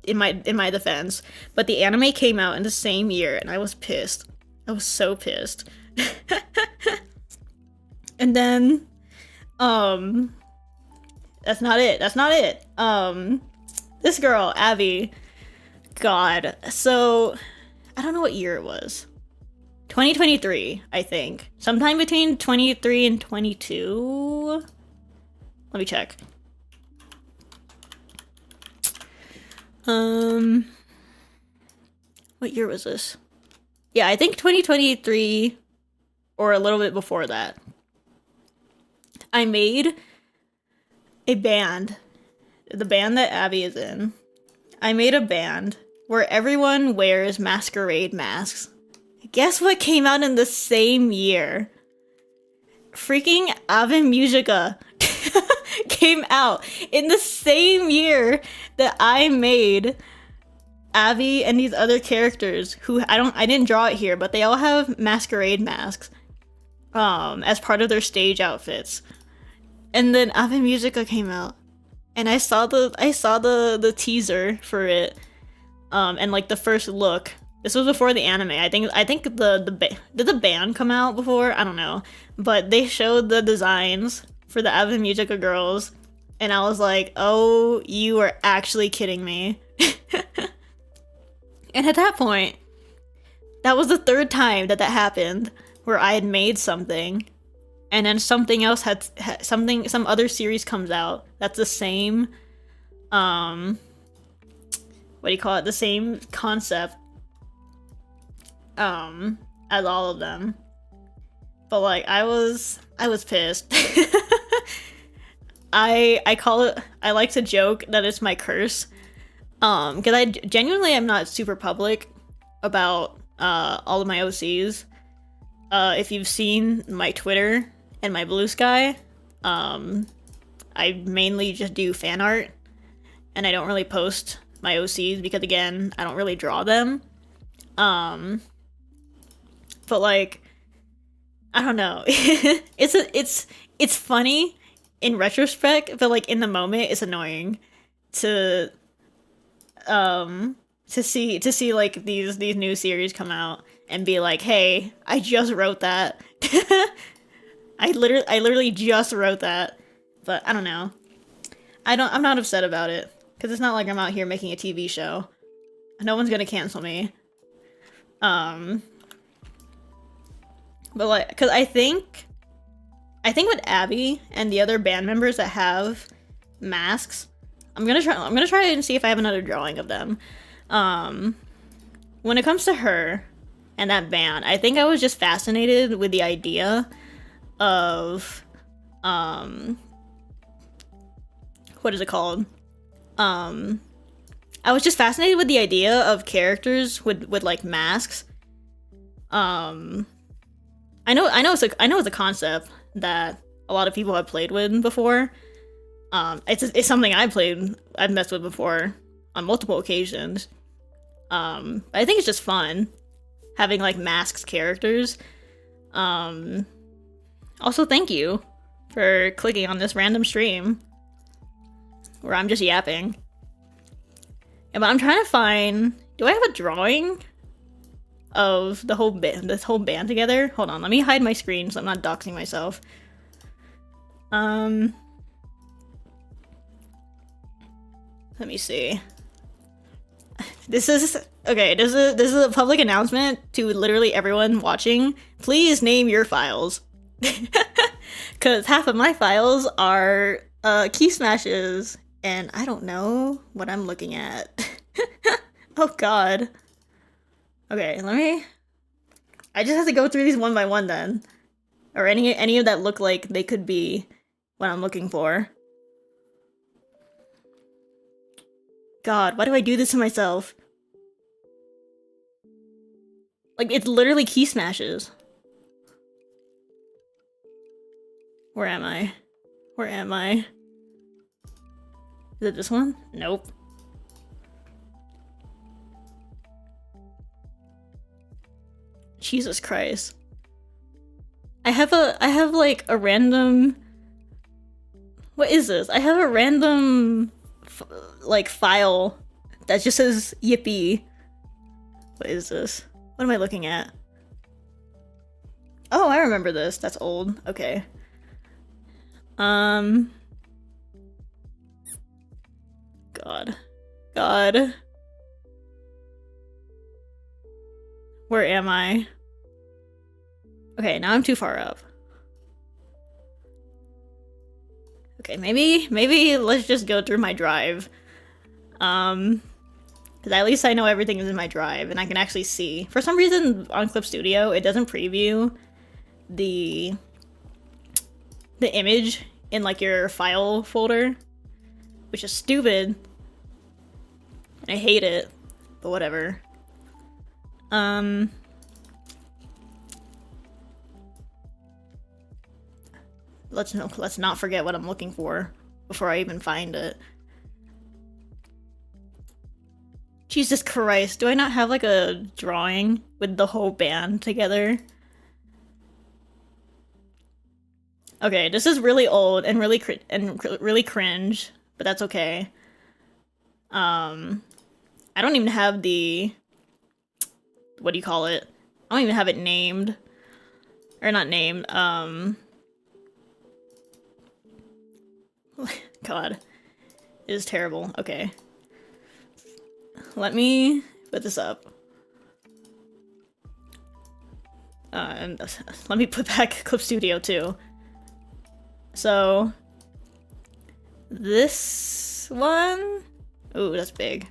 in my defense, but the anime came out in the same year, and I was pissed. I was so pissed. And then, that's not it. This girl, Abby, god. So, I don't know what year it was. 2023, I think. Sometime between 23 and 22. Let me check. What year was this? Yeah, I think 2023 or a little bit before that. I made a band, the band that Abby is in. I made a band where everyone wears masquerade masks. Guess what came out in the same year? Freaking Ave Musica came out in the same year that I made Abby and these other characters who I didn't draw it here, but they all have masquerade masks as part of their stage outfits. And then Ave Musica came out, and I saw the teaser for it, and like the first look. This was before the anime. I think did the band come out before? I don't know, but they showed the designs for the Ave Musica girls, and I was like, oh, you are actually kidding me. And at that point, that was the 3rd time that happened, where I had made something, and then something else had some other series comes out that's the same, what do you call it? The same concept, as all of them. But like, I was pissed. I call it, I like to joke that it's my curse. Because I genuinely am not super public about all of my OCs. If you've seen my Twitter and my Blue Sky, I mainly just do fan art, and I don't really post my OCs because, again, I don't really draw them. But like, I don't know. It's funny in retrospect, but like in the moment, it's annoying to see like these new series come out and be like, hey, I just wrote that. I literally just wrote that. But I don't know. I'm not upset about it. Because it's not like I'm out here making a TV show. No one's gonna cancel me. But like, because I think with Abby and the other band members that have masks, I'm gonna try and see if I have another drawing of them. When it comes to her and that band, I think I was just fascinated with the idea of what is it called? I was just fascinated with the idea of characters with like masks. I know it's a concept that a lot of people have played with before. It's something I've messed with before on multiple occasions. I think it's just fun having like masked characters. Also, thank you for clicking on this random stream where I'm just yapping. Yeah, but I'm trying to find. Do I have a drawing of the whole this whole band together? Hold on, let me hide my screen so I'm not doxing myself. Let me see. This is a public announcement to literally everyone watching. Please name your files. Cause half of my files are key smashes, and I don't know what I'm looking at. Oh god. Okay, I just have to go through these one by one then. Or any of that look like they could be what I'm looking for. God, why do I do this to myself? Like, it's literally key smashes. Where am I? Where am I? Is it this one? Nope. Jesus Christ. I have like a random. What is this? I have a random like file that just says yippee. What is this? What am I looking at? Oh, I remember this. That's old. Okay. God. Where am I? Okay, now I'm too far up. Okay, maybe let's just go through my drive. Because at least I know everything is in my drive and I can actually see. For some reason on Clip Studio, it doesn't preview the image in like your file folder, which is stupid. And I hate it, but whatever. Let's not forget what I'm looking for before I even find it. Jesus Christ, do I not have like a drawing with the whole band together? Okay, this is really old and really cringe, but that's okay. I don't even have the, what do you call it? I don't even have it named. Or not named, God. It is terrible. Okay. Let me put this up. And let me put back Clip Studio too. So, this one? Ooh, that's big.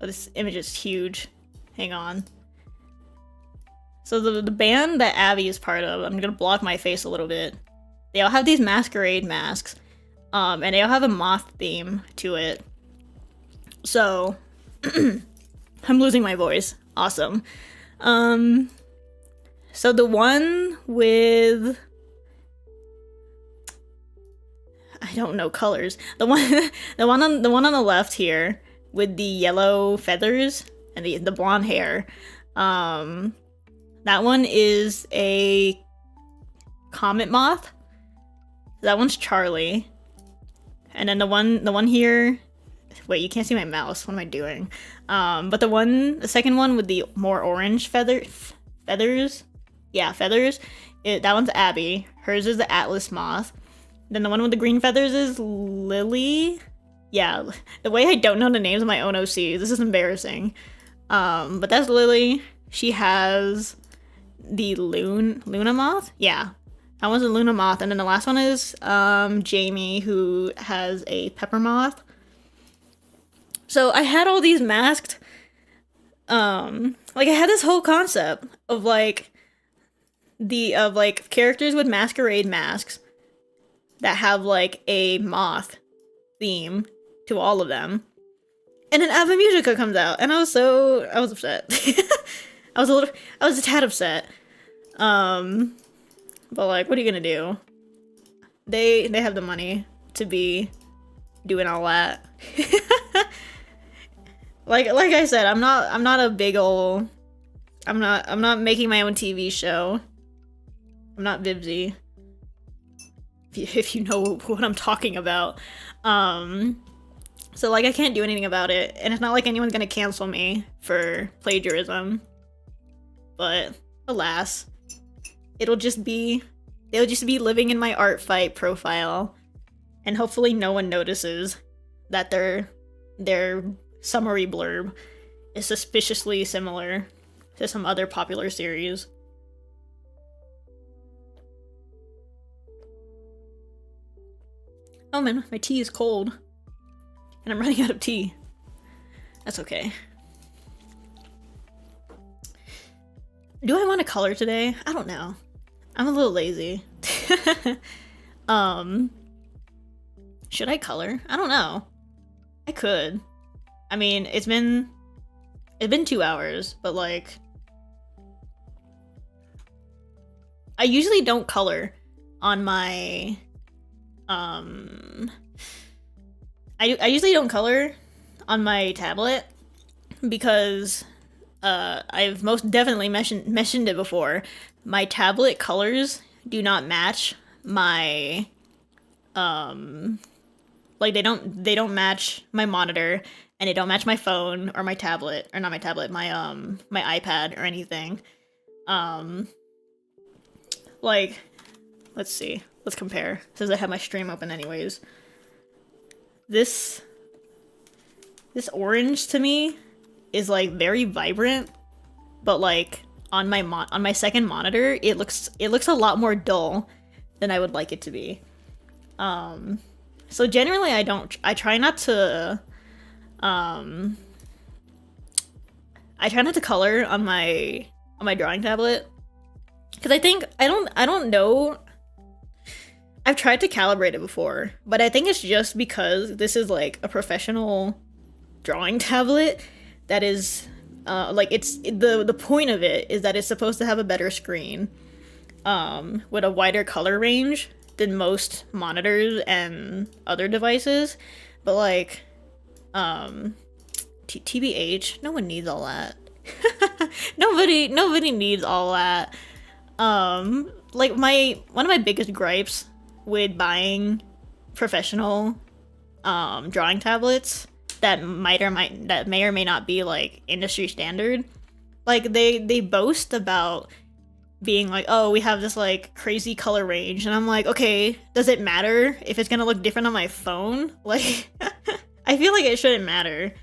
Oh, this image is huge. Hang on. So the band that Abby is part of, I'm gonna block my face a little bit. they all have these masquerade masks, and they all have a moth theme to it. So, I'm losing my voice. Awesome. So the one with, I don't know colors. The one the one on the left here with the yellow feathers and the blonde hair. That one is a comet moth. That one's Charlie. And then the one here, wait, you can't see my mouse. What am I doing? But the second one with the more orange feathers. Yeah, feathers. That one's Abby. Hers is the Atlas moth. Then the one with the green feathers is Lily. Yeah, the way I don't know the names of my own OCs, this is embarrassing. But that's Lily. She has the Luna moth. Yeah, that one's a Luna moth. And then the last one is Jamie, who has a pepper moth. So I had all these masked. Like I had this whole concept of characters with masquerade masks that have like a moth theme to all of them. And then Ava Musica comes out, and I was upset. I was a tad upset. But like, what are you gonna do? They have the money to be doing all that. like I said, I'm not a big ol'. I'm not making my own TV show. I'm not Vibsy. If you know what I'm talking about. So like I can't do anything about it, and it's not like anyone's gonna cancel me for plagiarism. But alas, they'll just be living in my art fight profile, and hopefully no one notices that their summary blurb is suspiciously similar to some other popular series. Oh man, my tea is cold. And I'm running out of tea. That's okay. Do I want to color today? I don't know. I'm a little lazy. Should I color? I don't know. I could. I mean, it's been 2 hours, but like I usually don't color on my I usually don't color on my tablet because I've most definitely mentioned it before. My tablet colors do not match my like they don't match my monitor, and they don't match my phone or my tablet, or not my tablet, my iPad or anything. Like, let's see. Let's compare, since I have my stream open anyways. This orange to me is like very vibrant, but like on my second monitor, it looks a lot more dull than I would like it to be. So generally I try not to color on my drawing tablet, because I don't know. I've tried to calibrate it before, but I think it's just because this is like a professional drawing tablet that is like it's the point of it is that it's supposed to have a better screen with a wider color range than most monitors and other devices. But like TBH, no one needs all that. nobody needs all that. Like one of my biggest gripes with buying professional drawing tablets that may or may not be like industry standard, like they boast about being like, oh, we have this like crazy color range, and I'm like, okay, does it matter if it's gonna look different on my phone? Like I feel like it shouldn't matter,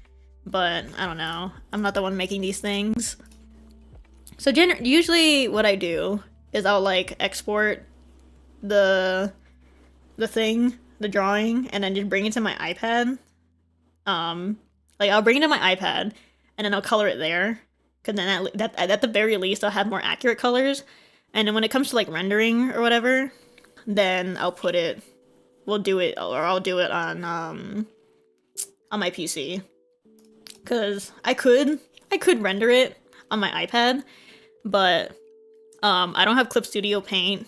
but I don't know, I'm not the one making these things. So usually what I do is I'll like export the drawing, and then just bring it to my iPad. Like I'll bring it to my iPad, and then I'll color it there, because then at the very least I'll have more accurate colors. And then when it comes to like rendering or whatever, then we'll do it, or I'll do it on my PC. Cause I could render it on my iPad, but I don't have Clip Studio Paint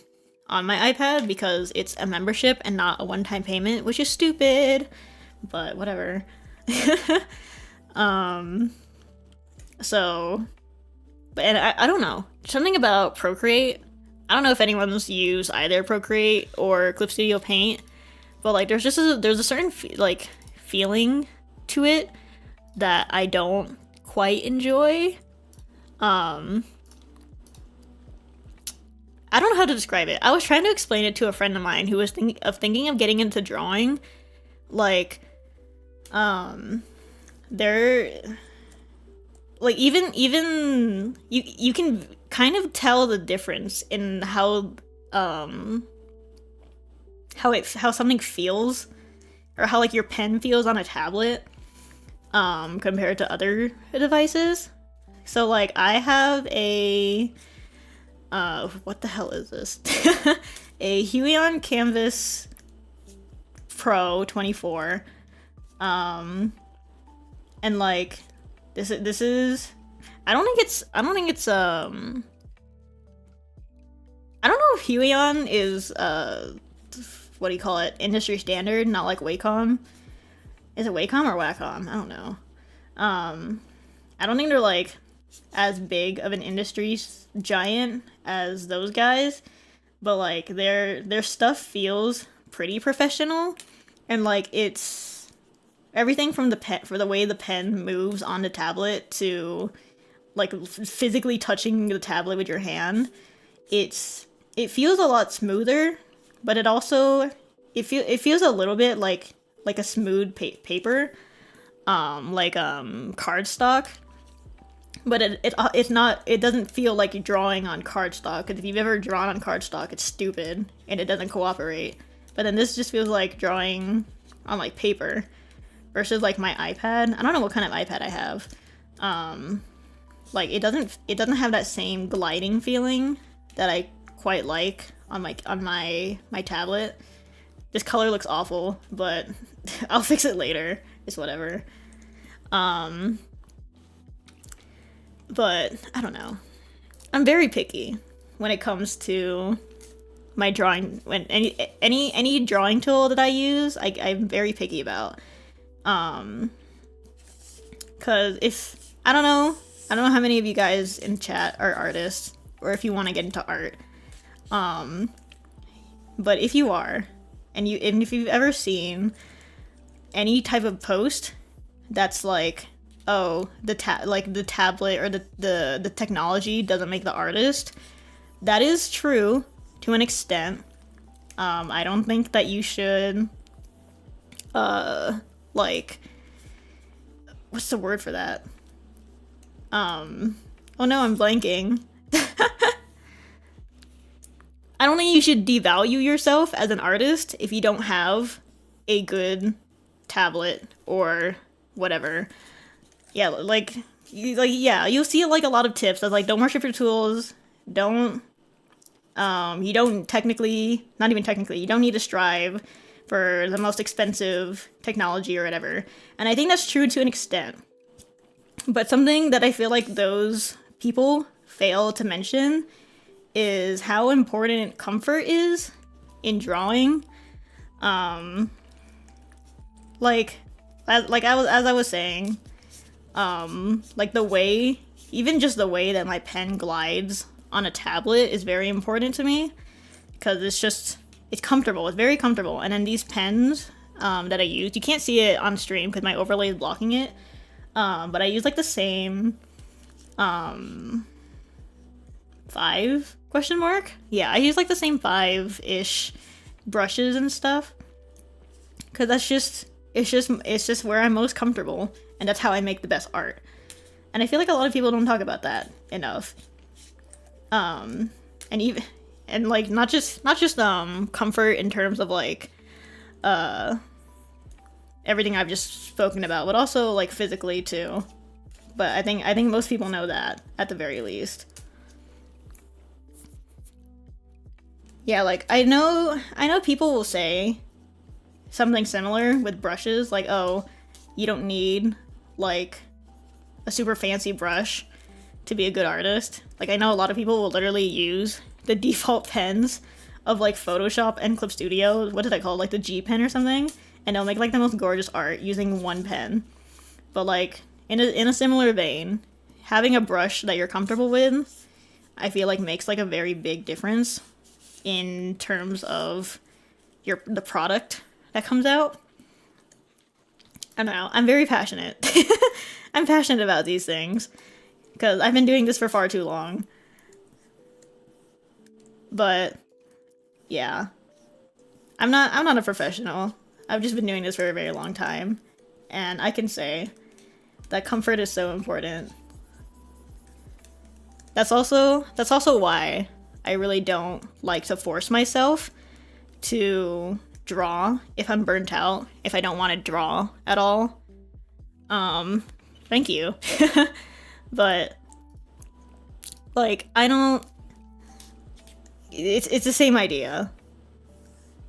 on my iPad because it's a membership and not a one-time payment, which is stupid, but whatever. So, and I don't know, something about Procreate. I don't know if anyone's used either Procreate or Clip Studio Paint, but like there's a certain feeling to it that I don't quite enjoy. I don't know how to describe it. I was trying to explain it to a friend of mine who was thinking of getting into drawing. Like, even you can kind of tell the difference in how something feels, or how like your pen feels on a tablet compared to other devices. So like I have a what the hell is this? A Huion Canvas Pro 24. And like this is I don't know if Huion is what do you call it? Industry standard, not like Wacom. Is it Wacom or Wacom? I don't know. I don't think they're like as big of an industry giant as those guys, but like their stuff feels pretty professional, and like it's everything from for the way the pen moves on the tablet to like physically touching the tablet with your hand. It feels a lot smoother, but it also it feels a little bit like a smooth paper, like cardstock. But it doesn't feel like you're drawing on cardstock, because if you've ever drawn on cardstock, it's stupid and it doesn't cooperate. But then this just feels like drawing on like paper, versus like my iPad. I don't know what kind of iPad I have. Like it doesn't have that same gliding feeling that I quite like on my tablet. This color looks awful, but I'll fix it later. It's whatever. But I don't know. I'm very picky when it comes to my drawing. When any drawing tool that I use, I'm very picky about. Cause if I don't know how many of you guys in chat are artists, or if you want to get into art. But if you are, and if you've ever seen any type of post that's like, oh, the tablet or the technology doesn't make the artist, that is true to an extent. I don't think that you should like, what's the word for that? Oh no, I'm blanking. I don't think you should devalue yourself as an artist if you don't have a good tablet or whatever. Yeah, you'll see like a lot of tips that's like, don't worship your tools, you don't need to strive for the most expensive technology or whatever. And I think that's true to an extent. But something that I feel like those people fail to mention is how important comfort is in drawing. As I was saying, like even just the way that my pen glides on a tablet is very important to me, because it's comfortable. It's very comfortable. And then these pens that I use, you can't see it on stream because my overlay is blocking it. But I use like the same 5 ? Yeah, I use like the same 5-ish brushes and stuff, because it's just where I'm most comfortable, and that's how I make the best art. And I feel like a lot of people don't talk about that enough. And like not just comfort in terms of like everything I've just spoken about, but also like physically too. But I think most people know that at the very least. Yeah, like I know people will say something similar with brushes, like, oh, you don't need like a super fancy brush to be a good artist. Like, I know a lot of people will literally use the default pens of like Photoshop and Clip Studio. What is that called? Like the G pen or something? And they'll make like the most gorgeous art using one pen. But like in a similar vein, having a brush that you're comfortable with, I feel like makes like a very big difference in terms of the product that comes out. I don't know. I'm very passionate. I'm passionate about these things because I've been doing this for far too long. But yeah, I'm not a professional. I've just been doing this for a very long time, and I can say that comfort is so important. That's also why I really don't like to force myself to draw if I'm burnt out, if I don't want to draw at all. Thank you. But like I don't it's the same idea.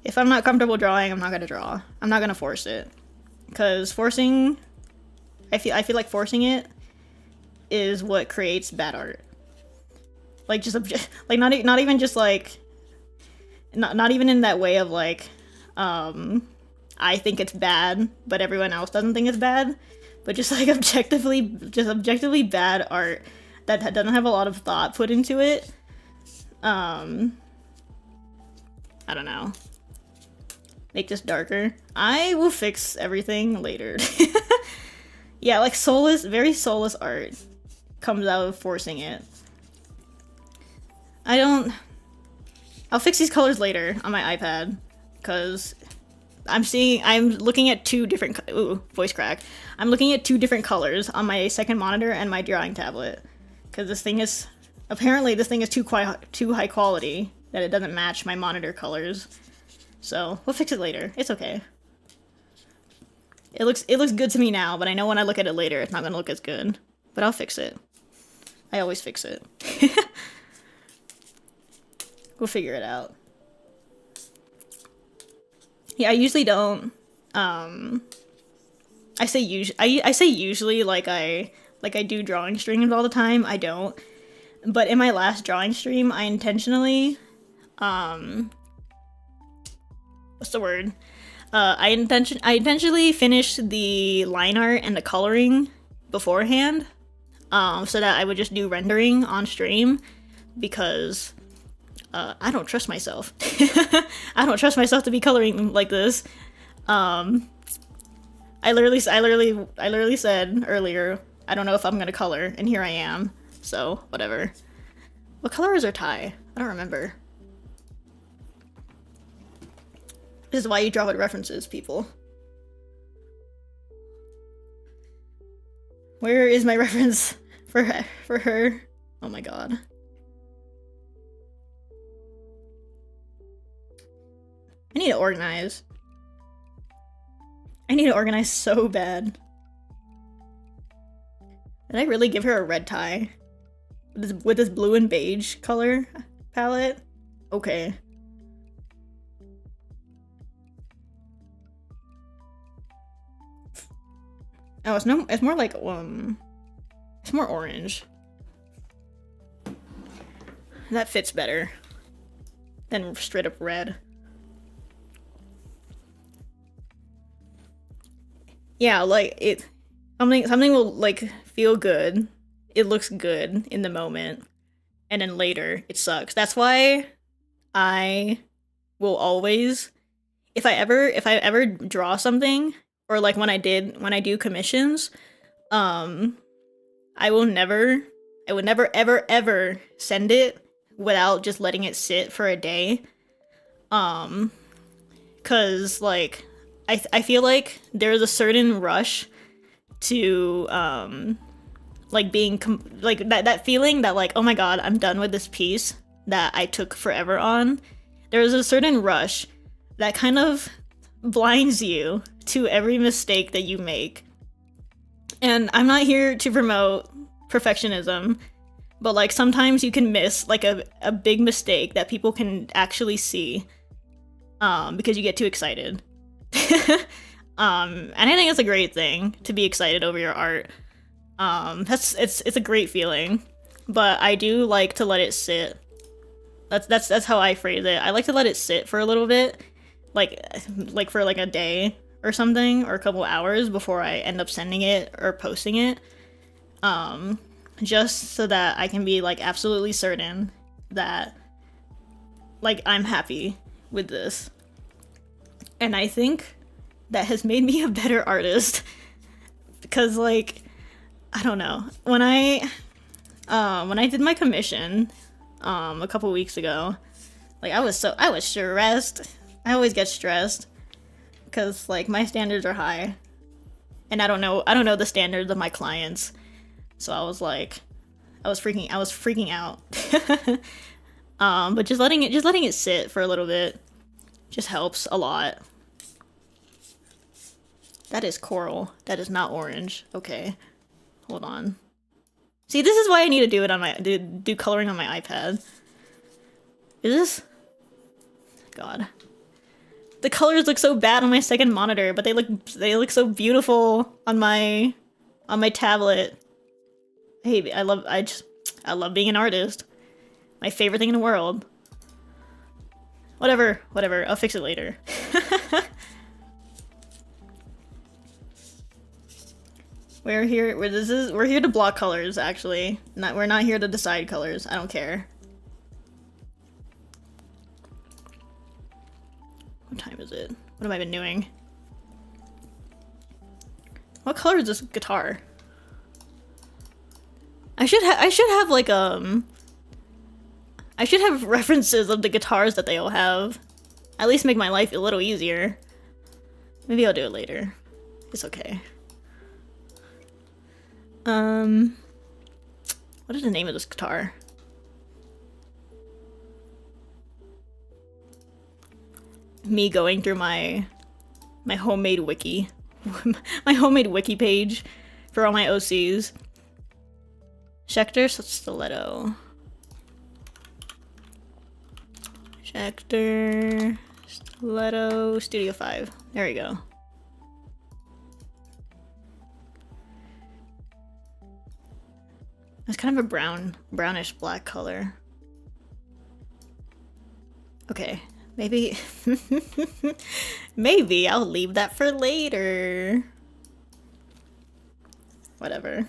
If I'm not comfortable drawing, I'm not going to draw. I'm not going to force it. Cuz forcing I feel like forcing it is what creates bad art. Like just like not even just like not even in that way of like I think it's bad but everyone else doesn't think it's bad, but just like objectively bad art that doesn't have a lot of thought put into it. I don't know. Make this darker. I will fix everything later. Yeah, like very soulless art comes out of forcing it. I'll fix these colors later on my iPad, because I'm looking at two different, ooh, voice crack. I'm looking at two different colors on my second monitor and my drawing tablet, because apparently this thing is too high quality that it doesn't match my monitor colors. So we'll fix it later. It's okay. It looks good to me now, but I know when I look at it later, it's not gonna look as good. But I'll fix it. I always fix it. We'll figure it out. Yeah, I usually don't. I say usually like I do drawing streams all the time. I don't. But in my last drawing stream, I intentionally, what's the word? I intentionally finished the line art and the coloring beforehand, so that I would just do rendering on stream, because I don't trust myself. I don't trust myself to be coloring like this. I literally said earlier, I don't know if I'm gonna color, and here I am. So whatever. What color is her tie? I don't remember. This is why you draw with references, people. Where is my reference for her? Oh my god. I need to organize. I need to organize so bad. Did I really give her a red tie? With this blue and beige color palette? Okay. Oh, it's more like, it's more orange. That fits better than straight up red. Yeah, like something will like feel good. It looks good in the moment, and then later it sucks. That's why I will always, if I ever draw something, or like when I do commissions, I would never ever send it without just letting it sit for a day. Cause like I feel like there's a certain rush to like being like that feeling that like, oh my god, I'm done with this piece that I took forever on. There's a certain rush that kind of blinds you to every mistake that you make. And I'm not here to promote perfectionism, but like sometimes you can miss like a big mistake that people can actually see because you get too excited. And I think it's a great thing to be excited over your art. It's a great feeling, but I do like to let it sit. That's how I phrase it. I like to let it sit for a little bit, like for like a day or something, or a couple hours before I end up sending it or posting it. Just so that I can be like absolutely certain that like I'm happy with this. And I think that has made me a better artist because like I don't know, when I did my commission a couple weeks ago, like I was stressed. I always get stressed because like my standards are high and I don't know the standards of my clients. So I was like, I was freaking out. But just letting it sit for a little bit just helps a lot. That is coral. That is not orange. Okay, hold on. See, this is why I need to do it on my do coloring on my iPad. Is this? God, the colors look so bad on my second monitor, but they look so beautiful on my tablet. Hey, I love being an artist. My favorite thing in the world. Whatever, I'll fix it later. We're here to block colors, actually. We're not here to decide colors. I don't care. What time is it? What have I been doing? What color is this guitar? I should have like I should have references of the guitars that they all have. At least make my life a little easier. Maybe I'll do it later. It's okay. What is the name of this guitar? Me going through my homemade wiki. My homemade wiki page for all my OCs. Schecter Stiletto. Schecter Stiletto Studio 5. There we go. It's kind of a brownish black color. Okay, maybe maybe I'll leave that for later. Whatever.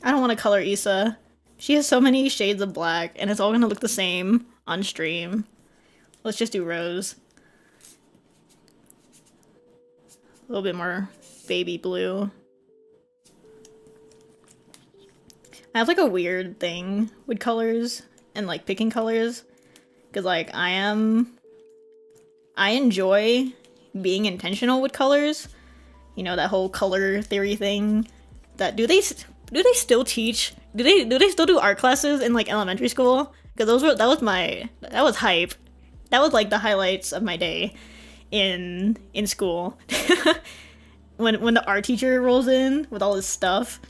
I don't want to color Issa. She has so many shades of black, and it's all gonna look the same on stream. Let's just do rose. A little bit more baby blue. I have like a weird thing with colors and like picking colors, because like I enjoy being intentional with colors. You know, that whole color theory thing. That do they still teach? Do they still do art classes in like elementary school? Because that was hype. That was like the highlights of my day in school. when the art teacher rolls in with all this stuff.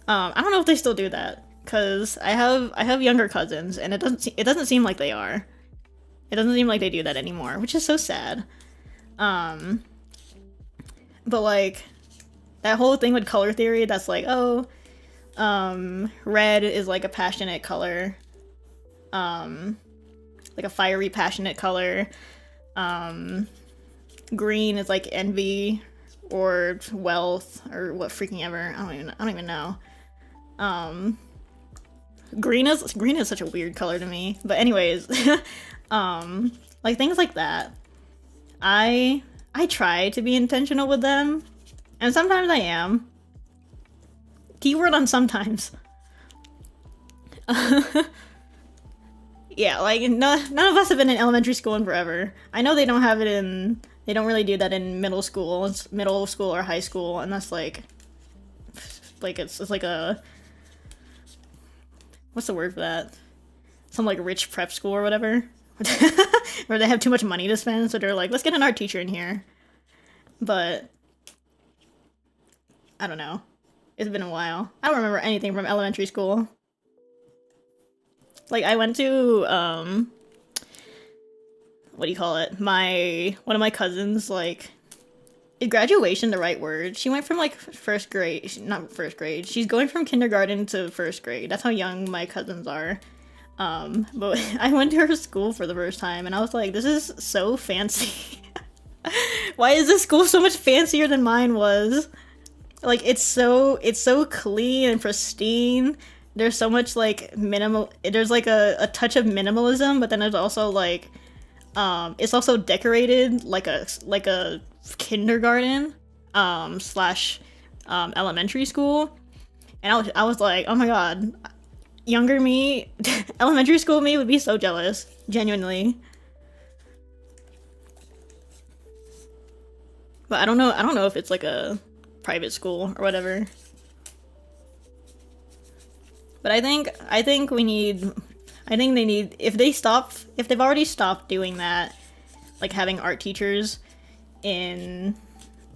I don't know if they still do that, because I have younger cousins, and it doesn't seem like they are. It doesn't seem like they do that anymore, which is so sad. But like that whole thing with color theory, that's like, oh, red is like a passionate color, like a fiery, passionate color. Green is like envy or wealth or what freaking ever. I don't even know. Green is such a weird color to me. But anyways, like things like that. I try to be intentional with them, and sometimes I am. Keyword on sometimes. Yeah, like none of us have been in elementary school in forever. I know they don't have it in. They don't really do that in middle school. It's middle school or high school, and that's like it's like a, what's the word for that? Some like rich prep school or whatever, where they have too much money to spend, so they're like, let's get an art teacher in here. But I don't know. It's been a while. I don't remember anything from elementary school. Like, I went to, what do you call it? One of my cousins, like, is graduation the right word? She went from, like, first grade, not first grade. She's going from kindergarten to first grade. That's how young my cousins are. But I went to her school for the first time, and I was like, this is so fancy. Why is this school so much fancier than mine was? Like, it's so clean and pristine. There's so much, like, there's, like, a touch of minimalism, but then there's also, like, it's also decorated like a kindergarten, slash, elementary school. And I was like, oh my god, younger me, elementary school me would be so jealous, genuinely. But I don't know if it's like a private school or whatever. But I think they need, if they've already stopped doing that, like having art teachers in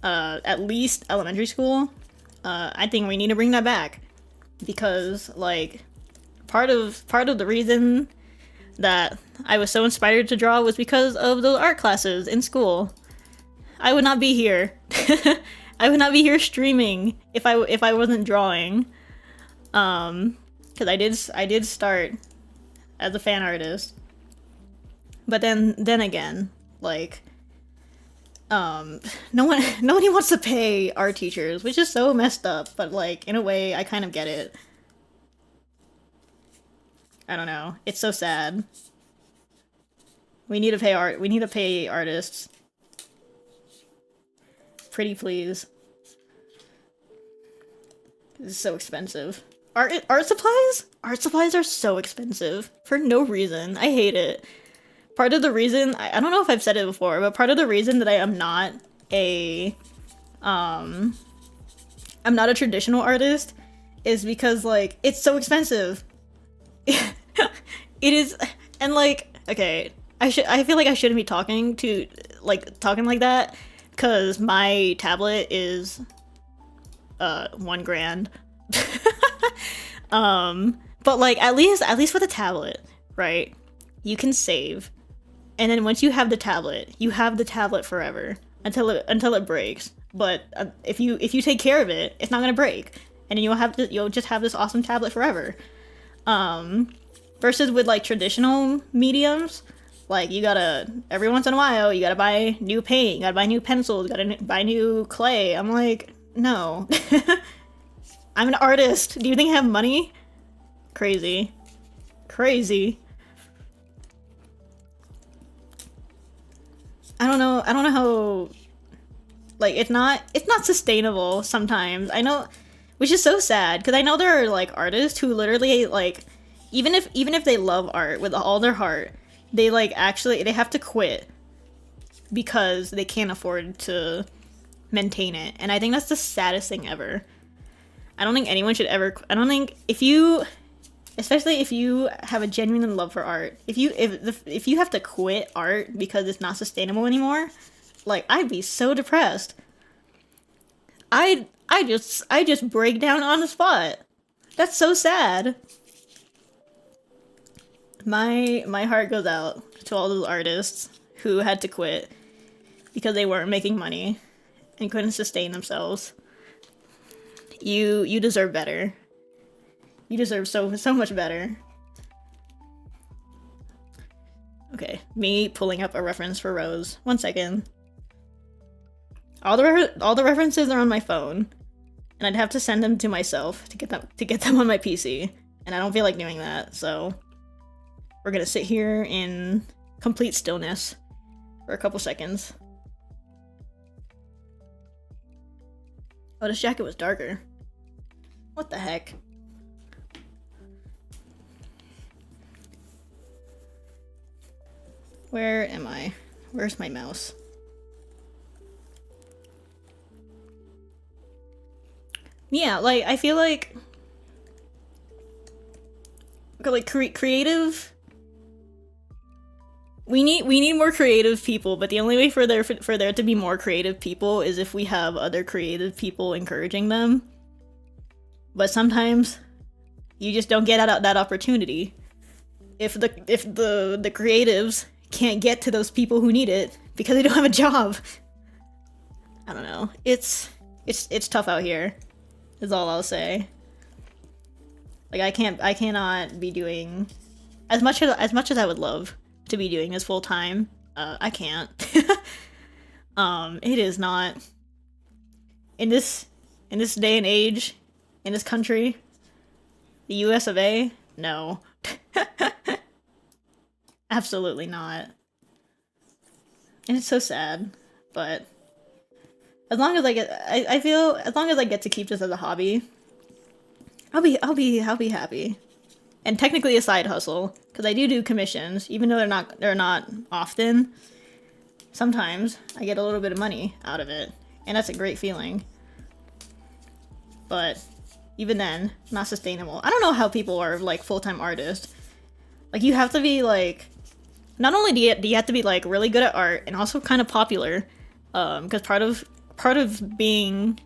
at least elementary school, I think we need to bring that back, because like part of the reason that I was so inspired to draw was because of those art classes in school. I would not be here. I would not be here streaming if I wasn't drawing. Because I did start as a fan artist, but then again, like, nobody wants to pay art teachers, which is so messed up. But like, in a way, I kind of get it. I don't know. It's so sad. We need to pay artists. Pretty please. This is so expensive. Art supplies? Art supplies are so expensive for no reason. I hate it. Part of the reason, I don't know if I've said it before, but part of the reason that I am not I'm not a traditional artist is because, like, it's so expensive. It is, and like, okay, I feel like I shouldn't be talking like that, because my tablet is $1,000. But like, at least with a tablet, right, you can save, and then once you have the tablet forever until it breaks. But if you take care of it, it's not gonna break, and then you'll just have this awesome tablet forever. Versus with like traditional mediums, like, you gotta, every once in a while, you gotta buy new paint, you gotta buy new pencils, you gotta buy new clay. I'm like, no. I'm an artist. Do you think I have money? Crazy. Crazy. I don't know how, like, it's not sustainable sometimes. I know, which is so sad, because I know there are, like, artists who literally, like, even if they love art with all their heart, they, like, actually, they have to quit because they can't afford to maintain it. And I think that's the saddest thing ever. I don't think anyone should ever, I don't think, especially if you have a genuine love for art, if you have to quit art because it's not sustainable anymore, like, I'd be so depressed. I just break down on the spot. That's so sad. My heart goes out to all those artists who had to quit because they weren't making money and couldn't sustain themselves. You deserve better. You deserve so much better. Okay, me pulling up a reference for Rose. 1 second. All the references are on my phone, and I'd have to send them to myself to get them on my PC, and I don't feel like doing that. So we're gonna sit here in complete stillness for a couple seconds. Oh, this jacket was darker. What the heck? Where am I? Where's my mouse? Yeah, like, I feel like creative. We need more creative people, but the only way for there to be more creative people is if we have other creative people encouraging them. But sometimes you just don't get out that opportunity. If the creatives can't get to those people who need it because they don't have a job. I don't know. It's tough out here. Is all I'll say. Like I cannot be doing as much as I would love to be doing this full time. I can't. It is not in this day and age, in this country, the US of A. No, absolutely not. And it's so sad, but as long as I feel as long as I get to keep this as a hobby, I'll be happy. And technically a side hustle, because I do commissions, even though they're not often. Sometimes I get a little bit of money out of it, and that's a great feeling. But even then, not sustainable. I don't know how people are like full-time artists. Like you have to be like, not only do you have to be like really good at art and also kind of popular, because part of being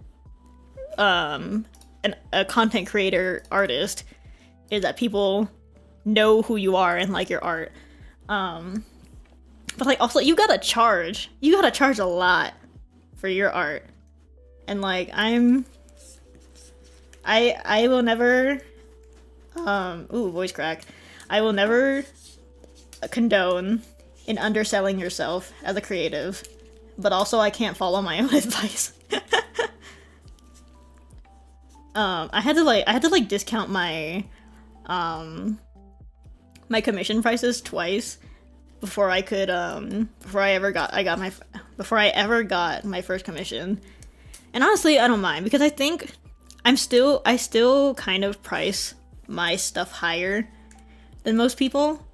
a content creator artist is that people know who you are and like your art. But like also you gotta charge a lot for your art. And like I will never voice crack. I will never condone in underselling yourself as a creative, but also I can't follow my own advice. I had to discount my my commission prices twice before I could before I ever got my first commission. And honestly, I don't mind, because I think I still kind of price my stuff higher than most people.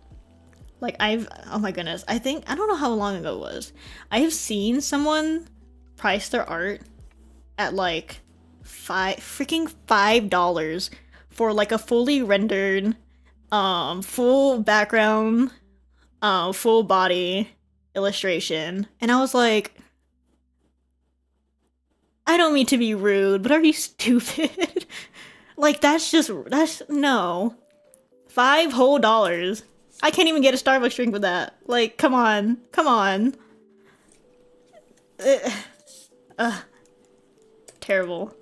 Like oh my goodness, I don't know how long ago it was. I have seen someone price their art at like $5 for like a fully rendered, full background, full body illustration. And I was like, I don't mean to be rude, but are you stupid? Like that's no. $5 whole. I can't even get a Starbucks drink with that. Like, come on. Terrible.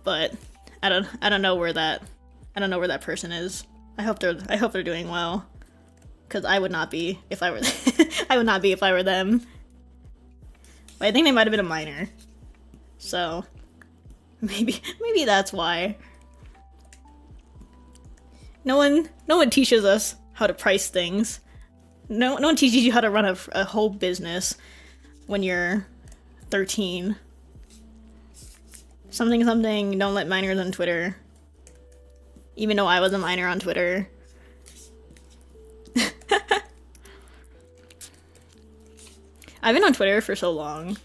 But I don't know where that person is. I hope they're doing well, because I would not be if I were if I were them. But I think they might have been a minor, so maybe that's why. No one teaches us how to price things. No one teaches you how to run a whole business when you're 13. Something, don't let minors on Twitter. Even though I was a minor on Twitter. I've been on Twitter for so long.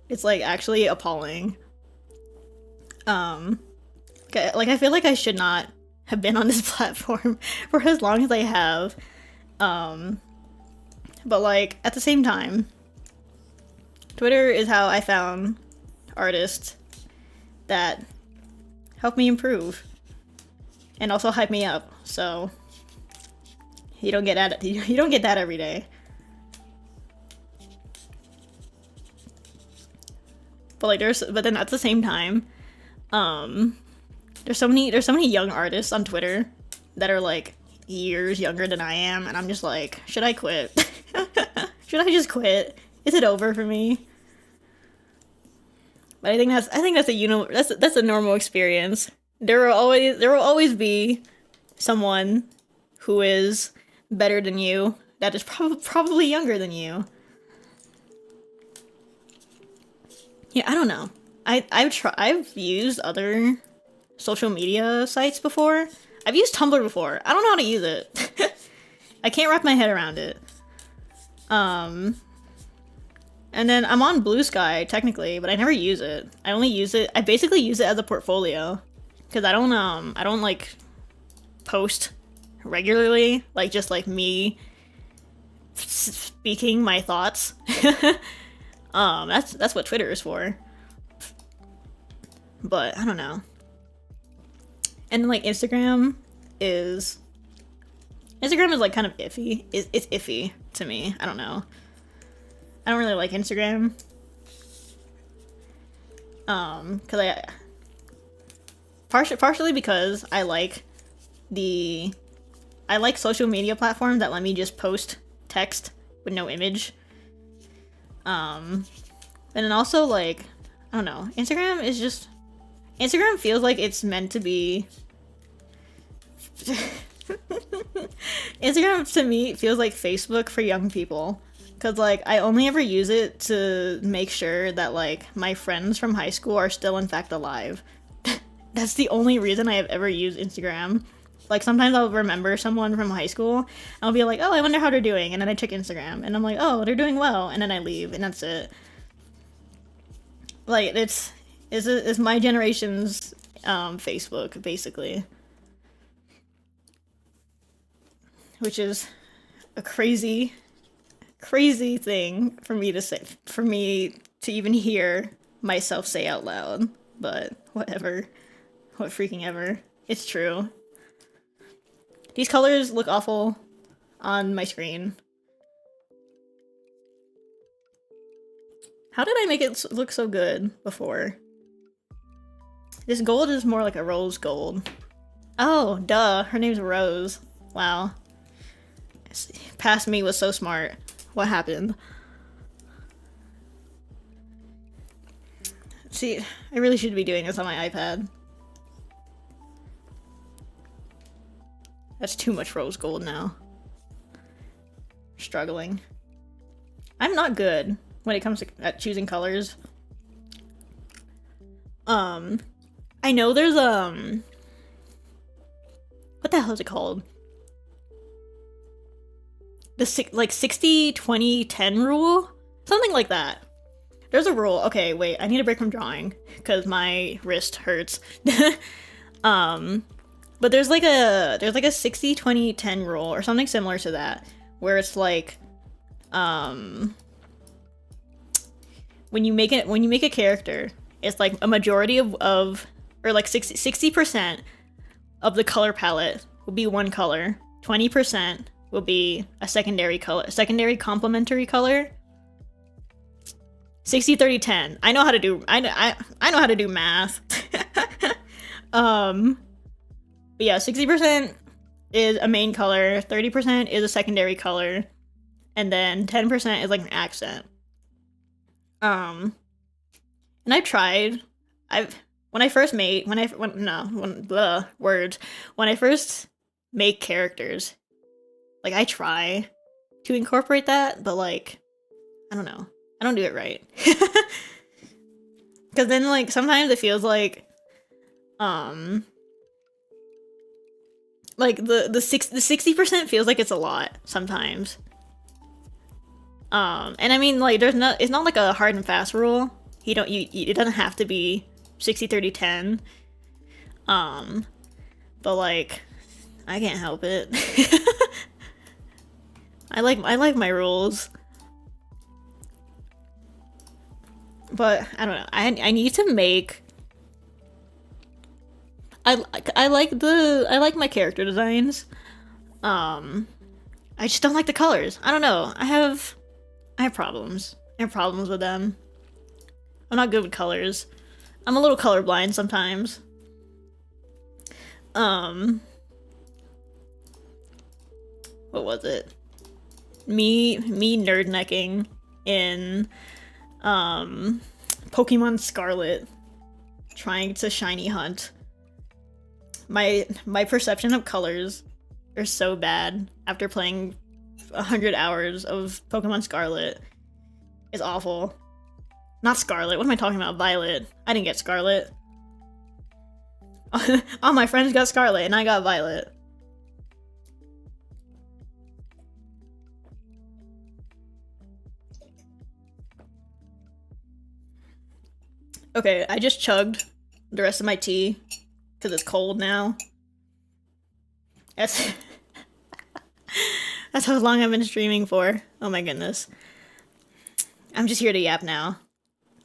It's like actually appalling. Like I feel like I should not have been on this platform for as long as I have. But like at the same time, Twitter is how I found artists that help me improve and also hype me up. So you don't get that every day. But then at the same time, there's so many young artists on Twitter that are like years younger than I am, and I'm just like, should I quit? Should I just quit? Is it over for me? But I think that's a normal experience. There will always be someone who is better than you that is probably younger than you. Yeah, I don't know. I've used other social media sites before. I've used Tumblr before. I don't know how to use it. I can't wrap my head around it. And then I'm on Blue Sky technically, but I never use it. I basically use it as a portfolio, because I don't like post regularly, like just like me speaking my thoughts. That's what Twitter is for. But I don't know. And like Instagram is like kind of iffy. It's iffy to me. I don't know. I don't really like Instagram. Cause partially because I like social media platforms that let me just post text with no image. And then also like, I don't know, Instagram feels like it's meant to be Instagram to me feels like Facebook for young people. Cause like I only ever use it to make sure that like my friends from high school are still in fact alive. That's the only reason I have ever used Instagram. Like sometimes I'll remember someone from high school and I'll be like, oh, I wonder how they're doing, and then I check Instagram and I'm like, oh, they're doing well, and then I leave and that's it. Like it's my generation's Facebook basically. Which is a crazy thing for me to say, for me to even hear myself say out loud. But whatever. What freaking ever. It's true. These colors look awful on my screen. How did I make it look so good before? This gold is more like a rose gold. Oh, duh. Her name's Rose. Wow. Past me was so smart. What happened? See, I really should be doing this on my iPad. That's too much rose gold now. Struggling. I'm not good when it comes to choosing colors. I know there's what the hell is it called? The like 60-20-10 rule? Something like that. There's a rule. Okay, wait, I need a break from drawing because my wrist hurts. But there's like a 60-20-10 rule or something similar to that, where it's like when you make a character, it's like a majority of or like 60% of the color palette will be one color, 20% will be a secondary complementary color. 60-30-10. I know how to do I know how to do math. But yeah, 60% is a main color, 30% is a secondary color, and then 10% is like an accent. And I tried. When I first make characters, like I try to incorporate that, but like I don't know. I don't do it right. Cuz then like sometimes it feels like the 60% feels like it's a lot sometimes. And I mean like it's not like a hard and fast rule. It doesn't have to be 60-30-10. But like I can't help it. I like my rules. But I don't know. I need to make I like my character designs. I just don't like the colors. I don't know. I have problems. I have problems with them. I'm not good with colors. I'm a little colorblind sometimes. What was it? Me nerd necking in Pokemon Scarlet, trying to shiny hunt. My perception of colors are so bad after playing 100 hours of Pokemon Scarlet. It's awful. Not Scarlet. What am I talking about? Violet. I didn't get Scarlet. All my friends got Scarlet and I got Violet. Okay, I just chugged the rest of my tea because it's cold now. That's that's how long I've been streaming for. Oh my goodness. I'm just here to yap now.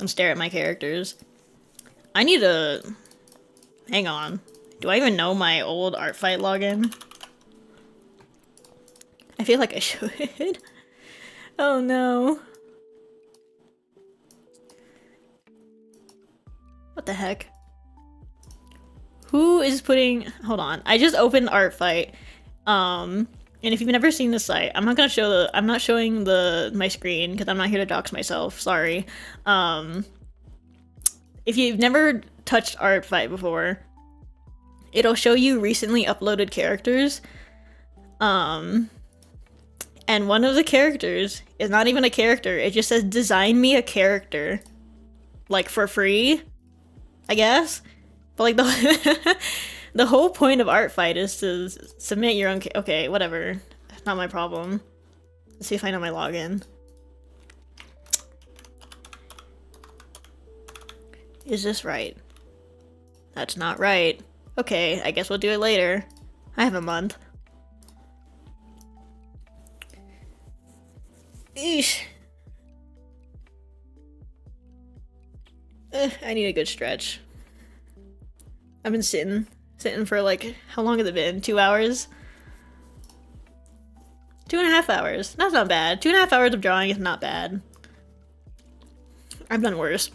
I'm staring at my characters. I need to... Hang on. Do I even know my old Artfight login? I feel like I should. Oh no. What the heck? Who is putting... Hold on. I just opened Artfight. And if you've never seen the site, I'm not gonna show the... I'm not showing my screen because I'm not here to dox myself. Sorry. If you've never touched Artfight before, it'll show you recently uploaded characters. And one of the characters is not even a character. It just says, design me a character. Like, for free, I guess. But, like, the whole point of Artfight is to submit your own... Okay, whatever. Not my problem. Let's see if I know my login. Is this right? That's not right. Okay, I guess we'll do it later. I have a month. Eesh. I need a good stretch. I've been sitting for like, how long has it been? 2 hours? 2.5 hours. That's not bad. 2.5 hours of drawing is not bad. I've done worse.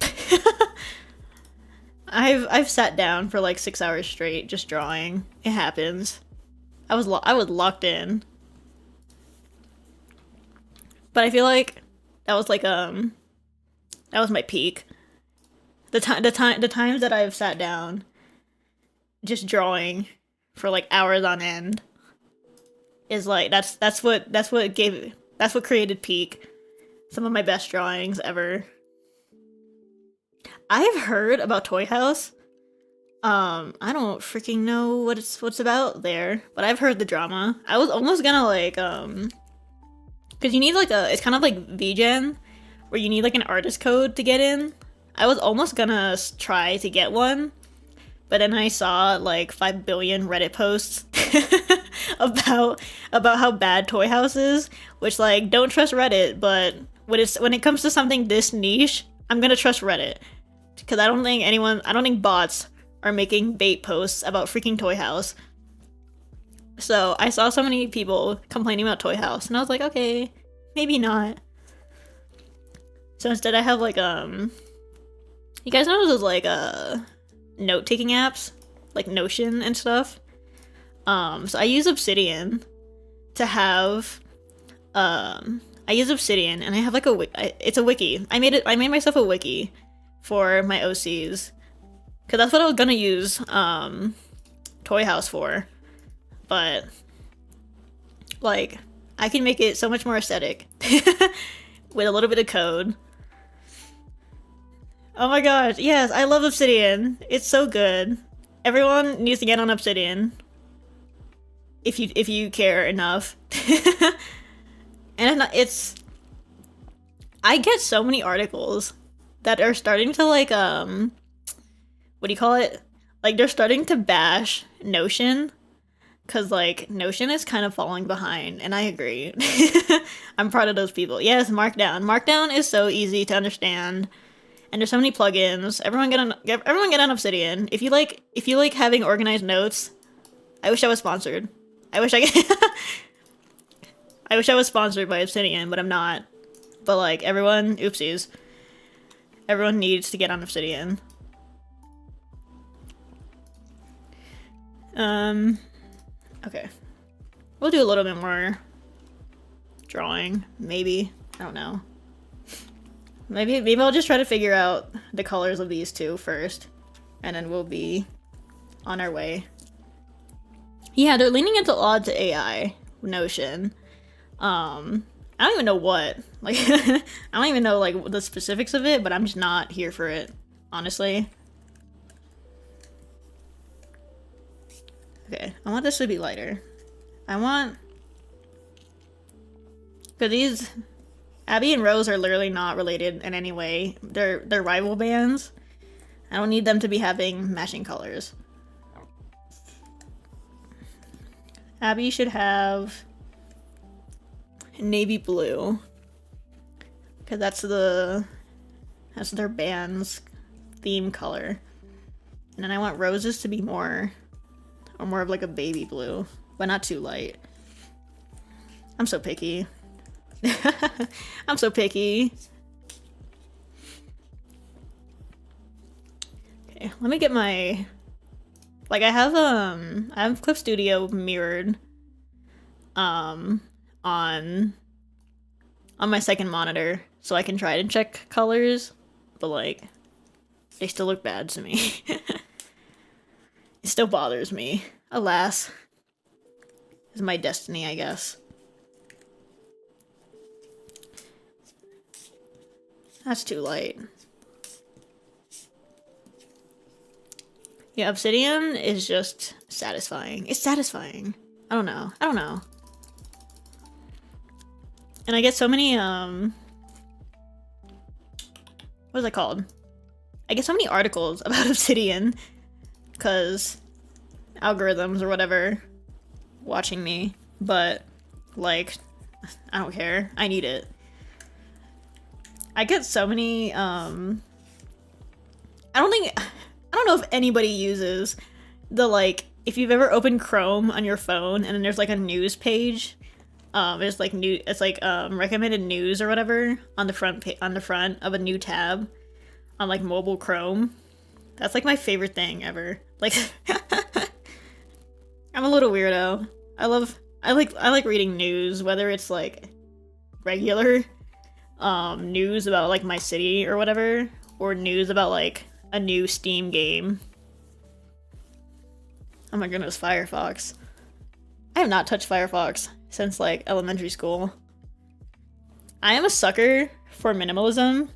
I've sat down for like 6 hours straight just drawing. It happens. I was locked in. But I feel like that was like that was my peak. The times that I've sat down just drawing for like hours on end is like that's what created peak. Some of my best drawings ever. I've heard about Toy House. I don't freaking know what's about there, but I've heard the drama. I was almost gonna like because you need like it's kind of like VGen, where you need like an artist code to get in. I was almost gonna try to get one, but then I saw like 5 billion Reddit posts about how bad Toy House is, which like don't trust Reddit, but when it comes to something this niche, I'm gonna trust Reddit. Because I don't think bots are making bait posts about freaking Toy House. So I saw so many people complaining about Toy House, and I was like, okay, maybe not. So instead I have like, you guys know those like, note-taking apps? Like Notion and stuff? So I use Obsidian to have, I use Obsidian, and I have like it's a wiki. I made myself a wiki for my OCs, because that's what I was gonna use Toy House for, but like I can make it so much more aesthetic with a little bit of code. Oh my gosh, yes, I love Obsidian. It's so good. Everyone needs to get on Obsidian if you care enough. And I get so many articles that are starting to like what do you call it? Like they're starting to bash Notion, cause like Notion is kind of falling behind, and I agree. I'm proud of those people. Yes, Markdown. Markdown is so easy to understand, and there's so many plugins. Everyone get on Obsidian. If you like having organized notes, I wish I was sponsored. I wish I was sponsored by Obsidian, but I'm not. But like everyone, oopsies. Everyone needs to get on Obsidian. Okay. We'll do a little bit more drawing, maybe. I don't know. Maybe I'll just try to figure out the colors of these two first, and then we'll be on our way. Yeah, they're leaning into a lot to AI, Notion. I don't even know what. Like, I don't even know, like, the specifics of it, but I'm just not here for it, honestly. Okay, I want this to be lighter. Because these... Abby and Rose are literally not related in any way. They're rival bands. I don't need them to be having matching colors. Abby should have navy blue, because that's their band's theme color. And then I want roses to be more of like a baby blue, but not too light. I'm so picky. I'm so picky. Okay, let me get my, like I have Clip Studio mirrored on my second monitor so I can try to check colors, but like they still look bad to me. It still bothers me. Alas. It's my destiny, I guess. That's too light. Yeah, Obsidian is just satisfying. It's satisfying. I don't know. And I get so many, what is it called? I get so many articles about Obsidian because algorithms or whatever watching me, but like, I don't care. I need it. I get so many, I don't know if anybody uses the, like, if you've ever opened Chrome on your phone and then there's like a news page, it's like recommended news or whatever on the front of a new tab on like mobile Chrome. That's like my favorite thing ever. Like, I'm a little weirdo. I like reading news, whether it's like regular news about like my city or whatever, or news about like a new Steam game. Oh my goodness, Firefox. I have not touched Firefox since like elementary school. I am a sucker for minimalism.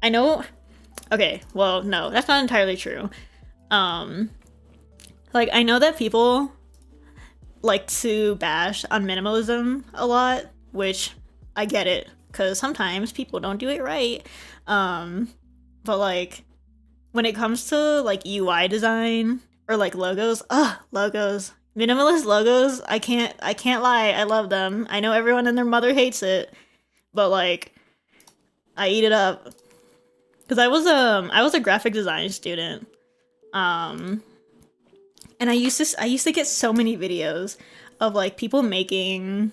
I know. Okay, well, no, that's not entirely true. Like, I know that people like to bash on minimalism a lot, which I get it, because sometimes people don't do it right. But like, when it comes to like UI design or like logos, logos. Minimalist logos, I can't lie, I love them. I know everyone and their mother hates it, but like, I eat it up. Cause I was a graphic design student. And I used to get so many videos of like people making,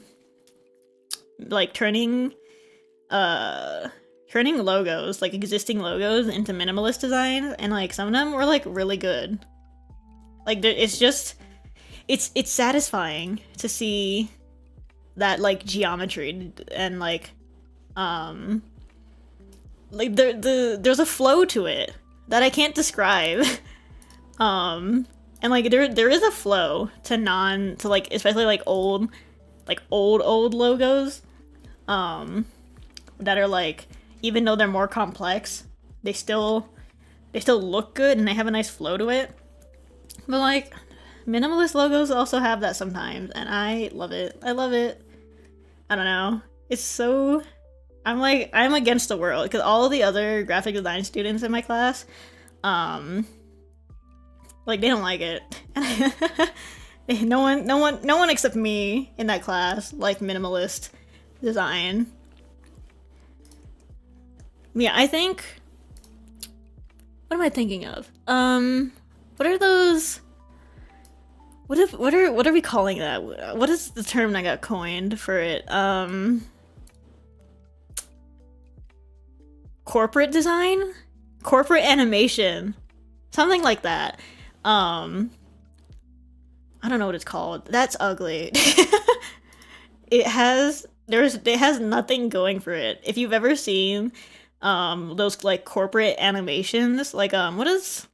like turning logos, like existing logos into minimalist designs, and like some of them were like really good. Like it's just, it's satisfying to see that like geometry and like there's a flow to it that I can't describe. And like there is a flow to like especially like old logos that are like, even though they're more complex, they still look good and they have a nice flow to it. But like minimalist logos also have that sometimes, and I love it. I don't know. It's so, I'm against the world because all the other graphic design students in my class, like they don't like it. No one except me in that class like minimalist design. Yeah, I think, what am I thinking of? What are those? What are we calling that? What is the term that got coined for it? Corporate design? Corporate animation. Something like that. I don't know what it's called. That's ugly. It has nothing going for it. If you've ever seen those like corporate animations, like there's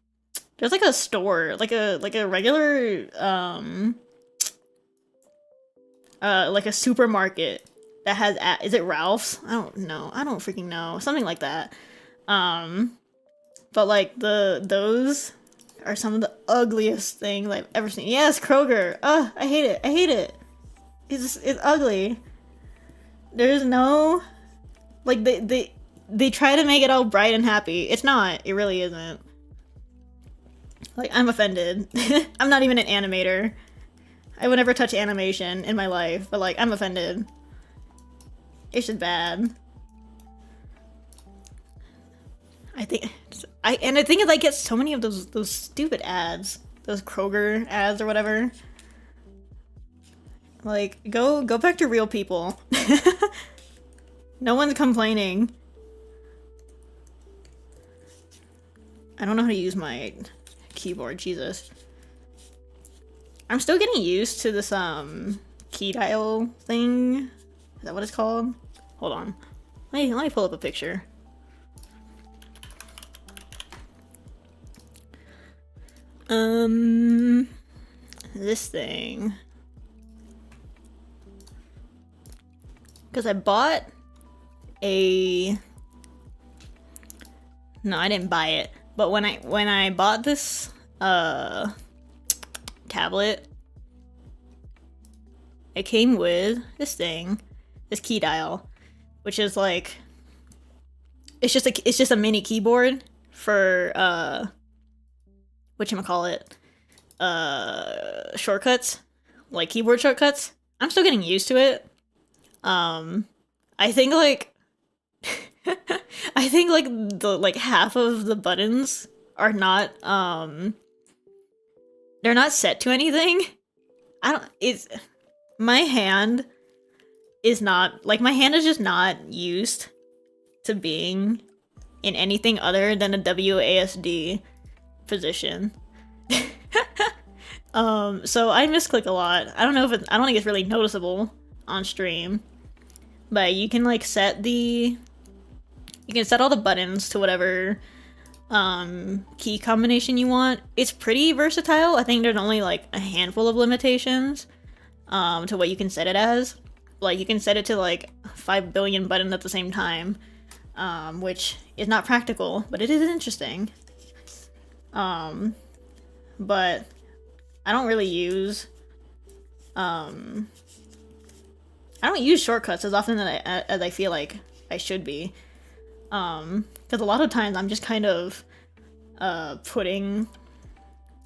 like a store, like a regular like a supermarket that has is it Ralph's? I don't know. I don't freaking know. Something like that. But like those are some of the ugliest things I've ever seen. Yes, Kroger. Ugh, I hate it. It's ugly. There's no, like they try to make it all bright and happy. It's not. It really isn't. Like, I'm offended. I'm not even an animator. I would never touch animation in my life, but like, I'm offended. It's just bad. I think And the thing is, I get so many of those stupid ads, those Kroger ads or whatever. Like, go back to real people. No one's complaining. I don't know how to use my keyboard, Jesus. I'm still getting used to this, key dial thing. Is that what it's called? Hold on. Let me pull up a picture. This thing. Because I bought a... No, I didn't buy it. But when I bought this, tablet, it came with this thing, this key dial, which is like... It's just a mini keyboard for, whatchamacallit, shortcuts, like keyboard shortcuts. I'm still getting used to it. I think like the half of the buttons are not they're not set to anything. My hand is not like my hand is just not used to being in anything other than a WASD position. So I misclick a lot. I don't think it's really noticeable on stream, but you can like set all the buttons to whatever key combination you want. It's pretty versatile. I think there's only like a handful of limitations to what you can set it as. Like you can set it to like 5 billion buttons at the same time, which is not practical, but it is interesting. But I don't really use I don't use shortcuts as often as I feel like I should be. Because a lot of times I'm just kind of putting,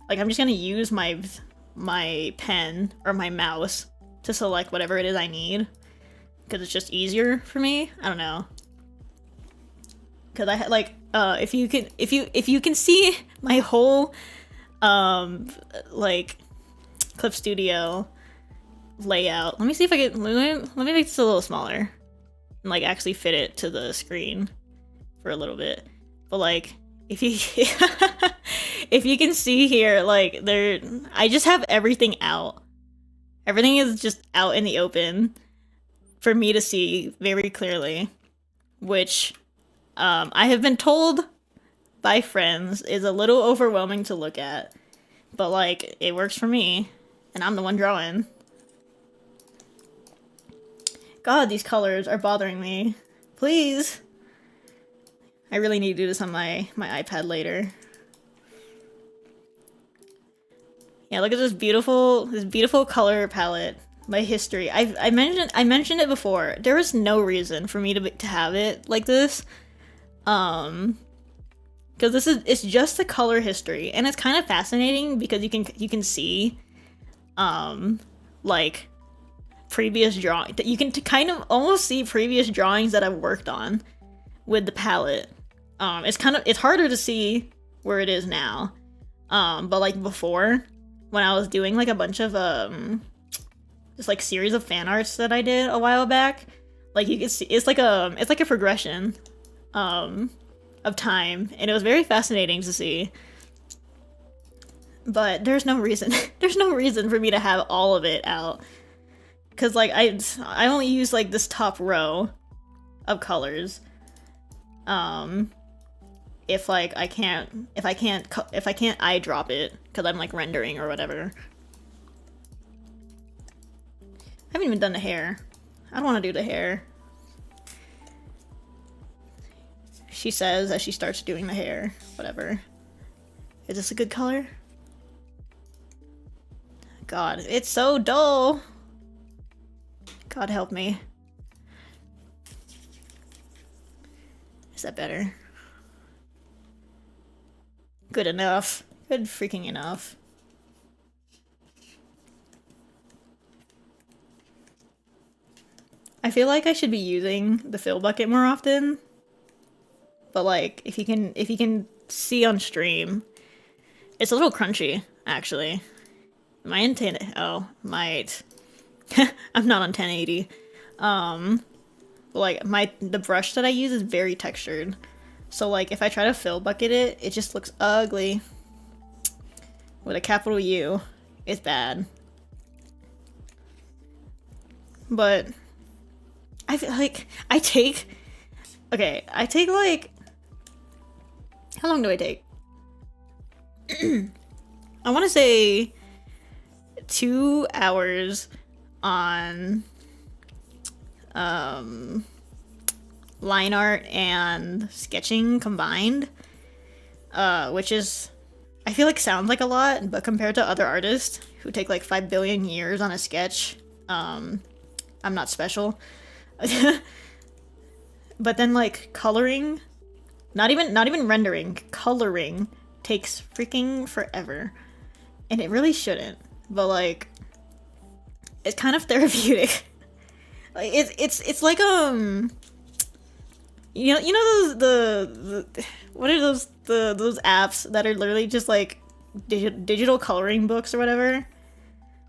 like, I'm just gonna use my pen or my mouse to select whatever it is I need, because it's just easier for me. I don't know. Because I had like if you can see my whole like Clip Studio layout. Let me see if I can let me make this a little smaller and like actually fit it to the screen for a little bit. But like if you if you can see here, like I just have everything out. Everything is just out in the open for me to see very clearly, which I have been told by friends is a little overwhelming to look at, but like it works for me, and I'm the one drawing. God, these colors are bothering me. Please. I really need to do this on my iPad later. Yeah, look at this beautiful color palette. My history. I mentioned it before. There was no reason for me to have it like this. Because it's just the color history, and it's kind of fascinating because you can see like previous drawing, you can kind of almost see previous drawings that I've worked on with the palette. It's harder to see where it is now. But like before, when I was doing like a bunch of just like series of fan arts that I did a while back, like you can see it's like a progression of time, and it was very fascinating to see. But there's no reason for me to have all of it out, because like I only use like this top row of colors. If I can't eye drop it because I'm like rendering or whatever. I haven't even done the hair. I don't want to do the hair. She says as she starts doing the hair. Whatever. Is this a good color? God, it's so dull. God help me. Is that better? Good enough. Good freaking enough. I feel like I should be using the fill bucket more often. But like if you can see on stream. It's a little crunchy, actually. Am I in 10? Oh, might. I'm not on 1080. Like the brush that I use is very textured. So like if I try to fill bucket it, it just looks ugly. With a capital U. It's bad. But I feel like I take like, how long do I take? I want to say 2 hours on line art and sketching combined, which is, I feel like sounds like a lot, but compared to other artists who take like 5 billion years on a sketch, I'm not special. But then like coloring, not even rendering, coloring takes freaking forever. And it really shouldn't, but like it's kind of therapeutic. Like it's like you know the what are those apps that are literally just like digital coloring books or whatever?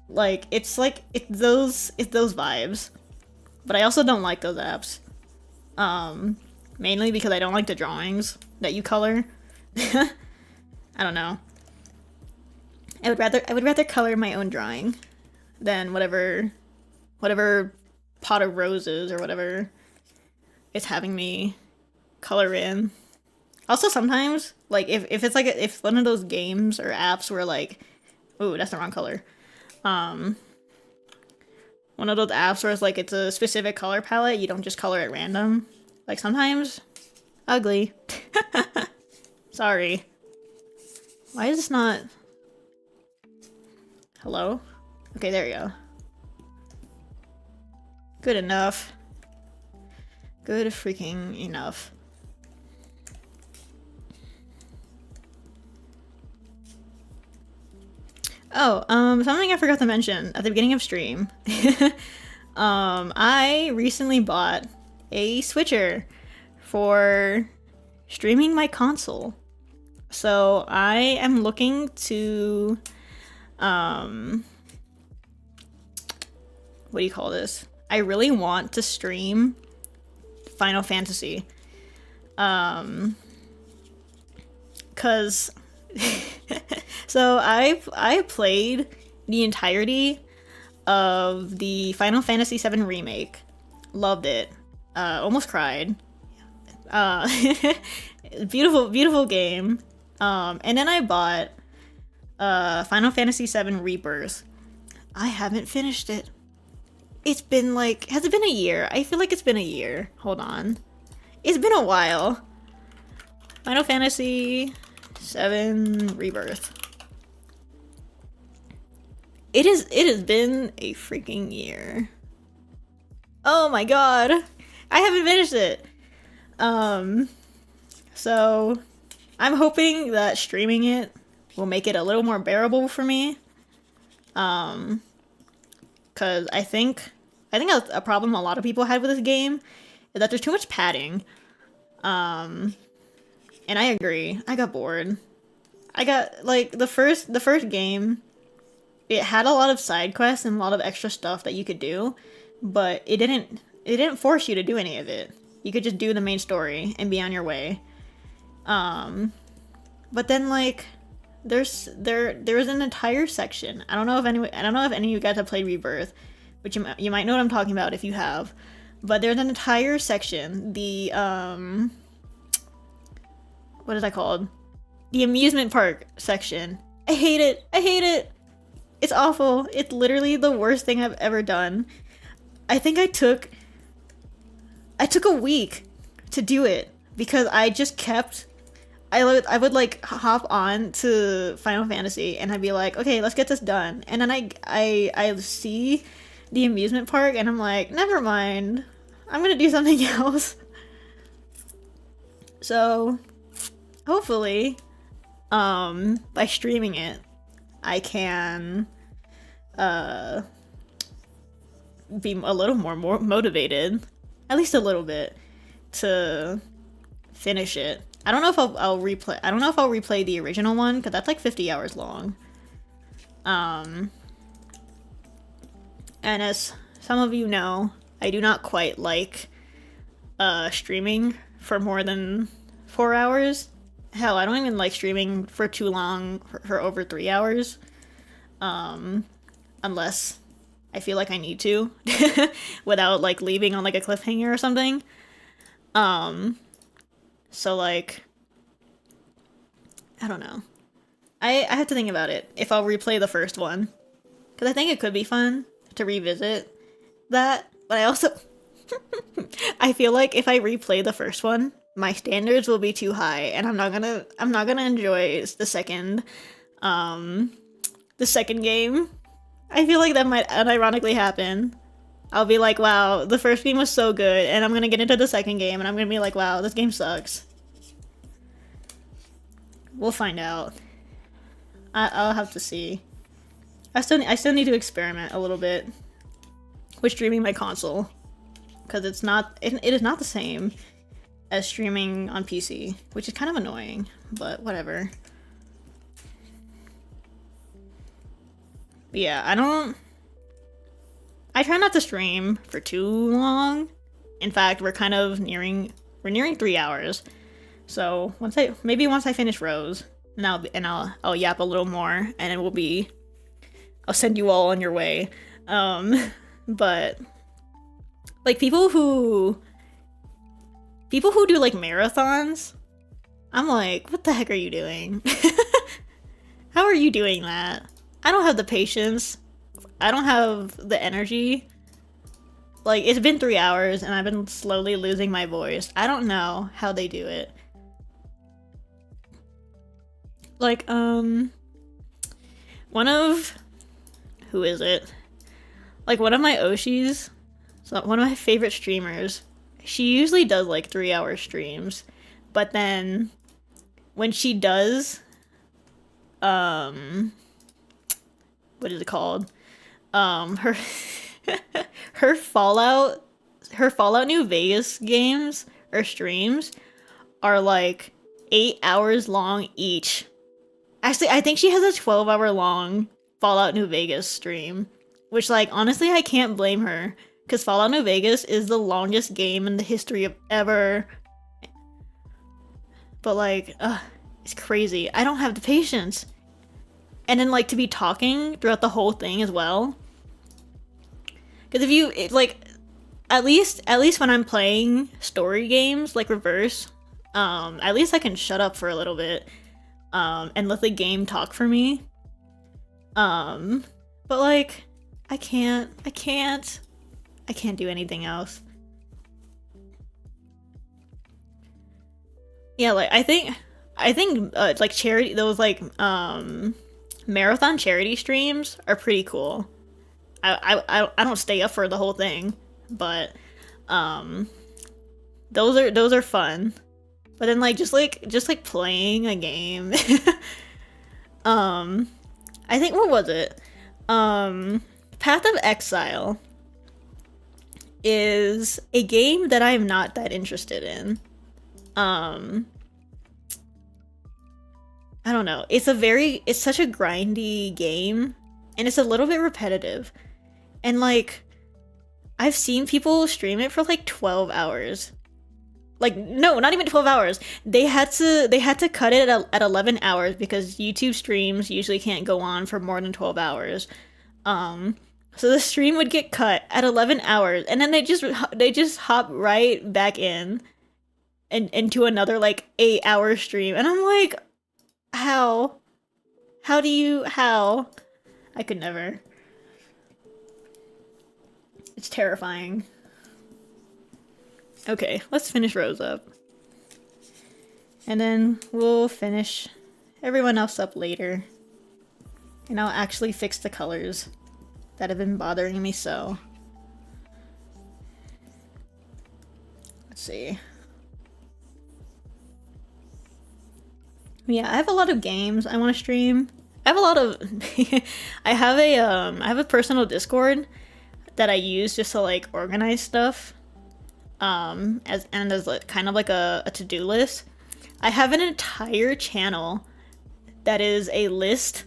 Like it's those vibes. But I also don't like those apps. Mainly because I don't like the drawings that you color. I don't know. I would rather color my own drawing than whatever pot of roses or whatever it's having me color in. Also sometimes, like if it's like if one of those games or apps where like, ooh, that's the wrong color. One of those apps where it's like it's a specific color palette, you don't just color at random. Like sometimes, ugly. Sorry. Why is this not? Hello? Okay, there you go. Good enough. Good freaking enough. Oh, something I forgot to mention at the beginning of stream. I recently bought a switcher for streaming my console. So I am looking to, what do you call this? I really want to stream Final Fantasy. Cause so I played the entirety of the Final Fantasy VII Remake. Loved it. Almost cried. Beautiful game. And then I bought Final Fantasy VII Rebirth. I haven't finished it. It's been like, has it been a year? I feel like it's been a year. Hold on. It's been a while. Final Fantasy VII Rebirth. It has been a freaking year. Oh my god. I haven't finished it. So I'm hoping that streaming it will make it a little more bearable for me. Cause I think a problem a lot of people had with this game is that there's too much padding. And I agree. I got bored. I got like the first game, it had a lot of side quests and a lot of extra stuff that you could do, but it didn't force you to do any of it. You could just do the main story and be on your way. But then like there was an entire section. I don't know if any of you guys have played Rebirth, but you might know what I'm talking about if you have. But there's an entire section, the what is that called? The amusement park section. I hate it. It's awful. It's literally the worst thing I've ever done. I think I took a week to do it because I just kept I would like hop on to Final Fantasy and I'd be like, okay, let's get this done. And then I see the amusement park and I'm like, never mind. I'm gonna do something else. So hopefully, by streaming it, I can be a little more motivated, at least a little bit, to finish it. I don't know if I'll replay. I don't know if I'll replay the original one because that's like 50 hours long. And as some of you know, I do not quite like streaming for more than 4 hours. Hell, I don't even like streaming for too long, for over 3 hours. Unless I feel like I need to, without like leaving on like a cliffhanger or something. So like, I don't know. I have to think about it if I'll replay the first one, because I think it could be fun to revisit that. But I also, I feel like if I replay the first one, my standards will be too high, and I'm not gonna enjoy the second game. I feel like that might unironically happen. I'll be like, wow, the first game was so good, and I'm gonna get into the second game, and I'm gonna be like, wow, this game sucks. We'll find out. I'll have to see. I still need to experiment a little bit with streaming my console, because it is not the same as streaming on PC, which is kind of annoying, but whatever. But yeah, I try not to stream for too long. In fact, we're nearing 3 hours. So once I finish Rose, and I'll yap a little more, and I'll send you all on your way. But like people who do like marathons, I'm like, what the heck are you doing? How are you doing that? I don't have the patience. I don't have the energy. Like, it's been 3 hours and I've been slowly losing my voice. I don't know how they do it. Like, who is it? Like, one of my Oshis, so one of my favorite streamers, she usually does like 3-hour streams, but then when she does, what is it called? Her her Fallout New Vegas games or streams are like 8 hours long each. Actually, I think she has a 12-hour long Fallout New Vegas stream, which, like, honestly, I can't blame her, because Fallout New Vegas is the longest game in the history of ever. But, like, it's crazy. I don't have the patience. And then, like, to be talking throughout the whole thing as well. Because at least when I'm playing story games, like Reverse, at least I can shut up for a little bit, and let the game talk for me. But, like, I can't do anything else. Yeah, like, I think, like, those, like, marathon charity streams are pretty cool. I don't stay up for the whole thing, but, those are fun. But then, like, just playing a game, I think, what was it? Path of Exile is a game that I'm not that interested in. I don't know. It's such a grindy game, and it's a little bit repetitive. And, like, I've seen people stream it for like 12 hours. Like, no, not even 12 hours. They had to cut it at 11 hours because YouTube streams usually can't go on for more than 12 hours. So the stream would get cut at 11 hours, and then they just hop right back in and into another like 8-hour stream. And I'm like, how? How? I could never. It's terrifying. Okay, let's finish Rose up. And then we'll finish everyone else up later. And I'll actually fix the colors that have been bothering me so. Let's see. Yeah, I have a lot of games I want to stream. I have a lot of I have a personal Discord that I use just to like organize stuff. As like kind of like a to-do list. I have an entire channel that is a list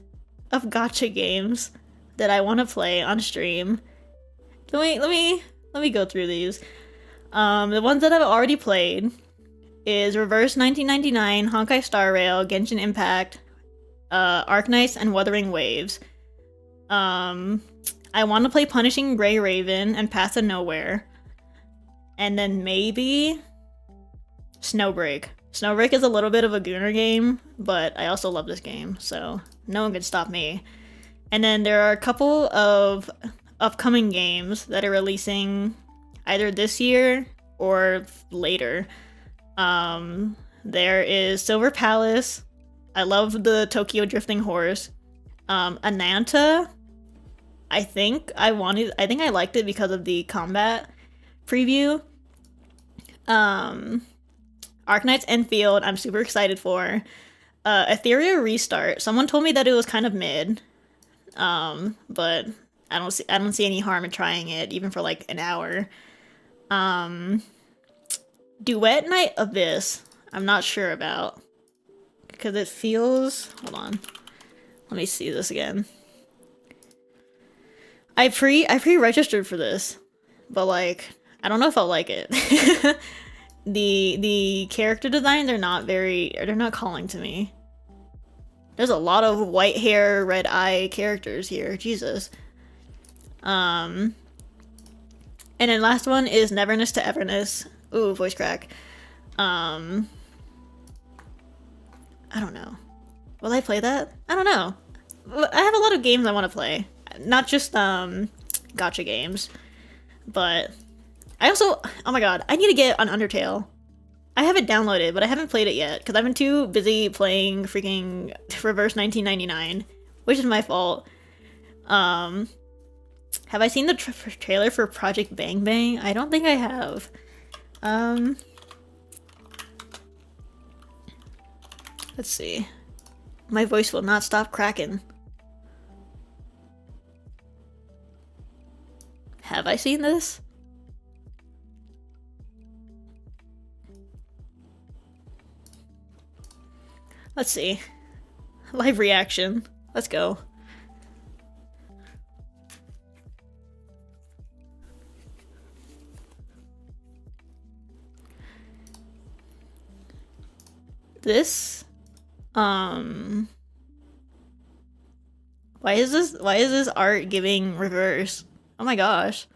of gacha games that I want to play on stream. Let me go through these. The ones that I've already played is Reverse 1999, Honkai Star Rail, Genshin Impact, Arknights, and Wuthering Waves. I want to play Punishing Grey Raven and Path of Nowhere. And then maybe Snowbreak. Snowbreak is a little bit of a gooner game, but I also love this game, so no one can stop me. And then there are a couple of upcoming games that are releasing either this year or later. There is Silver Palace. I love the Tokyo Drifting Horse. Ananta. I think I liked it because of the combat preview. Arknights Enfield, I'm super excited for. Etheria Restart. Someone told me that it was kind of mid. But I don't see any harm in trying it, even for like an hour. Duet Night Abyss. I'm not sure about. Because it feels... Hold on. Let me see this again. I pre-registered for this. But like, I don't know if I'll like it. The character design, they're not calling to me. There's a lot of white hair, red eye characters here. Jesus. And then last one is Neverness to Everness. Ooh, voice crack. I don't know. Will I play that? I don't know. I have a lot of games I want to play. Not just, gacha games. But I also... Oh my god, I need to get on Undertale. I have it downloaded, but I haven't played it yet, because I've been too busy playing freaking Reverse 1999, which is my fault. Have I seen the trailer for Project Bang Bang? I don't think I have. Let's see. My voice will not stop cracking. Have I seen this? Let's see. Live reaction. Let's go. This? Why is this art giving reverse? Oh my gosh.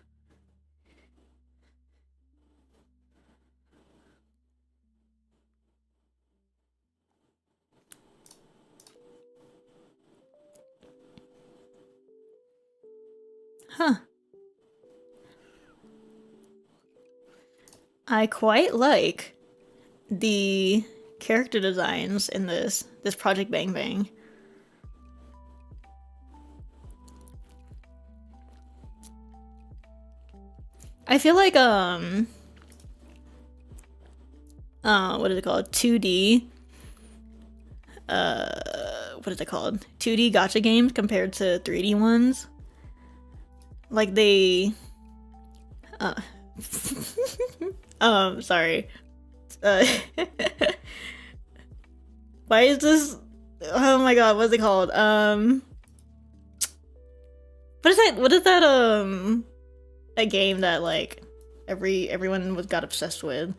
Huh. I quite like the character designs in this Project Bang Bang. I feel like what is it called? 2D what is it called? 2D gacha games compared to 3D ones. Like they sorry. Why is this... Oh my god, what's it called? What is that, a game that, like, everyone got obsessed with?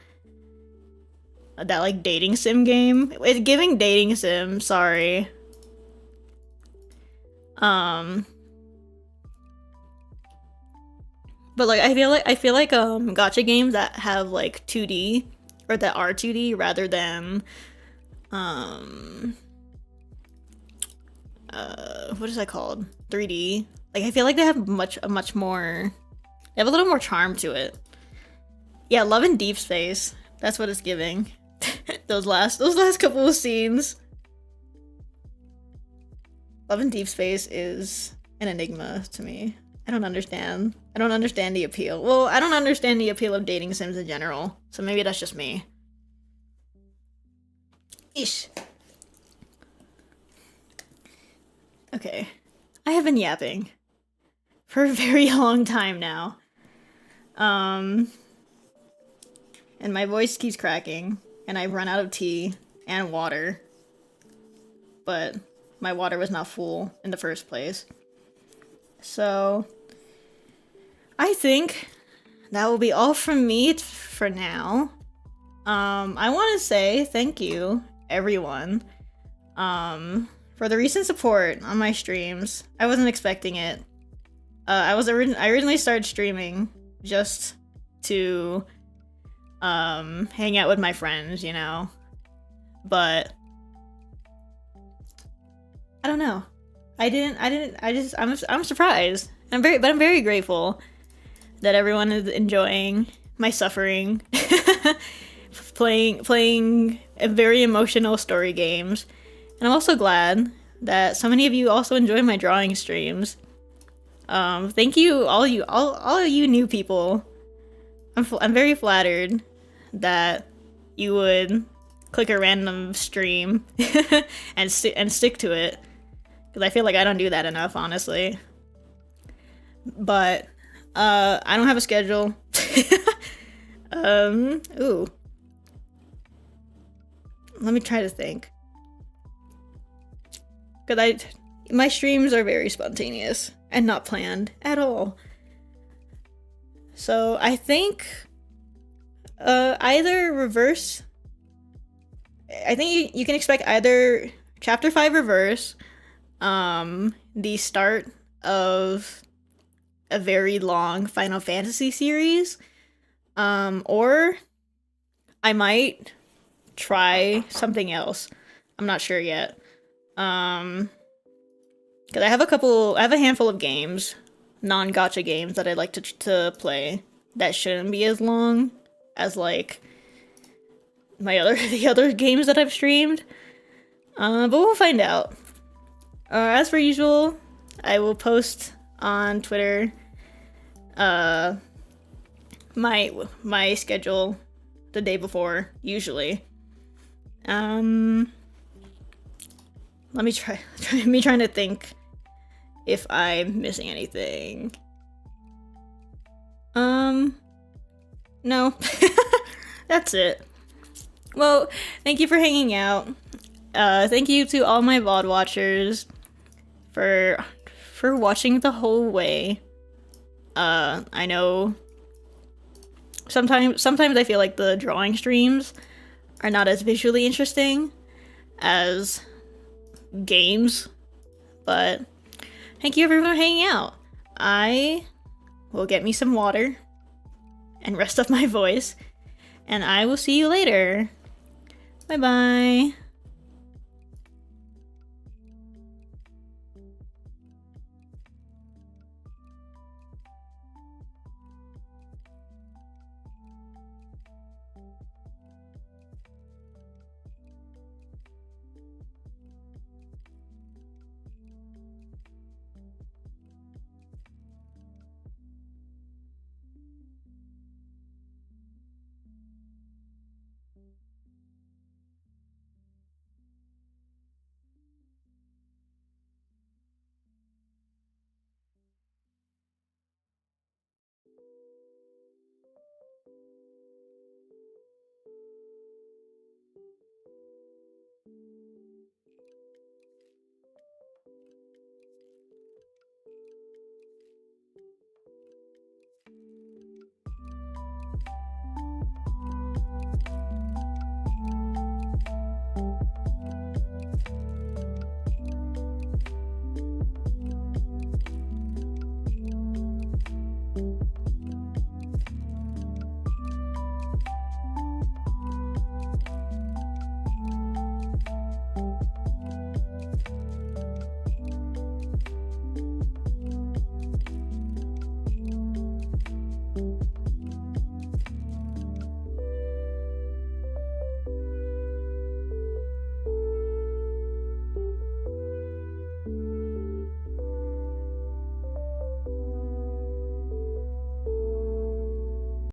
That, like, dating sim game? It's giving dating sim, sorry. But, like, I feel like, gacha games that have, like, 2D, or that are 2D, rather than, what is that called? 3D. Like, I feel like they have much more... They have a little more charm to it. Yeah, Love in Deep Space. That's what it's giving. those last couple of scenes. Love in Deep Space is an enigma to me. I don't understand. I don't understand the appeal. Well, I don't understand the appeal of dating sims in general. So maybe that's just me. Ish. Okay. I have been yapping for a very long time now. And my voice keeps cracking, and I've run out of tea, and water. But my water was not full in the first place. So I think that will be all from me for now. I want to say thank you, everyone, for the recent support on my streams. I wasn't expecting it. I originally started streaming just to hang out with my friends, you know. But I don't know. I'm surprised. I'm very grateful that everyone is enjoying my suffering. playing very emotional story games. And I'm also glad that so many of you also enjoy my drawing streams. Thank you, all of you new people. I'm very flattered that you would click a random stream and stick to it, because I feel like I don't do that enough, honestly. But I don't have a schedule. Ooh. Let me try to think. Because my streams are very spontaneous and not planned at all. So I think either reverse. I think you can expect either Chapter 5 reverse, the start of a very long Final Fantasy series, or I might try something else. I'm not sure yet. Because I have a handful of games, non-gacha games that I'd like to play that shouldn't be as long as like the other games that I've streamed. But we'll find out. As per usual, I will post on Twitter my schedule the day before, usually. Let me trying to think if I'm missing anything. No. That's it. Well, thank you for hanging out. Thank you to all my VOD watchers for watching the whole way. I know sometimes I feel like the drawing streams are not as visually interesting as games, but thank you everyone for hanging out. I will get me some water and rest up my voice, and I will see you later. Bye bye.